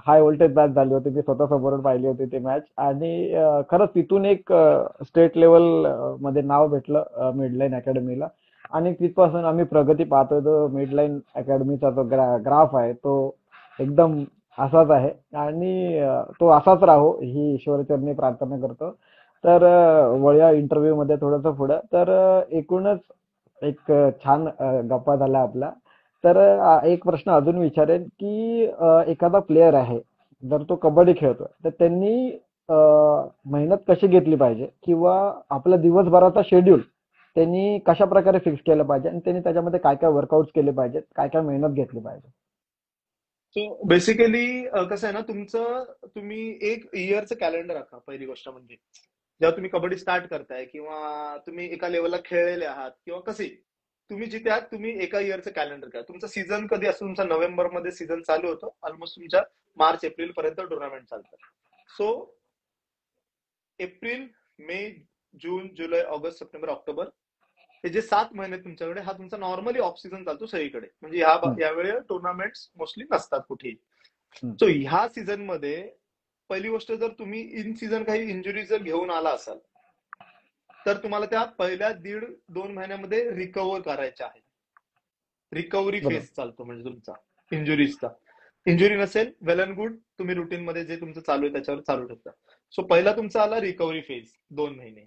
हाय व्होल्टेज मॅच झाली होती. मी स्वतः समोरून पाहिली होती ती मॅच आणि खरंच तिथून एक स्टेट लेवल मध्ये नाव भेटलं मिडलाईन अकॅडमीला आणि तिथपासून आम्ही प्रगती पाहतोय. तो मिडलाईन अकॅडमीचा जो ग्राफ आहे तो एकदम असाच आहे आणि तो असाच राहो ही ईश्वरचरणी प्रार्थना करतो. तर वळूया इंटरव्ह्यू मध्ये थोडंसं पुढं. तर एकूणच एक छान गप्पा झाल्या आपल्या. तर एक प्रश्न अजून विचारेन की एखादा प्लेयर आहे जर तो कबड्डी खेळतोय तर त्यांनी अ, मेहनत कशी घेतली पाहिजे किंवा आपल्या दिवसभराचा शेड्यूल त्यांनी कशा प्रकारे फिक्स केलं पाहिजे आणि त्यांनी त्याच्यामध्ये काय काय वर्कआउट केले पाहिजेत, काय काय मेहनत घेतली पाहिजे? सो बेसिकली कसं आहे ना, तुम्ही एक इयरचं कॅलेंडर आखा. पहिली गोष्ट म्हणजे जेव्हा तुम्ही कबड्डी स्टार्ट करताय किंवा तुम्ही एका लेवलला खेळलेले आहात किंवा कसे तुम्ही जिथे आहात, तुम्ही एका इयरचं कॅलेंडर करा. तुमचा सीझन कधी असतो? तुमचा नोव्हेंबर मध्ये सीझन चालू होतो, ऑलमोस्ट तुमच्या मार्च एप्रिल पर्यंत टुर्नामेंट चालतात. सो एप्रिल, मे, जून, जुलै, ऑगस्ट, सप्टेंबर, ऑक्टोबर हे जे 7 महिने तुमच्याकडे, हा तुमचा नॉर्मली ऑफ सीझन चालतो सगळीकडे. म्हणजे हम्म, यावेळी टुर्नामेंट मोस्टली नसतात कुठेही. हम्म, सो ह्या सीझन मध्ये पहिली गोष्ट, जर तुम्ही इन सीझन काही इंजुरी जर घेऊन आला असाल तर तुम्हाला त्या पहिल्या 1.5-2 महिन्यामध्ये रिकव्हर करायच्या आहे. रिकव्हरी बरोबर. फेज चालतो म्हणजे तुमचा इंजुरीजचा. इंजुरी नसेल, वेल अँड गुड, तुम्ही रुटीन मध्ये जे तुमचं चालू आहे त्याच्यावर चालू ठेवता. सो पहिला तुमचा आला रिकव्हरी फेज 2 महिने.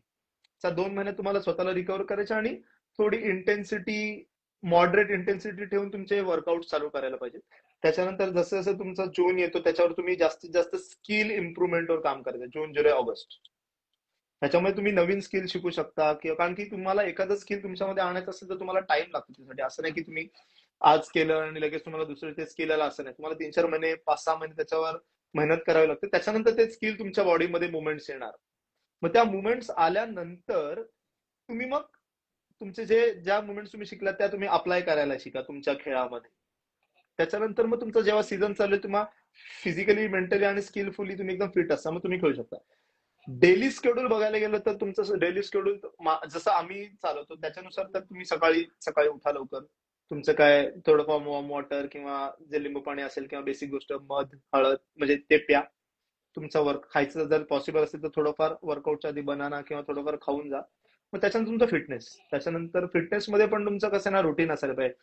त्या 2 महिन्यात तुम्हाला स्वतःला रिकव्हर करायचे आणि थोडी इंटेन्सिटी, मॉडरेट इंटेन्सिटी ठेवून तुमचे वर्कआउट चालू करायला पाहिजे. त्याच्यानंतर जसं जसं तुमचा जून येतो त्याच्यावर तुम्ही जास्तीत जास्त स्किल इम्प्रुव्हमेंटवर काम करायचं. जून, जुलै, ऑगस्ट ह्याच्यामध्ये तुम्ही नवीन स्किल शिकू शकता. किंवा कारण की तुम्हाला एखादं स्किल तुमच्यामध्ये आणायचं असेल तर तुम्हाला टाइम लागतो त्यासाठी. असं नाही की तुम्ही आज केलं आणि लगेच तुम्हाला दुसरं ते स्किल आलं, असं नाही. तुम्हाला 3-4 महिने, 5-6 महिने त्याच्यावर मेहनत करावी लागते. त्याच्यानंतर ते स्किल तुमच्या बॉडीमध्ये मुवमेंट्स येणार. मग त्या मुवमेंट्स आल्यानंतर तुम्ही मग तुमचे ज्या मुवमेंट्स तुम्ही शिकलात त्या तुम्ही अप्लाय करायला शिका तुमच्या खेळामध्ये. त्याच्यानंतर मग तुमचा जेव्हा सीझन चालू आहे, तुम्हाला फिजिकली, मेंटली आणि स्किलफुली तुम्ही एकदम फिट असता, मग तुम्ही खेळू शकता. डेली शेड्यूल बघायला गेलं तर तुमचं डेली शेड्यूल जसं आम्ही चालवतो त्याच्यानुसार, तर तुम्ही सकाळी सकाळी उठा लवकर. तुमचं काय थोडंफार वॉर्म वॉटर किंवा जे लिंबू पाणी असेल किंवा बेसिक गोष्ट मध, हळद म्हणजे ते प्या. तुमचा वर्क खायचं जर पॉसिबल असेल तर थोडंफार वर्कआउटच्या आधी बनाना किंवा थोडंफार खाऊन जा. मग त्याच्यानंतर तुमचं फिटनेस. त्याच्यानंतर फिटनेसमध्ये पण तुमचं कसं ना, रुटीन असायला पाहिजे.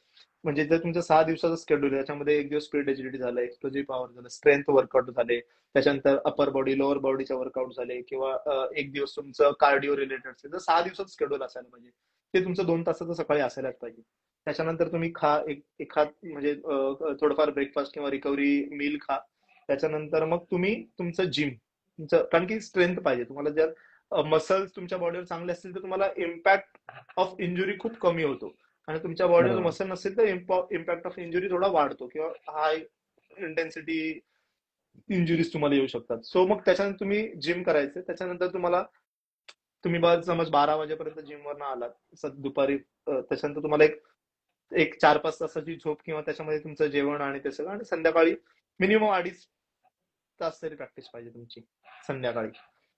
म्हणजे जर तुमचं 6 दिवसाचं शेड्यूल आहे, त्याच्यामध्ये एक दिवस स्पीड एजिलिटी झालं, एक्सप्लोजिव्ह पॉवर झालं, स्ट्रेंथ वर्कआउट झाले, त्याच्यानंतर अपर बॉडी, लोअर बॉडीच्या वर्कआउट झाले, किंवा एक दिवस तुमचं कार्डिओ रिलेटेड असेल, तर 6 दिवसाचं शेड्यूल असायला पाहिजे. ते तुमचं 2 तासाचं सकाळी असायलाच पाहिजे. त्याच्यानंतर तुम्ही एखाद म्हणजे थोडंफार ब्रेकफास्ट किंवा रिकव्हरी मील खा. त्याच्यानंतर मग तुम्ही तुमचं जिम, तुमचं कारण की स्ट्रेंथ पाहिजे तुम्हाला. जर मसल्स तुमच्या बॉडीवर चांगले असतील तर तुम्हाला इम्पॅक्ट ऑफ इंजुरी खूप कमी होतो. आणि तुमच्या बॉडीवर बरोबर. मसल नसेल तर इम्पॅक्ट ऑफ इंजुरी थोडा वाढतो किंवा हाय इंटेन्सिटी इंजुरीज तुम्हाला येऊ शकतात. सो मग त्याच्यानंतर तुम्ही जिम करायचं. त्याच्यानंतर तुम्ही बस समज 12 वाजेपर्यंत जिमवरनं आलात दुपारी, त्याच्यानंतर तुम्हाला एक एक 4-5 तासाची झोप किंवा त्याच्यामध्ये तुमचं जेवण आणि ते सगळं, आणि संध्याकाळी मिनिमम 2.5 तास तरी प्रॅक्टिस पाहिजे तुमची संध्याकाळी.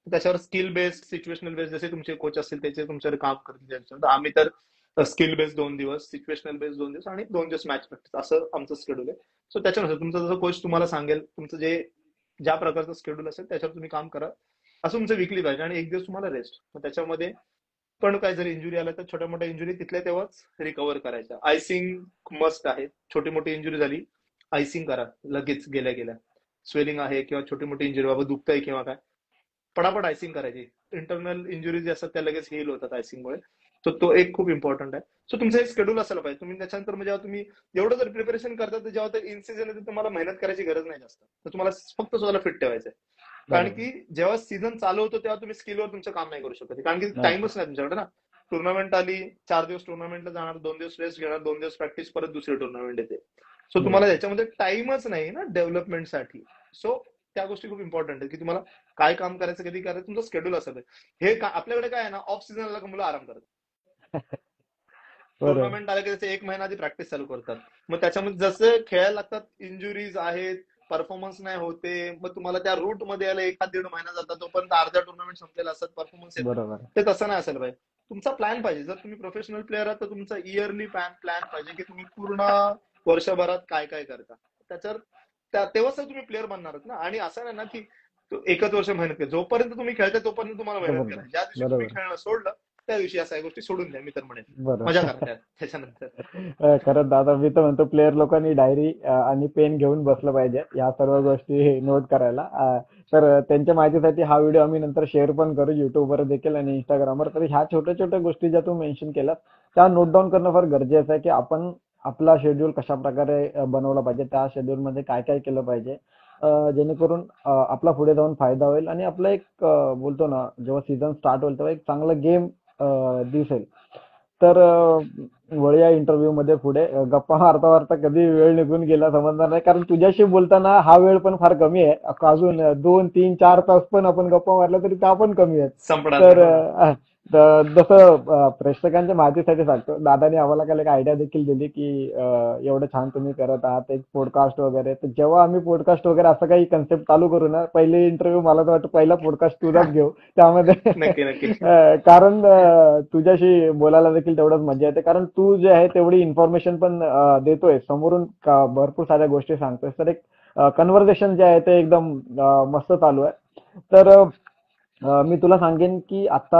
त्याच्यावर स्किल बेस्ड, सिच्युएशनल बेस्ड जसे तुमचे कोच असतील त्याचे तुमच्यावर काम करतील त्याच्यावर. आम्ही तर स्किल बेस्ड 2 दिवस, सिच्युएशनल बेस्ड 2 दिवस आणि 2 दिवस मॅच प्रॅक्टिस, असं आमचं शेड्यूल आहे. सो त्याच्यानुसार तुमचं जसं कोच तुम्हाला सांगेल, तुमचं ज्या प्रकारचं शेड्यूल असेल त्याच्यावर तुम्ही काम करा. असं तुमचं विकली पाहिजे आणि एक दिवस तुम्हाला रेस्ट. मग त्याच्यामध्ये पण काय जर इंजुरी आला तर छोट्या मोठ्या इंजुरी तिथल्या तेव्हाच रिकव्हर करायच्या. आयसिंग मस्ट आहे. छोटी मोठी इंजुरी झाली, आयसिंग करा लगेच गेल्या गेल्या. स्वेलिंग आहे किंवा छोटी मोठी इंजुरी, बाबा दुखतंय किंवा काय, पटापट आयसिंग करायची. इंटरनल इंजुरीज असतात त्या लगेच हील होतात आयसिंगमुळे. तर तो एक खूप इम्पॉर्टंट आहे. सो तुमचं एक शेड्यूल असायला पाहिजे. तुम्ही त्याच्यानंतर जेव्हा तुम्ही एवढं जर प्रिपरेशन करता तर जेव्हा ते इन सीझन येते तुम्हाला मेहनत करायची गरज नाही जास्त. तर तुम्हाला फक्त स्वतःला फिट ठेवायचं आहे. कारण बरोबर. की जेव्हा सीझन चालू होतो तेव्हा तुम्ही स्किलवर तुमचं काम नाही करू शकत, कारण की नाही. टाइमच नाही तुमच्याकडे ना. टुर्नामेंट आली, 4 दिवस टुर्नामेंटला जाणार, 2 दिवस रेस्ट घेणार, 2 दिवस प्रॅक्टिस, परत दुसरी टुर्नामेंट येते. सो तुम्हाला बरोबर. याच्यामध्ये टाइमच नाही ना डेव्हलपमेंटसाठी. सो त्या गोष्टी खूप इम्पॉर्टंट आहेत की तुम्हाला काय काम करायचं, कधी करायचं, तुमचं शेड्यूल असतं. आपल्याकडे काय आहे ना, ऑफ सीझन आला का मुलं आराम करतात. बरोबर. टुर्नामेंट आलं की त्याचे 1 महिना आधी प्रॅक्टिस चालू करतात. मग त्याच्यामध्ये जसं खेळायला लागतात, इंजुरीज आहेत, परफॉर्मन्स नाही होते, मग तुम्हाला त्या रूट मध्ये यायला 1-1.5 महिना जातात, तोपर्यंत अर्ध्या टुर्नामेंट संपलेला असतात, परफॉर्मन्स येत नाही. बरोबर. ते तसं नाही असायला पाहिजे. तुमचा प्लॅन पाहिजे. जर तुम्ही प्रोफेशनल प्लेअर आहात तर तुमचा इयरली प्लॅन पाहिजे की तुम्ही पूर्ण वर्षभरात काय काय करता. त्याच्यावर तेव्हाच तर तुम्ही प्लेअर बनणार ना. आणि असं नाही ना की एकच वर्ष मेहनत केली, जोपर्यंत तुम्ही खेळताय तोपर्यंत तुम्हाला मेहनत बरोबर. करायची. ज्या दिवशी तुम्ही बरोबर. खेळणं सोडलं त्या दिवशी या सगळ्या गोष्टी सोडून द्या, मी तर म्हणेन. मजा बरोबर. करा त्याच्यानंतर. खरंच दादा, मी तर म्हणतो प्लेयर लोकांनी डायरी आणि पेन घेऊन बसलं पाहिजे या सर्व गोष्टी नोट करायला. तर त्यांच्या माहितीसाठी हा व्हिडिओ आम्ही नंतर शेअर पण करू युट्यूबवर देखील आणि इंस्टाग्रामवर. तर ह्या छोट्या छोट्या गोष्टी ज्या तू मेन्शन केल्यात त्या नोट डाऊन करणं फार गरजेचं आहे, की आपण आपला शेड्यूल कशा प्रकारे बनवला पाहिजे, त्या शेड्यूल मध्ये काय काय केलं पाहिजे, जेणेकरून आपला पुढे जाऊन फायदा होईल आणि आपला एक बोलतो ना, जेव्हा सीझन स्टार्ट होईल तेव्हा एक चांगला गेम दिसेल. तर वळूया इंटरव्ह्यू मध्ये पुढे. गप्पा मारता मारता कधी वेळ निघून गेला समजणार नाही, कारण तुझ्याशी बोलताना हा वेळ पण फार कमी आहे. अजून 2, 3, 4 तास पण आपण गप्पा मारल्या तरी त्या पण कमी आहेत. संपणार तर नाही, हो ना. जसं प्रेक्षकांच्या माहितीसाठी सांगतो, दादाने आम्हाला काल एक आयडिया देखील दिली की एवढं छान तुम्ही करत आहात एक पॉडकास्ट वगैरे. तर जेव्हा आम्ही पॉडकास्ट वगैरे असं काही कन्सेप्ट चालू करू ना, पहिले इंटरव्ह्यू मला तर वाटतं पहिला पॉडकास्ट तुझाच घेऊ त्यामध्ये. नक्की नक्की. कारण तुझ्याशी बोलायला देखील तेवढंच मजा येते, कारण तू जे आहे तेवढी इन्फॉर्मेशन पण देतोय समोरून, भरपूर साऱ्या गोष्टी सांगतोय. तर एक कन्व्हर्सेशन जे आहे ते एकदम मस्त चालू आहे. तर मी तुला सांगेन की आता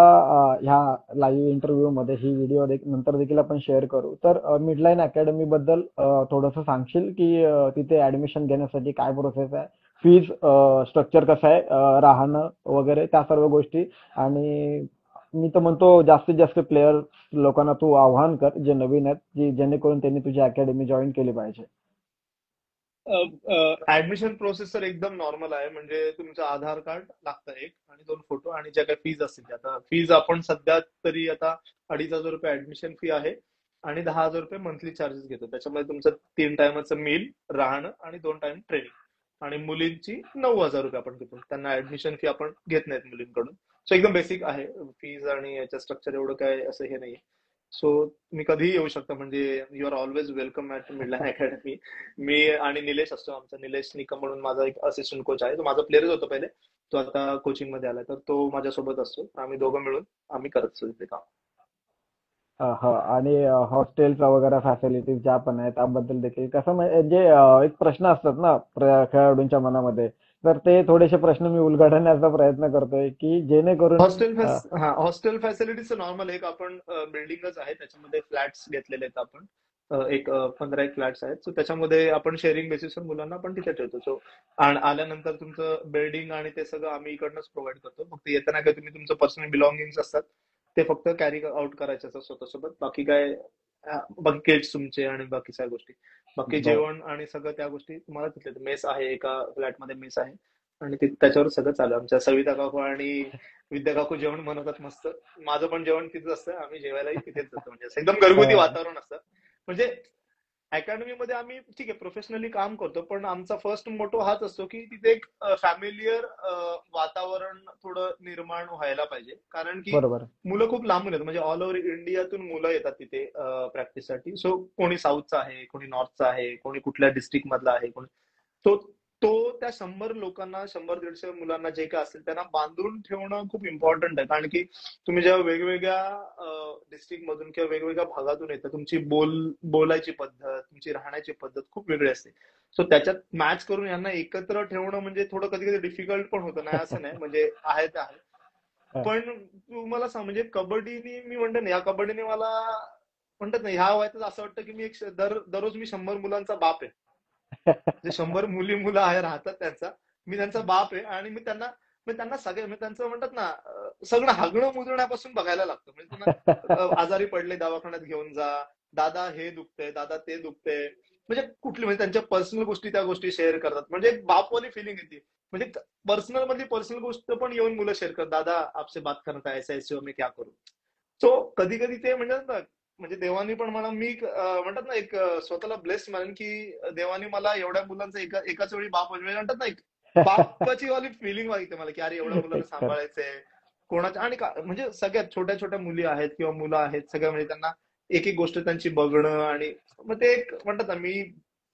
ह्या लाईव्ह इंटरव्ह्यू मध्ये ही व्हिडिओ नंतर देखील आपण शेअर करू. तर मिडलाईन अकॅडमी बद्दल थोडंसं सांगशील की तिथे ऍडमिशन घेण्यासाठी काय प्रोसेस आहे, फीज स्ट्रक्चर कसं आहे, राहणं वगैरे त्या सर्व गोष्टी. आणि मी तर म्हणतो जास्तीत जास्त प्लेयर लोकांना तू आव्हान कर जे नवीन आहेत, जेणेकरून त्यांनी तुझी अकॅडमी जॉईन केली पाहिजे. ऍडमिशन प्रोसेस तर एकदम नॉर्मल आहे. म्हणजे तुमचं आधार कार्ड लागतं एक, आणि 2 फोटो, आणि ज्या काही फीज असतील त्या. आता फीज आपण सध्या तरी आता 2,500 रुपये ऍडमिशन फी आहे, आणि 10,000 रुपये मंथली चार्जेस घेतो. त्याच्यामध्ये तुमचं 3 टायमाचं मील, राहणं आणि 2 टाइम ट्रेनिंग. आणि मुलींची 9,000 रुपये आपण घेतो. त्यांना ऍडमिशन फी आपण घेत नाहीत मुलींकडून. सो एकदम बेसिक आहे फीज, आणि याचं स्ट्रक्चर एवढं काय असं हे नाही. सो तुम्ही कधीही येऊ शकता. म्हणजे you are always welcome at Midland academy. मी आणि निलेश असतो. आमचा निलेश निकम म्हणून माझा एक असिस्टंट कोच आहे. तो माझा प्लेअरच होता पहिले, तो आता कोचिंग मध्ये आलाय. तर तो माझ्यासोबत असतो. आम्ही दोघं मिळून आम्ही करत असतो तिथे काम. हो. आणि हॉस्टेलचा वगैरे फॅसिलिटीज ज्या पण आहेत त्याबद्दल देखील कसं म्हणजे एक प्रश्न असतात ना खेळाडूंच्या मनामध्ये. तर ते थोडेसे प्रश्न मी उलगडण्याचा प्रयत्न करतोय की जेणेकरून हॉस्टेल फॅसिलिटीज नॉर्मल एक आपण बिल्डिंगच आहे, त्याच्यामध्ये फ्लॅट्स घेतलेले आहेत आपण. एक 15 एक फ्लॅट्स आहेत. सो त्याच्यामध्ये आपण शेअरिंग बेसिसवर मुलांना आपण तिथे ठेवतो. सो आल्यानंतर तुमचं बिल्डिंग आणि ते सगळं आम्ही इकडनंच प्रोव्हाइड करतो. फक्त येताना काय तुम्ही तुमचं पर्सनल बिलॉंगिंग असतात ते फक्त कॅरी आउट करायचे असतात स्वतःसोबत. बाकी काय बाकी किट्स तुमचे आणि बाकी सगळ्या गोष्टी. बाकी बर. जेवण आणि सगळं त्या गोष्टी तुम्हाला तिथे. मेस आहे, एका फ्लॅटमध्ये मेस आहे, आणि त्याच्यावर सगळं चालू आहे. आमच्या सविता काकू आणि विद्या काकू जेवण बनवतात मस्त. माझं पण जेवण तिथेच असतं. आम्ही जेवायलाही तिथेच जातो. म्हणजे असं एकदम घरगुती वातावरण असतं. म्हणजे अकॅडमीमध्ये आम्ही ठीक आहे प्रोफेशनली काम करतो, पण आमचा फर्स्ट मोटो हाच असतो की तिथे एक फॅमिलियर वातावरण थोडं निर्माण व्हायला पाहिजे. कारण की बरोबर. मुलं खूप लांबून येतात. म्हणजे ऑल ओव्हर इंडियातून मुलं येतात तिथे प्रॅक्टिससाठी. सो कोणी साऊथचा आहे, कोणी नॉर्थचा आहे, कोणी कुठल्या डिस्ट्रिक्ट मधला आहे, कोणी. तो तो त्या 100 लोकांना, 100-150 मुलांना जे काय असेल त्यांना बांधून ठेवणं खूप इम्पॉर्टंट आहे. कारण की तुम्ही जेव्हा वेगवेगळ्या डिस्ट्रिक्ट मधून किंवा वेगवेगळ््या भागातून येतात, तुमची बोलायची पद्धत, तुमची राहण्याची पद्धत खूप वेगळी असते. सो त्याच्यात मॅच करून यांना एकत्र ठेवणं म्हणजे थोडं कधी कधी डिफिकल्ट पण होतं. नाही असं नाही, म्हणजे आहे ते आहे. पण तुम्हाला सांग, म्हणजे कबड्डीने मी म्हणतो ना, या कबड्डीने मला म्हणतात ना, ह्या वयातच असं वाटतं की मी दररोज मी 100 मुलांचा बाप आहे. जे 100 मुलं आहे राहतात त्यांचा, मी त्यांचा बाप आहे. आणि मी त्यांना सगळे, मी त्यांचं म्हणतात ना सगळं हागणं मुजण्यापासून बघायला लागतं. म्हणजे त्यांना आजारी पडले दवाखान्यात घेऊन जा, दादा हे दुखतंय, दादा ते दुखतंय. म्हणजे कुठली, म्हणजे त्यांच्या पर्सनल गोष्टी त्या गोष्टी शेअर करतात. म्हणजे एक बापवाली फिलिंग येते. म्हणजे पर्सनल मधली पर्सनल गोष्ट पण येऊन मुलं शेअर करतात. दादा आपसे बात करता है, ऐसा ऐसे मैं क्या करू. सो कधी कधी ते म्हणतात ना, म्हणजे देवानी पण मला, मी म्हणतात ना एक स्वतःला ब्लेस्ड मानेन की देवानी मला एवढ्या मुलांचा एकाच वेळी बाप, म्हणजे म्हणतात ना एक बापाची वाली फिलिंग वाटते मला की अरे एवढ्या मुलांना खरं. सांभाळायचंय. कोणाच्या आणि म्हणजे सगळ्यात छोट्या छोट्या मुली आहेत किंवा मुलं आहेत सगळ्या, म्हणजे त्यांना एक एक गोष्ट त्यांची बघणं. आणि मग ते एक म्हणतात ना, मी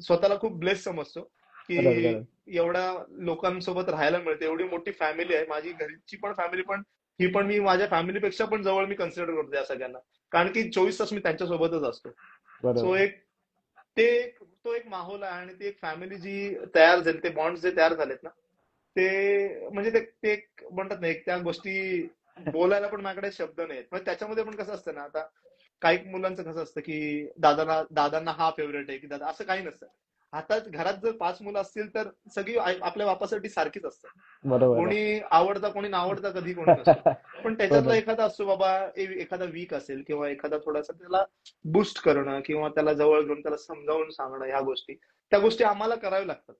स्वतःला खूप ब्लेस समजतो खरंच की खरंच. एवढ्या लोकांसोबत राहायला मिळते, एवढी मोठी फॅमिली आहे माझी घरची पण फॅमिली पण, ही पण मी माझ्या फॅमिलीपेक्षा पण जवळ मी कन्सिडर करतो या सगळ्यांना, कारण की 24 तास मी त्यांच्यासोबतच असतो. सो बरोबर. तो एक माहोल आहे आणि ती एक फॅमिली जी तयार झाली, ते बॉन्ड जे तयार झालेत ना, ते म्हणजे ते एक म्हणतात ना, एक त्या गोष्टी बोलायला पण माझ्याकडे शब्द नाहीत. म्हणजे त्याच्यामध्ये पण कसं असतं ना, आता काही मुलांचं कसं असतं की दादांना हा फेवरेट आहे की दादा, असं काही नसतं. आता घरात जर 5 मुलं असतील तर सगळी आपल्या बापासाठी सारखीच असतात. बरोबर आहे. कोणी आवडता कोणी नावडता कधी कोणी नसतो. पण त्याच्यातला खरंच. एखादा असतो बाबा, एखादा वीक असेल किंवा एखादा थोडासा त्याला बूस्ट करणं किंवा त्याला जवळ घेऊन त्याला समजावून सांगणं, ह्या गोष्टी त्या गोष्टी आम्हाला कराव्या लागतात.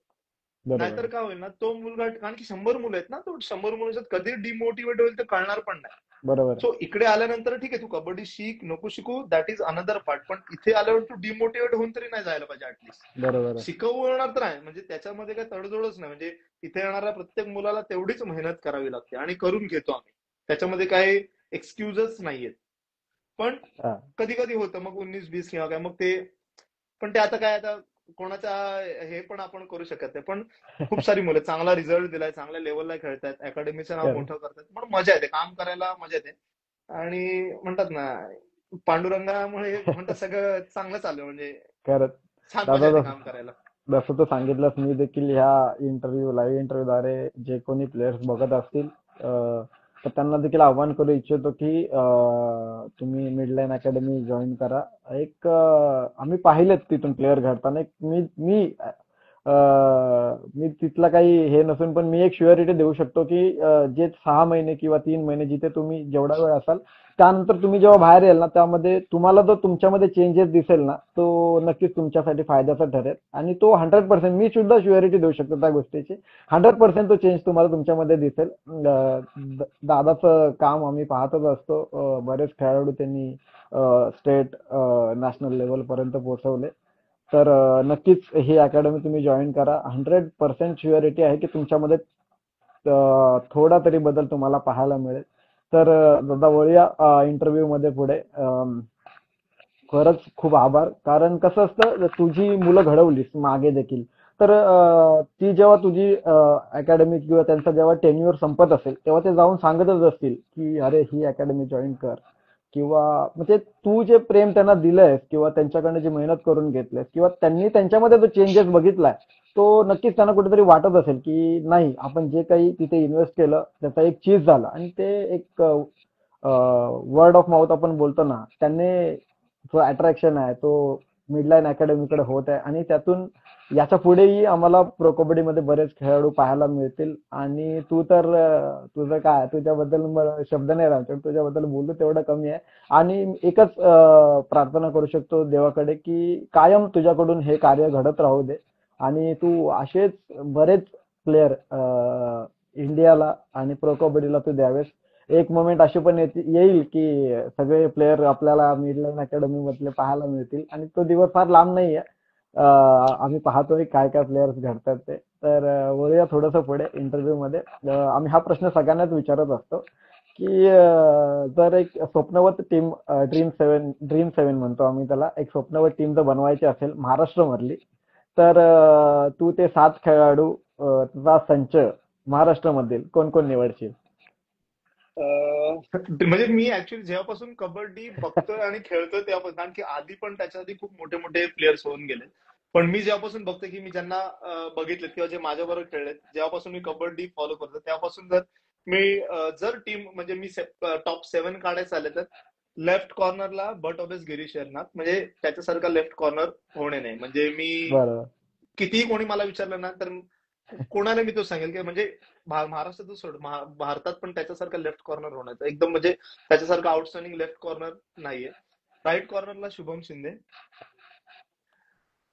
बरोबर नाहीतर आहे. काय होईल ना, तो मुलगा, कारण की 100 मुलं आहेत ना, तो 100 मुलांच्यात कधी डिमोटिवेट होईल ते कळणार पण नाही. बरोबर आहे. सो इकडे आल्यानंतर ठीक आहे, तू कबड्डी शिक नको शिकू, दॅट इज अनदर पार्ट, पण इथे आल्यावर तू डिमोटिवेट होऊन तरी नाही जायला पाहिजे ऍटलीस्ट. बरोबर आहे. शिकवणार तर आहे, म्हणजे त्याच्यामध्ये काही तडजोडच नाही. म्हणजे इथे येणाऱ्या प्रत्येक मुलाला तेवढीच मेहनत करावी लागते आणि करून घेतो आम्ही. त्याच्यामध्ये काही एक्सक्युजच नाहीयेत. पण हा. कधी कधी होतं मग 19-20 किंवा काय मग ते, पण ते आता काय, आता कोणाचा हे पण आपण करू शकत नाही. पण खूप सारी मुलं चांगला रिझल्ट दिलाय, चांगल्या लेवलला खेळतायत, अकॅडमीचं नाव खरं. मोठं करतात, पण मजा येते काम करायला, मजा येते. आणि म्हणतात ना, पांडुरंगामुळे म्हणतात सगळं चांगलं चाललं, म्हणजे खरंच. छान मजा दादा, येते काम करायला. जसं तू सांगितलंस, मी देखील ह्या लाईव्ह इंटरव्ह्यूद्वारे जे कोणी प्लेयर्स बघत असतील, तर त्यांना देखील आवाहन करू इच्छितो की तुम्ही मिडलाईन अकॅडमी जॉईन करा. आम्ही पाहिलेत तिथून प्लेयर घडताना. मी मी मी तिथला काही हे नसून पण मी एक शुअरिटी देऊ शकतो की जे 6 महिने किंवा 3 महिने जिथे तुम्ही जेवढा वेळ असाल, त्यानंतर तुम्ही जेव्हा बाहेर याल ना, त्यामध्ये तुम्हाला जो तुमच्यामध्ये चेंजेस दिसेल ना, तो नक्कीच तुमच्यासाठी फायद्याचा ठरेल. आणि तो 100% मी सुद्धा शुअरिटी देऊ शकतो त्या गोष्टीची. 100% तो चेंज तुम्हाला तुमच्यामध्ये दिसेल. दादाचं काम आम्ही पाहतच असतो. बरेच खेळाडू त्यांनी स्टेट, नॅशनल लेवल पर्यंत पोहोचवले. तर नक्कीच ही अकॅडमी तुम्ही जॉईन करा. 100% शुअरिटी आहे की तुमच्यामध्ये थोडा तरी बदल तुम्हाला पाहायला मिळेल. तर दादा, वळूया इंटरव्ह्यू मध्ये पुढे. खरंच खूप आभार. कारण कसं असतं, तुझी मुलं घडवलीस मागे देखील, तर ती जेव्हा तुझी अकॅडमी किंवा त्यांचा जेव्हा टेन्युअर संपत असेल, तेव्हा ते जाऊन सांगतच असतील की अरे, ही अकॅडमी जॉईन कर. किंवा म्हणजे तू जे प्रेम त्यांना दिलंयस किंवा त्यांच्याकडनं जी मेहनत करून घेतलीस किंवा त्यांनी त्यांच्यामध्ये जो चेंजेस बघितलाय, तो नक्कीच त्यांना कुठेतरी वाटत असेल की नाही, आपण जे काही तिथे इन्व्हेस्ट केलं त्याचा एक चीज झाला. आणि ते एक वर्ड ऑफ माउथ आपण बोलतो ना, त्यांनी जो अट्रॅक्शन आहे तो मिडलाईन अकॅडमीकडे होत आहे. आणि त्यातून याच्या पुढेही आम्हाला प्रो कबड्डीमध्ये बरेच खेळाडू पाहायला मिळतील. आणि तू तर तुझं काय, तुझ्याबद्दल मला शब्द नाही राहत, तुझ्याबद्दल बोलू तेवढं कमी आहे. आणि एकच प्रार्थना करू शकतो देवाकडे की कायम तुझ्याकडून हे कार्य घडत राहू दे. आणि तू असेच बरेच प्लेयर इंडियाला आणि प्रो कबड्डीला तू द्यावेस. एक मोमेंट अशी पण येईल की सगळे प्लेयर आपल्याला मिडलाईन अकॅडमी मधले पाहायला मिळतील. आणि तो दिवस फार लांब नाहीये. आम्ही पाहतोय काय काय प्लेयर्स घडतात ते. तर वळूया थोडस पुढे इंटरव्ह्यू मध्ये. आम्ही हा प्रश्न सगळ्यांनाच विचारत असतो की जर एक स्वप्नवत टीम, ड्रीम सेव्हन म्हणतो आम्ही त्याला, एक स्वप्नवत टीम जर बनवायची असेल महाराष्ट्र मधली, तर तू ते 7 खेळाडू, तुझा संच महाराष्ट्रामधील कोण कोण निवडशील? म्हणजे मी ऍक्च्युली जेव्हापासून कबड्डी बघतोय आणि खेळतोय तेव्हापासून, कारण की आधी पण त्याच्या आधी खूप मोठे मोठे प्लेयर्स होऊन गेले. पण मी जेव्हापासून बघतोय की मी ज्यांना बघितलेत किंवा जे माझ्याबरोबर खेळलेत, जेव्हापासून मी कबड्डी फॉलो करतो तेव्हापासून, जर मी जर टीम म्हणजे मी टॉप 7 काढायचं आले तर लेफ्ट कॉर्नरला बट ऑफेस गिरीश शरनाथ, म्हणजे त्याच्यासारखा लेफ्ट कॉर्नर होणे नाही. म्हणजे मी बरोबर. कितीही कोणी मला विचारलं ना, तर कोणाला मी तो सांगेल की म्हणजे महाराष्ट्रातच सोड, भारतात पण त्याच्यासारखा लेफ्ट कॉर्नर होण्याचं एकदम, म्हणजे त्याच्यासारखं आउटस्टँडिंग लेफ्ट कॉर्नर नाहीये. राईट कॉर्नरला शुभम शिंदे.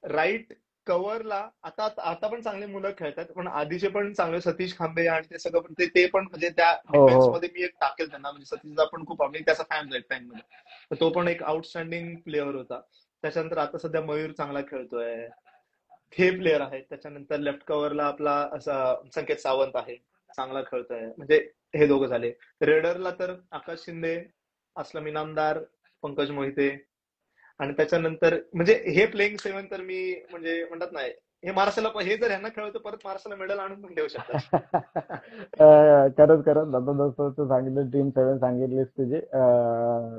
राईट कव्हरला आता आता पण चांगले मुलं खेळतात, पण आधीचे पण चांगले सतीश खांबे आणि ते सगळं पण ते पण म्हणजे त्या हो हो. डिफेन्स मध्ये मी एक टाकेल त्यांना. म्हणजे सतीशला पण खूप आम्ही त्याचा फॅन राईट टाइम मध्ये, तर तो पण एक आउटस्टँडिंग प्लेअर होता. त्याच्यानंतर आता सध्या मयूर चांगला खेळतोय, हे प्लेअर आहेत. त्याच्यानंतर लेफ्ट कव्हरला आपला असा संकेत सावंत आहे, चांगला खेळतोय. म्हणजे हे दोघं झाले. रेडरला तर आकाश शिंदे, असलम इनामदार, पंकज मोहिते. आणि त्याच्यानंतर म्हणजे हे प्लेइंग 7 तर मी म्हणजे म्हणतात ना, हे महाराष्ट्राला हे जर ह्यांना खेळवतं परत महाराष्ट्राला मेडल आणून पण देऊ शकतात. खरंच खरंच दादा, जसं तू सांगितलं टीम 7 सांगितलीस तुझी,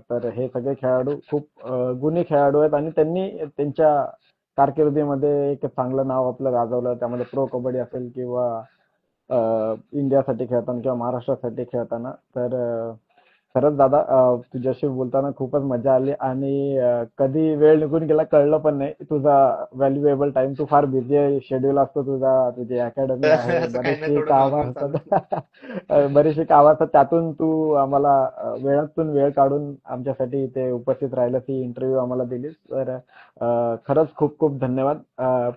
तर हे सगळे खेळाडू खूप गुणी खेळाडू आहेत आणि त्यांनी त्यांच्या कारकिर्दीमध्ये एक चांगलं नाव आपलं गाजवलं. त्यामध्ये प्रो कबड्डी असेल किंवा इंडियासाठी खेळताना किंवा महाराष्ट्रासाठी खेळताना. तर खरंच दादा, तुझ्याशी बोलताना खूपच मजा आली आणि कधी वेळ निघून गेला कळलं पण नाही. तुझा व्हॅल्युएबल टाइम, तू फार बिझी आहे, शेड्यूल असतो तुझा, तुझी अकॅडमी आहे, असं काही नाही, बरेचशी थोडं कामं नॉर्मल चालू. असतात. बरीचशी कामं असतात, त्यातून तू आम्हाला वेळातून वेळ काढून आमच्यासाठी इथे उपस्थित राहिलं, ही इंटरव्ह्यू आम्हाला दिलीस. तर खरंच खूप खूप धन्यवाद.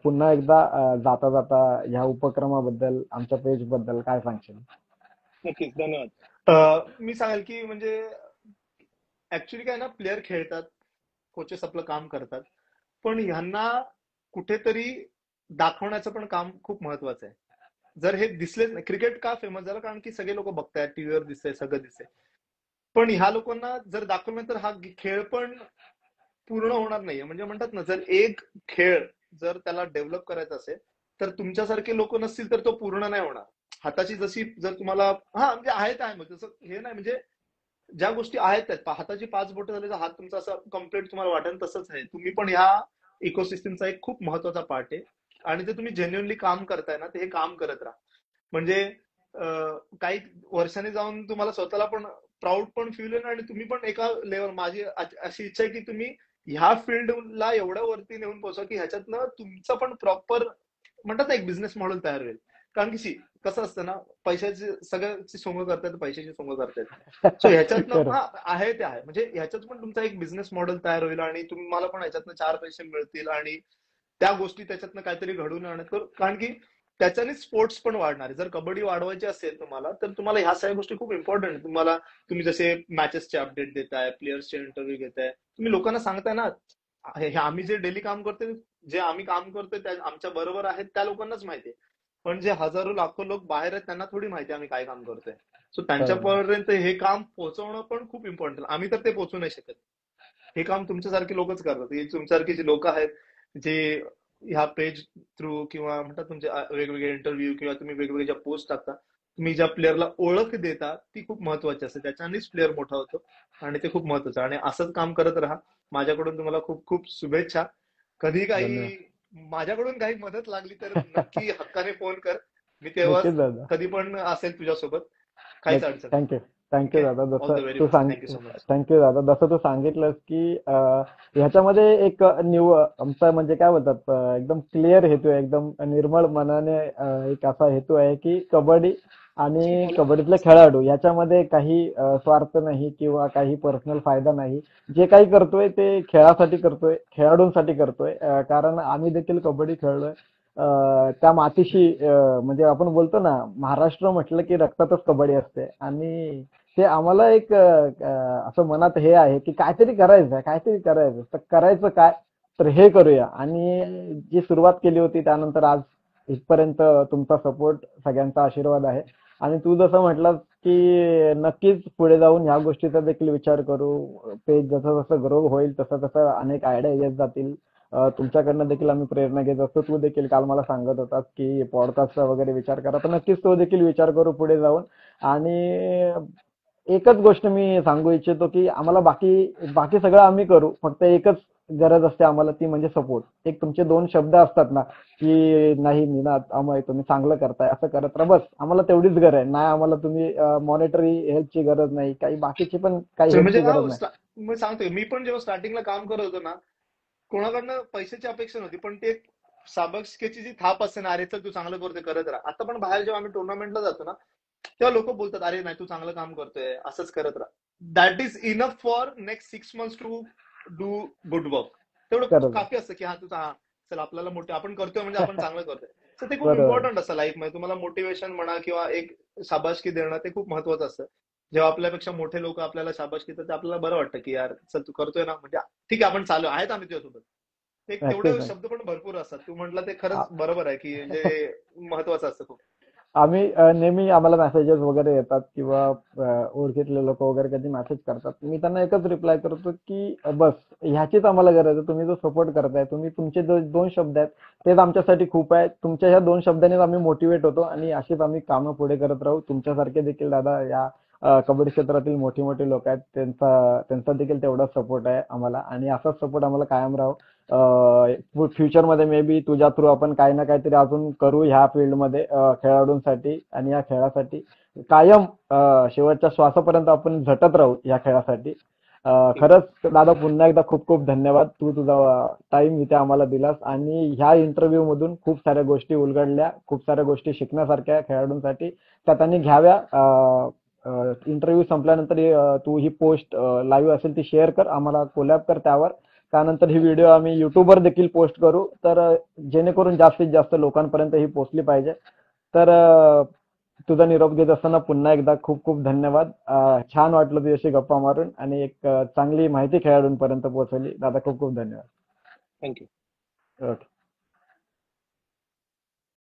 पुन्हा एकदा जाता जाता ह्या उपक्रमाबद्दल, आमच्या पेज बद्दल काय सांगशील? नक्कीच, धन्यवाद. मी सांगेल की म्हणजे ऍक्च्युली काय ना, प्लेयर खेळतात, कोचेस आपलं काम करतात, पण ह्यांना कुठेतरी दाखवण्याचं पण काम खूप महत्वाचं आहे. जर हे दिसलेच नाही, क्रिकेट का फेमस झालं, कारण की सगळे लोक बघतायत, टीव्हीवर दिसतंय, सगळं दिसतंय, पण ह्या लोकांना जर दाखवलं नाही तर हा खेळ पण पूर्ण होणार नाहीये. म्हणजे म्हणतात ना, जर एक खेळ जर त्याला डेव्हलप करायचा असेल तर तुमच्यासारखे लोक नसतील तर तो पूर्ण नाही होणार. हाताची जशी जर तुम्हाला, हा म्हणजे आहे काय, मग तसं हे नाही, म्हणजे ज्या गोष्टी आहेत त्यात हाताची 5 बोटं झाली तर हात तुमचा असं कम्प्लीट तुम्हाला वाटेल तसंच आहे. तुम्ही पण ह्या इकोसिस्टमचा एक खूप महत्वाचा पार्ट आहे, आणि ते तुम्ही जेन्युअनली काम करताय ना, ते हे काम करत राहा. म्हणजे काही वर्षांनी जाऊन तुम्हाला स्वतःला पण प्राऊड पण फील होईल, आणि तुम्ही पण एका लेवल, माझी अशी इच्छा आहे की तुम्ही ह्या फील्डला एवढ्या वरती नेऊन पोहोचा की ह्याच्यातनं तुमचं पण प्रॉपर, म्हणतात ना, एक बिझनेस मॉडेल तयार होईल. कारण की कसं असतं ना, पैशाची सगळ्याची सोंग करतात, पैशाची सोंग करतात. सो ह्याच्यातनं खरं. हा आहे ते आहे, म्हणजे ह्याच्यात पण तुमचा एक बिझनेस मॉडेल तयार होईल, आणि तुम्हाला पण ह्याच्यातनं 4 पैसे मिळतील, आणि त्या गोष्टी त्याच्यातनं काहीतरी घडवून आणत. कारण की त्याच्याने स्पोर्ट्स पण वाढणार आहे. जर कबड्डी वाढवायची असेल तुम्हाला, तर तुम्हाला ह्या सगळ्या गोष्टी खूप इम्पॉर्टंट आहे. तुम्ही जसे मॅचेसचे अपडेट देताय, प्लेयर्सचे इंटरव्ह्यू घेताय, तुम्ही लोकांना सांगताय ना, हे आम्ही जे डेली काम करतोय, जे आम्ही काम करतोय त्या आमच्या बरोबर आहेत त्या लोकांनाच माहिती आहे. पण जे हजारो लाखो लोक बाहेर आहेत त्यांना थोडी माहिती आहे आम्ही काय काम करतोय. सो खरं. त्यांच्यापर्यंत हे काम पोहोचवणं पण खूप इम्पॉर्टंट. आम्ही तर ते पोहोचू नाही शकत, हे काम तुमच्यासारखे लोकच करतात. ही तुमच्यासारखी जी लोक आहेत, जे ह्या पेज थ्रू किंवा म्हणतात तुमचे वेगवेगळे इंटरव्ह्यू किंवा तुम्ही वेगवेगळे ज्या पोस्ट टाकता, तुम्ही ज्या प्लेअरला ओळख देता, ती खूप महत्वाची असते. त्याच्यानेच प्लेअर मोठा होतो, आणि ते खूप महत्वाचं आहे. आणि असंच काम करत राहा. माझ्याकडून तुम्हाला खूप खूप शुभेच्छा. कधी धन्यवाद. काही माझ्याकडून काही मदत लागली तर नक्की हक्काने फोन कर. मी तेव्हा नक्कीच दादा. कधी पण असेल तुझ्यासोबत, काहीच नक्की. अडचण नाही. थँक्यू. Thank you okay. दादा. ऑल जसं द व्हेरी तू बेस्ट. सांग थँक्यू सो मच. थँक्यू दादा. जसं तू सांगितलंस की ह्याच्यामध्ये एक आमचा म्हणजे काय बोलतात, एकदम क्लिअर हेतू आहे, एकदम निर्मळ मनाने एक असा हेतू आहे की कबड्डी आणि कबड्डीतले खेळाडू याच्यामध्ये काही स्वार्थ नाही किंवा काही पर्सनल फायदा नाही. जे काही करतोय ते खेळासाठी करतोय, खेळाडूंसाठी करतोय. कारण आम्ही देखील कबड्डी खेळलोय. त्या मातीशी, म्हणजे आपण बोलतो ना, महाराष्ट्र म्हटलं की रक्तातच कबड्डी असते आणि ते आम्हाला एक असं मनात हे आहे की काहीतरी करायचं आहे, काहीतरी करायचं. तर करायचं काय, तर हे करूया. आणि जी सुरुवात केली होती त्यानंतर आज इथपर्यंत तुमचा सपोर्ट, सगळ्यांचा आशीर्वाद आहे. आणि तू जसं म्हटलं की नक्कीच पुढे जाऊन ह्या गोष्टीचा देखील विचार करू. पेज जसं जसं ग्रो होईल तसं तसं अनेक आयडिया येत जातील. तुमच्याकडनं देखील आम्ही प्रेरणा घेत असतो. तू देखील काल मला सांगत होतास की पॉडकास्टचा वगैरे विचार करा, तर नक्कीच तो देखील विचार करू पुढे जाऊन. आणि एकच गोष्ट मी सांगू इच्छितो की आम्हाला बाकी बाकी सगळं आम्ही करू, फक्त एकच गरज असते आम्हाला, ती म्हणजे सपोर्ट. एक तुमचे 2 शब्द असतात ना की नाही निनाद, अमय तुम्ही चांगलं करताय, असं करत राहा, बस आम्हाला तेवढीच गरज आहे. नाही आम्हाला तुम्ही मॉनिटरी हेल्पची गरज नाही, काही बाकीची पण काही म्हणजे हेल्पची गरज नाही. मी सांगतोय, मी पण जेव्हा स्टार्टिंगला काम करत होतो ना, कोणाकडनं पैशाची अपेक्षा नव्हती, पण ते एक शाबासकीची जी थाप असते ना, अरे चल तू चांगलं करतोय, करत राहा. आता पण बाहेर जेव्हा आम्ही टुर्नामेंटला जातो ना, तेव्हा लोक बोलतात, अरे नाही तू चांगलं काम करतोय, असंच करत राहा. That is enough for next 6 months to do good work. तेवढं खरंच आहे. काफी असतं की हा तुझा, चल आपल्याला मोठे आपण करतोय म्हणजे आपण चांगलं करतोय. तर ते खूप बरोबर. इम्पॉर्टंट असतं लाईफमध्ये. तुम्हाला मोटिवेशन म्हणा किंवा एक शाबासकी देणं, ते खूप महत्वाचं असतं. जेव्हा आपल्यापेक्षा मोठे लोक आपल्याला शाबासकी देतात, ते आपल्याला बरं वाटतं की यार चल तू करतोय ना, म्हणजे ठीक आहे, आपण चालू आहेत आम्ही तुझ्यासोबत. एक नक्कीच तेवढे नाही. शब्द पण भरपूर असतात. तू म्हटलं ते खरंच आ- बरोबर आहे की म्हणजे महत्वाचं असतं खूप. आम्ही नेहमी आम्हाला मेसेजेस वगैरे येतात किंवा ओळखीतले लोक वगैरे कधी मेसेज करतात. मी त्यांना एकच रिप्लाय करतो की बस ह्याचीच आम्हाला गरज आहे. तुम्ही जो सपोर्ट करताय, तुम्ही तुमचे जो 2 शब्द आहेत तेच आमच्यासाठी खूप आहे. तुमच्या ह्या 2 शब्दांनीच आम्ही मोटिवेट होतो आणि अशीच आम्ही कामं पुढे करत राहू. तुमच्यासारखे देखील दादा या कबड्डी क्षेत्रातील मोठी मोठी लोक आहेत, त्यांचा त्यांचा देखील तेवढाच सपोर्ट आहे आम्हाला आणि असाच सपोर्ट आम्हाला कायम राहू. फ्युचरमध्ये मे बी तुझ्या थ्रू आपण काही ना काहीतरी अजून करू ह्या फील्डमध्ये, खेळाडूंसाठी आणि या खेळासाठी कायम शेवटच्या श्वासापर्यंत आपण झटत राहू या खेळासाठी. खरंच दादा पुन्हा एकदा खूप खूप धन्यवाद. तू तुझा टाइम इथे आम्हाला दिलास आणि ह्या इंटरव्ह्यू मधून खूप साऱ्या गोष्टी उलगडल्या, खूप साऱ्या गोष्टी शिकण्यासारख्या खेळाडूंसाठी त्या त्यांनी घ्याव्या. इंटरव्ह्यू संपल्यानंतर तू ही पोस्ट लाईव्ह असेल ती शेअर कर, आम्हाला कोलॅब कर त्यावर. त्यानंतर ही व्हिडिओ आम्ही युट्यूबवर देखील पोस्ट करू, तर जेणेकरून जास्तीत जास्त लोकांपर्यंत ही पोहोचली पाहिजे. तर तुझा निरोप घेत असताना पुन्हा एकदा खूप खूप धन्यवाद. छान वाटलं तुझ्याशी गप्पा मारून आणि एक चांगली माहिती खेळाडूंपर्यंत पोहोचवली. दादा खूप खूप धन्यवाद. थँक्यू. ओके.